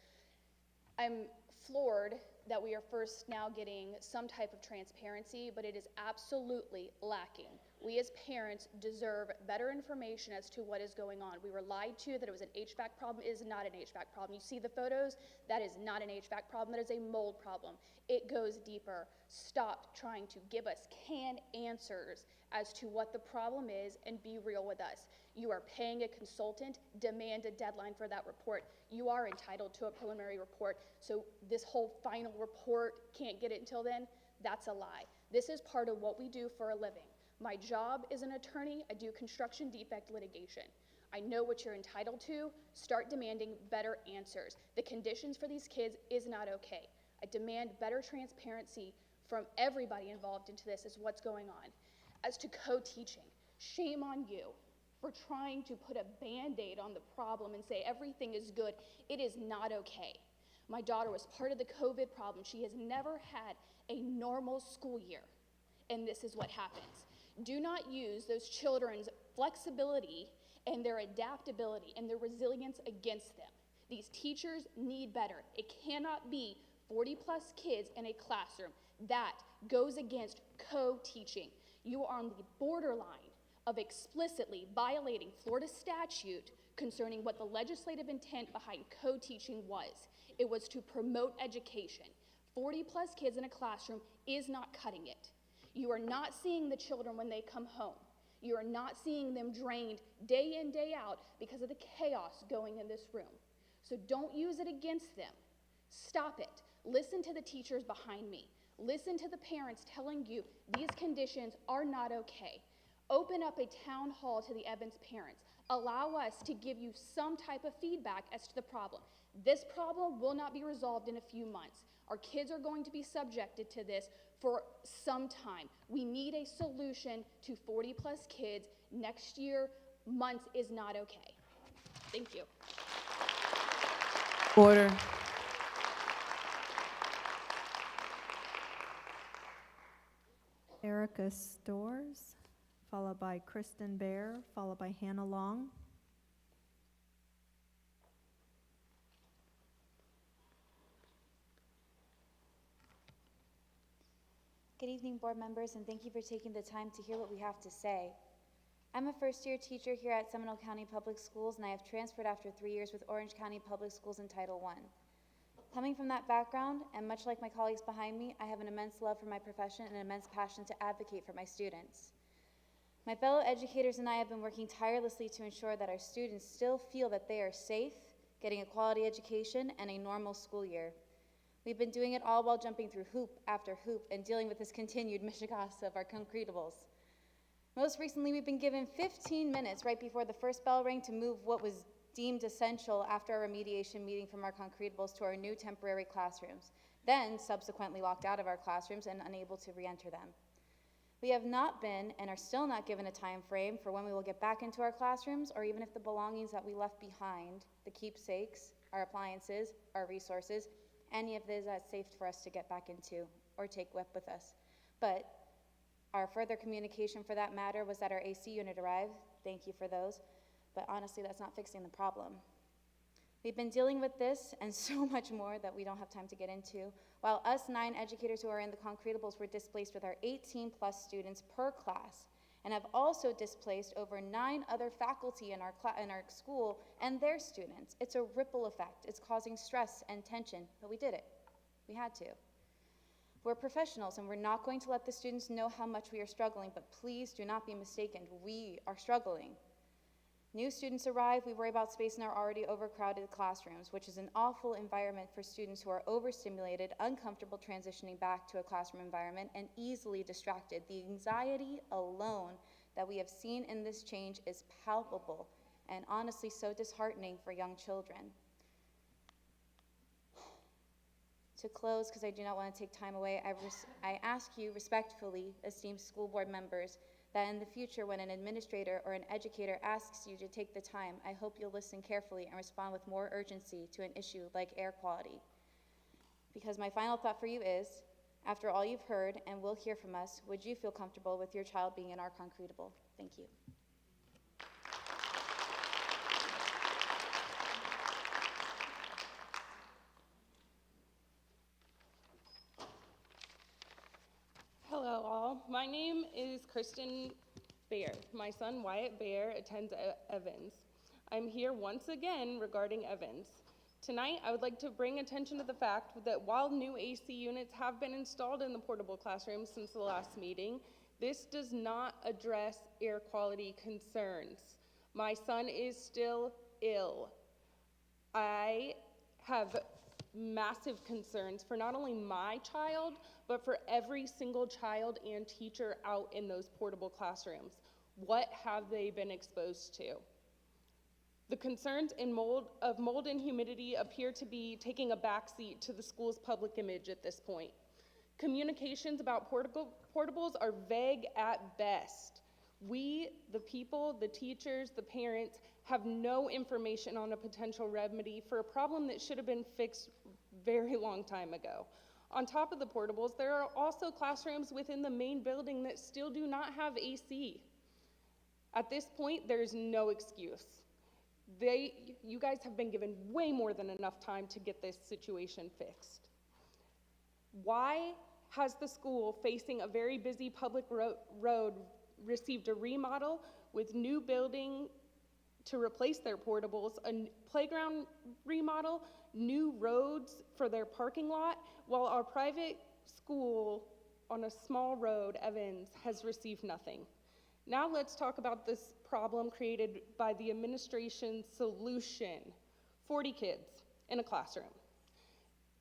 I'm floored that we are first now getting some type of transparency, but it is absolutely lacking. We as parents deserve better information as to what is going on. We were lied to that it was an HVAC problem. It is not an HVAC problem. You see the photos? That is not an HVAC problem. That is a mold problem. It goes deeper. Stop trying to give us canned answers as to what the problem is and be real with us. You are paying a consultant, demand a deadline for that report. You are entitled to a preliminary report, so this whole final report, can't get it until then, that's a lie. This is part of what we do for a living. My job as an attorney, I do construction defect litigation. I know what you're entitled to. Start demanding better answers. The conditions for these kids is not okay. I demand better transparency from everybody involved into this is what's going on. As to co-teaching, shame on you for trying to put a Band-Aid on the problem and say everything is good. It is not okay. My daughter was part of the COVID problem. She has never had a normal school year, and this is what happens. Do not use those children's flexibility and their adaptability and their resilience against them. These teachers need better. It cannot be 40+ kids in a classroom. That goes against co-teaching. You are on the borderline of explicitly violating Florida statute concerning what the legislative intent behind co-teaching was. It was to promote education. 40+ kids in a classroom is not cutting it. You are not seeing the children when they come home. You are not seeing them drained day in, day out because of the chaos going in this room. So don't use it against them. Stop it. Listen to the teachers behind me. Listen to the parents telling you these conditions are not okay. Open up a town hall to the Evans parents. Allow us to give you some type of feedback as to the problem. This problem will not be resolved in a few months. Our kids are going to be subjected to this for some time. We need a solution to 40+ kids. Next year, months is not okay. Thank you. Order. Erica Storrs, followed by Kristen Bear, followed by Hannah Long. Good evening, board members, and thank you for taking the time to hear what we have to say. I'm a first-year teacher here at Seminole County Public Schools, and I have transferred after 3 years with Orange County Public Schools in Title I. Coming from that background, and much like my colleagues behind me, I have an immense love for my profession and an immense passion to advocate for my students. My fellow educators and I have been working tirelessly to ensure that our students still feel that they are safe, getting a quality education, and a normal school year. We've been doing it all while jumping through hoop after hoop and dealing with this continued mishigas of our concretables. Most recently, we've been given 15 minutes right before the first bell rang to move what was deemed essential after our remediation meeting from our concretables to our new temporary classrooms, then subsequently locked out of our classrooms and unable to re-enter them. We have not been and are still not given a time frame for when we will get back into our classrooms, or even if the belongings that we left behind, the keepsakes, our appliances, our resources, any of these that's safe for us to get back into or take with us. But our further communication for that matter was that our AC unit arrived. Thank you for those. But honestly, that's not fixing the problem. We've been dealing with this and so much more that we don't have time to get into, while us 9 educators who are in the concretables were displaced with our 18+ students per class, and have also displaced over 9 other faculty in our school and their students. It's a ripple effect. It's causing stress and tension, but we did it. We had to. We're professionals, and we're not going to let the students know how much we are struggling, but please do not be mistaken. We are struggling. New students arrive, we worry about space in our already overcrowded classrooms, which is an awful environment for students who are overstimulated, uncomfortable transitioning back to a classroom environment, and easily distracted. The anxiety alone that we have seen in this change is palpable and honestly so disheartening for young children. To close, because I do not want to take time away, I ask you respectfully, esteemed school board members, that in the future when an administrator or an educator asks you to take the time, I hope you'll listen carefully and respond with more urgency to an issue like air quality. Because my final thought for you is, after all you've heard and will hear from us, would you feel comfortable with your child being in our concretable? Thank you. Hello all, my name is Kristen Bear. My son Wyatt Bear attends Evans. I'm here once again regarding Evans. Tonight I would like to bring attention to the fact that while new AC units have been installed in the portable classrooms since the last meeting, this does not address air quality concerns. My son is still ill. I have massive concerns for not only my child, but for every single child and teacher out in those portable classrooms. What have they been exposed to? The concerns of mold and humidity appear to be taking a backseat to the school's public image at this point. Communications about portables are vague at best. We, the people, the teachers, the parents, have no information on a potential remedy for a problem that should have been fixed very long time ago. On top of the portables, there are also classrooms within the main building that still do not have AC. At this point, there is no excuse. You guys have been given way more than enough time to get this situation fixed. Why has the school facing a very busy public road received a remodel with new building to replace their portables, a playground remodel, new roads for their parking lot, while our private school on a small road, Evans, has received nothing? Now let's talk about this problem created by the administration's solution: 40 kids in a classroom.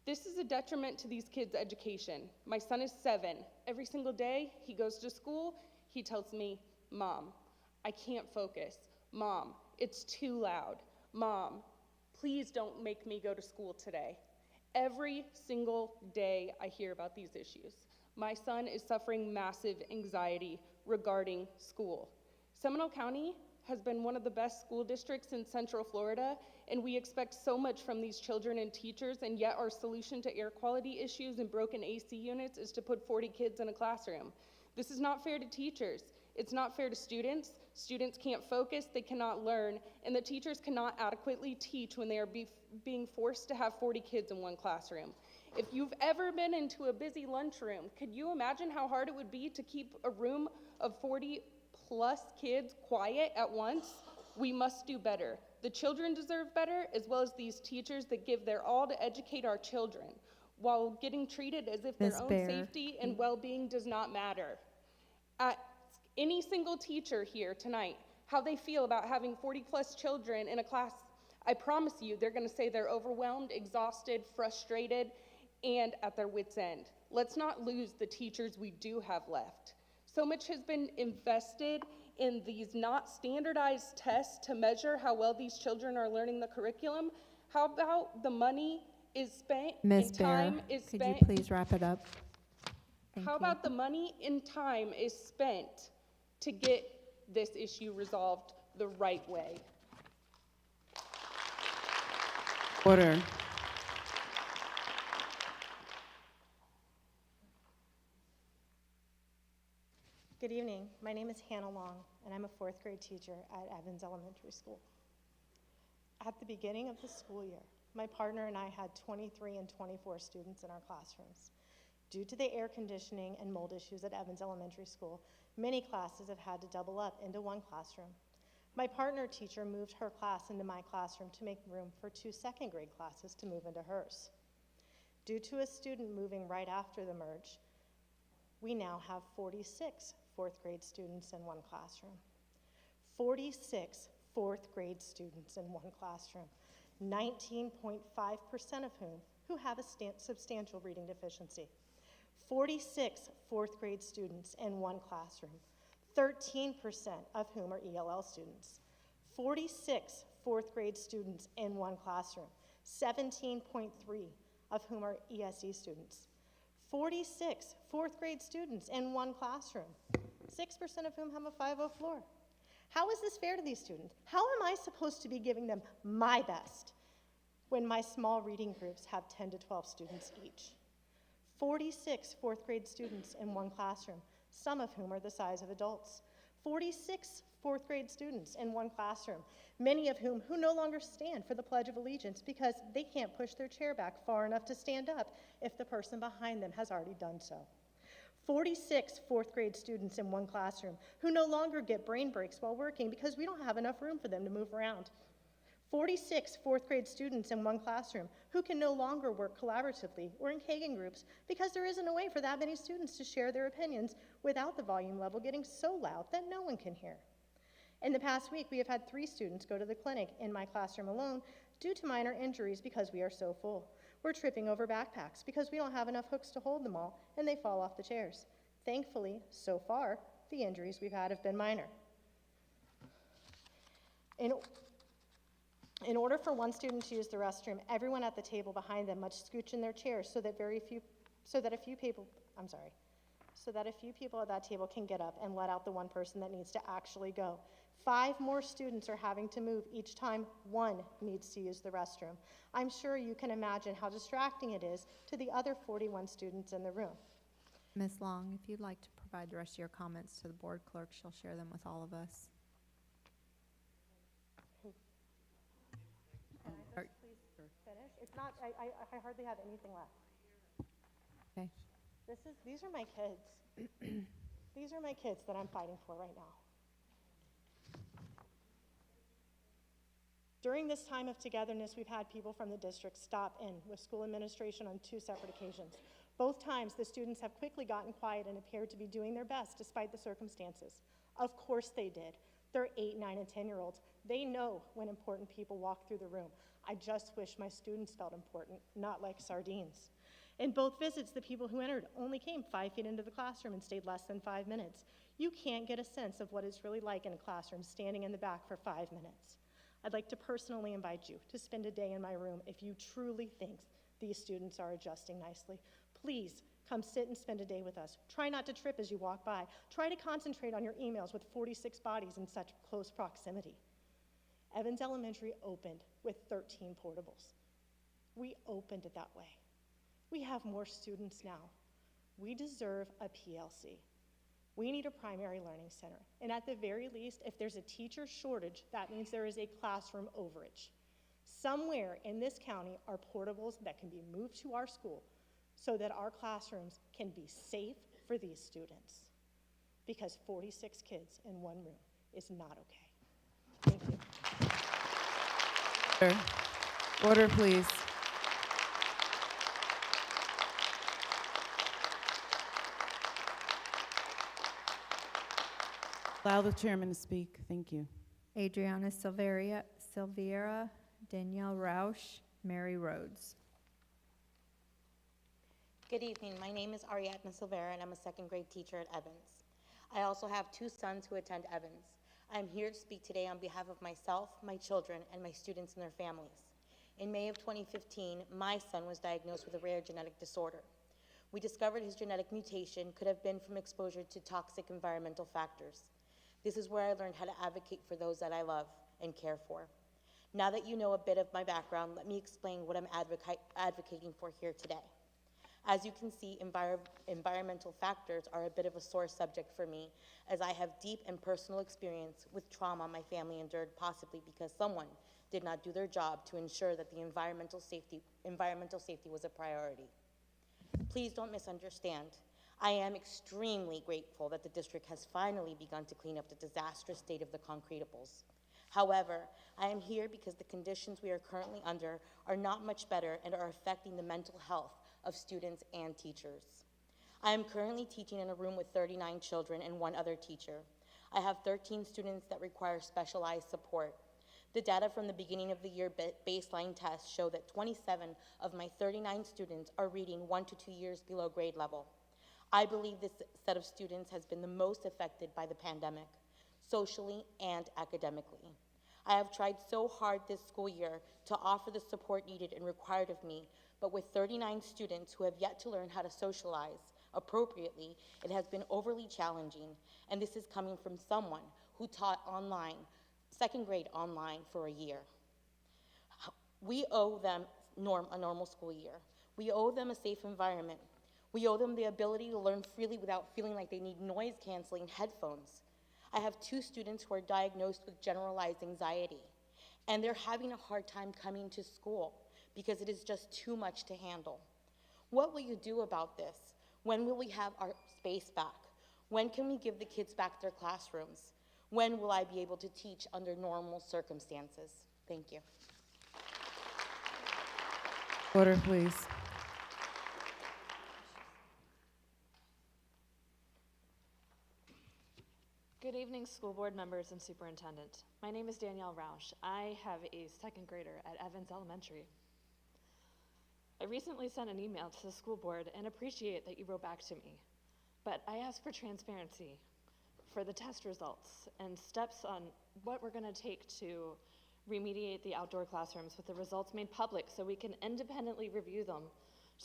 This is a detriment to these kids' education. My son is 7. Every single day he goes to school, he tells me, "Mom, I can't focus. Mom, it's too loud. Mom, please don't make me go to school today." Every single day I hear about these issues. My son is suffering massive anxiety regarding school. Seminole County has been one of the best school districts in Central Florida, and we expect so much from these children and teachers, and yet our solution to air quality issues and broken AC units is to put 40 kids in a classroom. This is not fair to teachers. It's not fair to students. Students can't focus, they cannot learn, and the teachers cannot adequately teach when they are being forced to have 40 kids in one classroom. If you've ever been into a busy lunchroom, could you imagine how hard it would be to keep a room of 40 plus kids quiet at once? We must do better. The children deserve better, as well as these teachers that give their all to educate our children, while getting treated as if their Ms. own Baer. safety and well-being does not matter. Ask any single teacher here tonight how they feel about having 40 plus children in a class. I promise you, they're gonna say they're overwhelmed, exhausted, frustrated, and at their wits' end. Let's not lose the teachers we do have left. So much has been invested in these not standardized tests to measure how well these children are learning the curriculum. How about the money is spent Ms. and Baer, time is could you spent? please wrap it up? Thank How you. about the money and time is spent to get this issue resolved the right way? Order. Good evening. My name is Hannah Long, and I'm a 4th grade teacher at Evans Elementary School. At the beginning of the school year, my partner and I had 23 and 24 students in our classrooms. Due to the air conditioning and mold issues at Evans Elementary School, many classes have had to double up into one classroom. My partner teacher moved her class into my classroom to make room for 2 2nd grade classes to move into hers. Due to a student moving right after the merge, we now have 46 4th grade students in one classroom. 46 4th grade students in one classroom, 19.5% of who have a substantial reading deficiency. 46 4th grade students in one classroom, 13% of whom are ELL students. 46 4th grade students in one classroom, 17.3% of whom are ESE students. 46 4th grade students in one classroom, 6% of whom have a 5.0 floor. How is this fair to these students? How am I supposed to be giving them my best when my small reading groups have 10 to 12 students each? 46 4th grade students in one classroom, some of whom are the size of adults. 46 4th grade students in one classroom, many of whom no longer stand for the Pledge of Allegiance because they can't push their chair back far enough to stand up if the person behind them has already done so. 46 4th grade students in one classroom who no longer get brain breaks while working because we don't have enough room for them to move around. 46 4th grade students in one classroom who can no longer work collaboratively or in Kagan groups because there isn't a way for that many students to share their opinions without the volume level getting so loud that no one can hear. In the past week, we have had 3 students go to the clinic in my classroom alone due to minor injuries because we are so full. We're tripping over backpacks because we don't have enough hooks to hold them all, and they fall off the chairs. Thankfully, so far, the injuries we've had have been minor. In order for one student to use the restroom, everyone at the table behind them must scooch in their chairs so that very few so that a few people at that table can get up and let out the one person that needs to actually go. 5 more students are having to move each time one needs to use the restroom. I'm sure you can imagine how distracting it is to the other 41 students in the room. Ms. Long, if you'd like to provide the rest of your comments to the board clerk, she'll share them with all of us. Please finish. It's not, I hardly have anything left. Okay. These are my kids. These are my kids that I'm fighting for right now. During this time of togetherness, we've had people from the district stop in with school administration on 2 separate occasions. Both times, the students have quickly gotten quiet and appeared to be doing their best despite the circumstances. Of course they did. They're 8, 9, and 10-year-olds. They know when important people walk through the room. I just wish my students felt important, not like sardines. In both visits, the people who entered only came 5 feet into the classroom and stayed less than 5 minutes. You can't get a sense of what it's really like in a classroom standing in the back for 5 minutes. I'd like to personally invite you to spend a day in my room if you truly think these students are adjusting nicely. Please come sit and spend a day with us. Try not to trip as you walk by. Try to concentrate on your emails with 46 bodies in such close proximity. Evans Elementary opened with 13 portables. We opened it that way. We have more students now. We deserve a PLC. We need a primary learning center. And at the very least, if there's a teacher shortage, that means there is a classroom overage. Somewhere in this county are portables that can be moved to our school so that our classrooms can be safe for these students. Because 46 kids in one room is not okay. Thank you. Order, please. Allow the chairman to speak. Thank you. Adriana Silveira, Danielle Roush, Mary Rhodes. Good evening. My name is Ariadna Silveira, and I'm a 2nd grade teacher at Evans. I also have 2 sons who attend Evans. I'm here to speak today on behalf of myself, my children, and my students and their families. In May of 2015, my son was diagnosed with a rare genetic disorder. We discovered his genetic mutation could have been from exposure to toxic environmental factors. This is where I learned how to advocate for those that I love and care for. Now that you know a bit of my background, let me explain what I'm advocating for here today. As you can see, environmental factors are a bit of a sore subject for me, as I have deep and personal experience with trauma my family endured, possibly because someone did not do their job to ensure that the environmental safety was a priority. Please don't misunderstand. I am extremely grateful that the district has finally begun to clean up the disastrous state of the concretables. However, I am here because the conditions we are currently under are not much better and are affecting the mental health of students and teachers. I am currently teaching in a room with 39 children and 1 other teacher. I have 13 students that require specialized support. The data from the beginning of the year baseline tests show that 27 of my 39 students are reading 1 to 2 years below grade level. I believe this set of students has been the most affected by the pandemic, socially and academically. I have tried so hard this school year to offer the support needed and required of me, but with 39 students who have yet to learn how to socialize appropriately, it has been overly challenging, and this is coming from someone who taught online, 2nd grade online for a year. We owe them a normal school year. We owe them a safe environment. We owe them the ability to learn freely without feeling like they need noise-canceling headphones. I have 2 students who are diagnosed with generalized anxiety, and they're having a hard time coming to school because it is just too much to handle. What will you do about this? When will we have our space back? When can we give the kids back their classrooms? When will I be able to teach under normal circumstances? Thank you. Order, please. Good evening, school board members and superintendent. My name is Danielle Roush. I have a 2nd grader at Evans Elementary. I recently sent an email to the school board and appreciate that you wrote back to me, but I asked for transparency for the test results and steps on what we're going to take to remediate the outdoor classrooms with the results made public so we can independently review them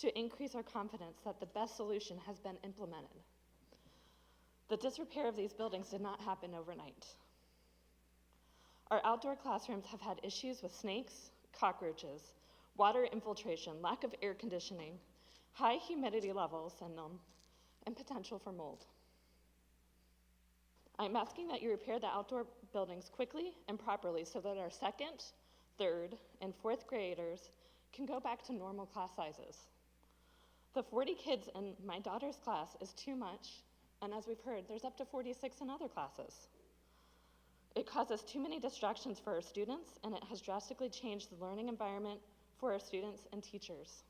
to increase our confidence that the best solution has been implemented. The disrepair of these buildings did not happen overnight. Our outdoor classrooms have had issues with snakes, cockroaches, water infiltration, lack of air conditioning, high humidity levels in them, and potential for mold. I'm asking that you repair the outdoor buildings quickly and properly so that our second, third, and fourth graders can go back to normal class sizes. The 40 kids in my daughter's class is too much, and as we've heard, there's up to 46 in other classes. It causes too many distractions for our students, and it has drastically changed the learning environment for our students and teachers.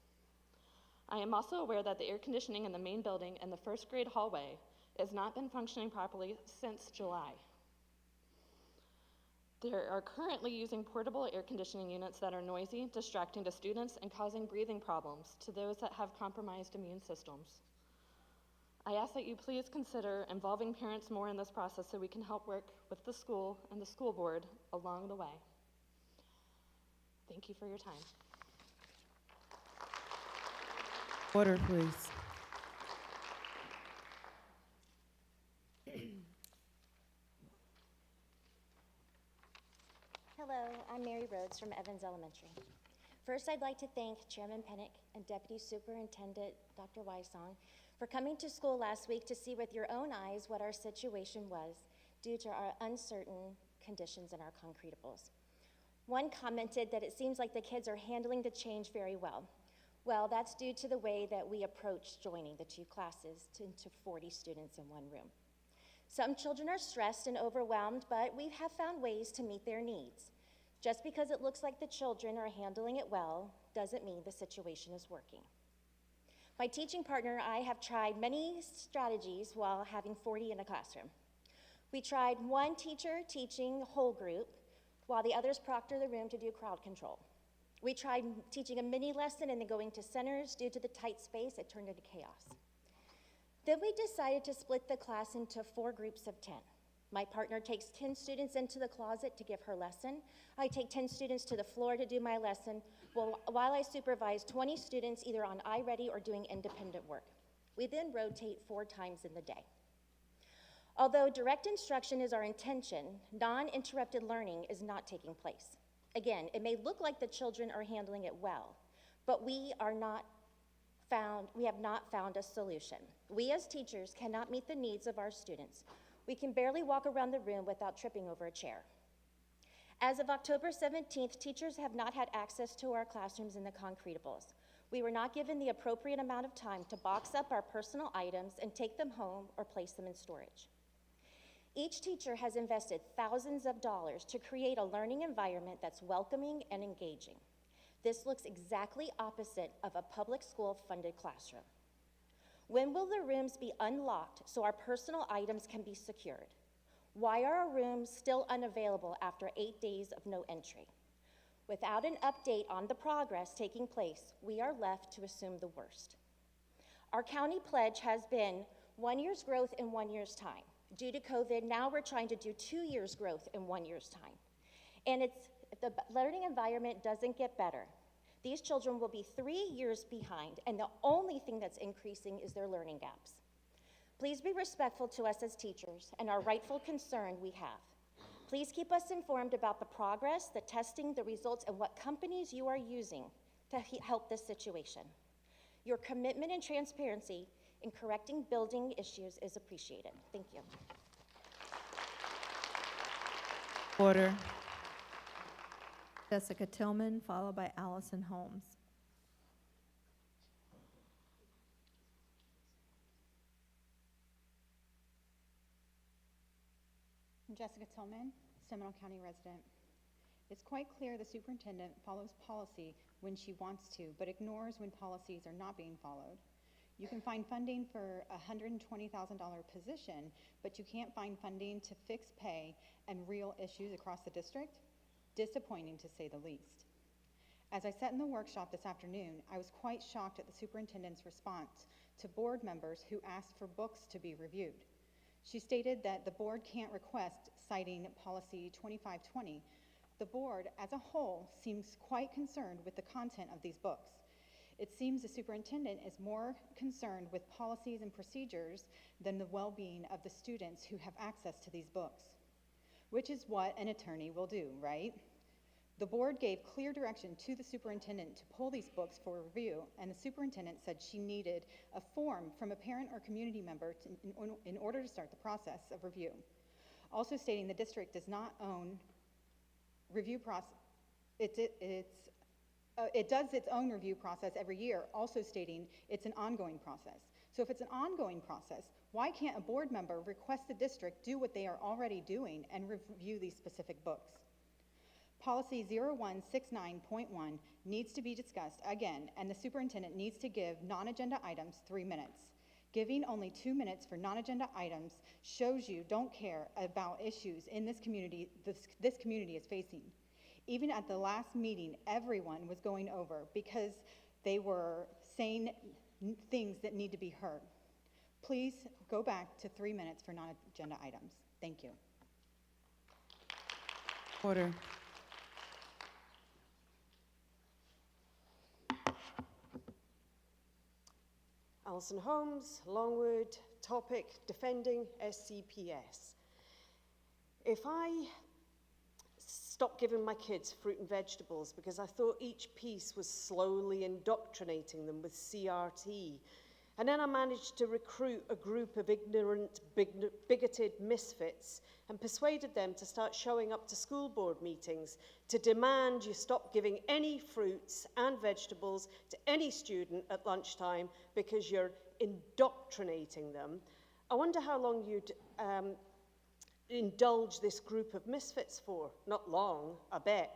I am also aware that the air conditioning in the main building and the first grade hallway has not been functioning properly since July. They are currently using portable air conditioning units that are noisy, distracting to students, and causing breathing problems to those that have compromised immune systems. I ask that you please consider involving parents more in this process so we can help work with the school and the school board along the way. Thank you for your time. Order, please. Hello, I'm Mary Rhodes from Evans Elementary. First, I'd like to thank Chairman Pennick and Deputy Superintendent Dr. Wysong for coming to school last week to see with your own eyes what our situation was due to our uncertain conditions in our concretables. One commented that it seems like the kids are handling the change very well. Well, that's due to the way that we approach joining the two classes into 40 students in one room. Some children are stressed and overwhelmed, but we have found ways to meet their needs. Just because it looks like the children are handling it well doesn't mean the situation is working. My teaching partner and I have tried many strategies while having 40 in a classroom. We tried one teacher teaching whole group while the others proctor the room to do crowd control. We tried teaching a mini lesson and then going to centers. Due to the tight space, it turned into chaos. Then we decided to split the class into 4 groups of 10. My partner takes 10 students into the closet to give her lesson. I take 10 students to the floor to do my lesson, while I supervise 20 students either on iReady or doing independent work. We then rotate 4 times in the day. Although direct instruction is our intention, non-interrupted learning is not taking place. Again, it may look like the children are handling it well, but we have not found a solution. We as teachers cannot meet the needs of our students. We can barely walk around the room without tripping over a chair. As of October 17th, teachers have not had access to our classrooms in the concretables. We were not given the appropriate amount of time to box up our personal items and take them home or place them in storage. Each teacher has invested thousands of dollars to create a learning environment that's welcoming and engaging. This looks exactly opposite of a public school funded classroom. When will the rooms be unlocked so our personal items can be secured? Why are our rooms still unavailable after 8 days of no entry? Without an update on the progress taking place, we are left to assume the worst. Our county pledge has been 1 year's growth in 1 year's time. Due to COVID, now we're trying to do 2 years' growth in 1 year's time. And if the learning environment doesn't get better, these children will be 3 years behind, and the only thing that's increasing is their learning gaps. Please be respectful to us as teachers and our rightful concern we have. Please keep us informed about the progress, the testing, the results, and what companies you are using to help this situation. Your commitment and transparency in correcting building issues is appreciated. Thank you. Order. Jessica Tillman, followed by Allison Holmes. I'm Jessica Tillman, Seminole County resident. It's quite clear the superintendent follows policy when she wants to, but ignores when policies are not being followed. You can find funding for a $120,000 position, but you can't find funding to fix pay and real issues across the district? Disappointing, to say the least. As I sat in the workshop this afternoon, I was quite shocked at the superintendent's response to board members who asked for books to be reviewed. She stated that the board can't request, citing policy 2520. The board as a whole seems quite concerned with the content of these books. It seems the superintendent is more concerned with policies and procedures than the well-being of the students who have access to these books, which is what an attorney will do, right? The board gave clear direction to the superintendent to pull these books for review, and the superintendent said she needed a form from a parent or community member in order to start the process of review. Also stating the district does not own review process. It does its own review process every year, also stating it's an ongoing process. So if it's an ongoing process, why can't a board member request the district do what they are already doing and review these specific books? Policy 0169.1 needs to be discussed again, and the superintendent needs to give non-agenda items 3 minutes. Giving only 2 minutes for non-agenda items shows you don't care about issues in this community this community is facing. Even at the last meeting, everyone was going over because they were saying things that need to be heard. Please go back to 3 minutes for non-agenda items. Thank you. Order. Alison Holmes, Longwood, topic, defending SCPS. If I stopped giving my kids fruit and vegetables because I thought each piece was slowly indoctrinating them with CRT, and then I managed to recruit a group of ignorant, bigoted misfits and persuaded them to start showing up to school board meetings to demand you stop giving any fruits and vegetables to any student at lunchtime because you're indoctrinating them. I wonder how long you'd indulge this group of misfits for. Not long, I bet.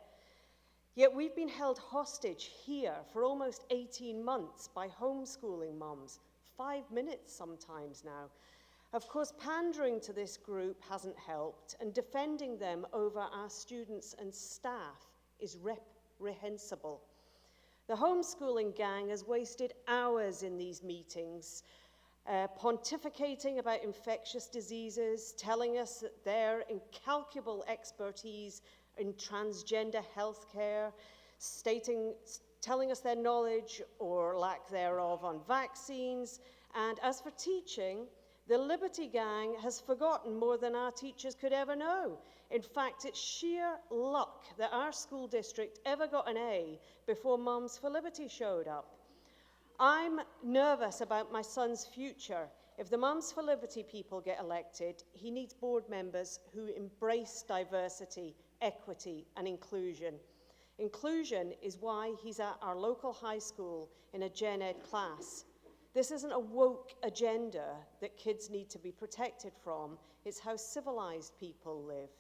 Yet we've been held hostage here for almost 18 months by homeschooling moms, 5 minutes sometimes now. Of course, pandering to this group hasn't helped, and defending them over our students and staff is reprehensible. The homeschooling gang has wasted hours in these meetings, pontificating about infectious diseases, telling us that their incalculable expertise in transgender healthcare, telling us their knowledge or lack thereof on vaccines. And as for teaching, the Liberty Gang has forgotten more than our teachers could ever know. In fact, it's sheer luck that our school district ever got an A before Moms for Liberty showed up. I'm nervous about my son's future. If the Moms for Liberty people get elected, he needs board members who embrace diversity, equity, and inclusion. Inclusion is why he's at our local high school in a gen ed class. This isn't a woke agenda that kids need to be protected from. It's how civilized people live.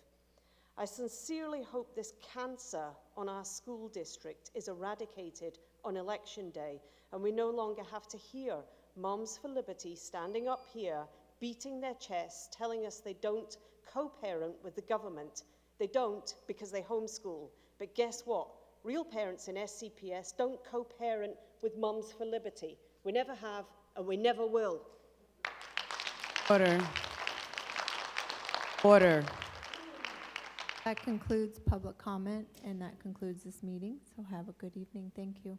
I sincerely hope this cancer on our school district is eradicated on election day, and we no longer have to hear Moms for Liberty standing up here, beating their chests, telling us they don't co-parent with the government. They don't because they homeschool. But guess what? Real parents in SCPS don't co-parent with Moms for Liberty. We never have, and we never will. Order. Order. That concludes public comment, and that concludes this meeting. So have a good evening. Thank you.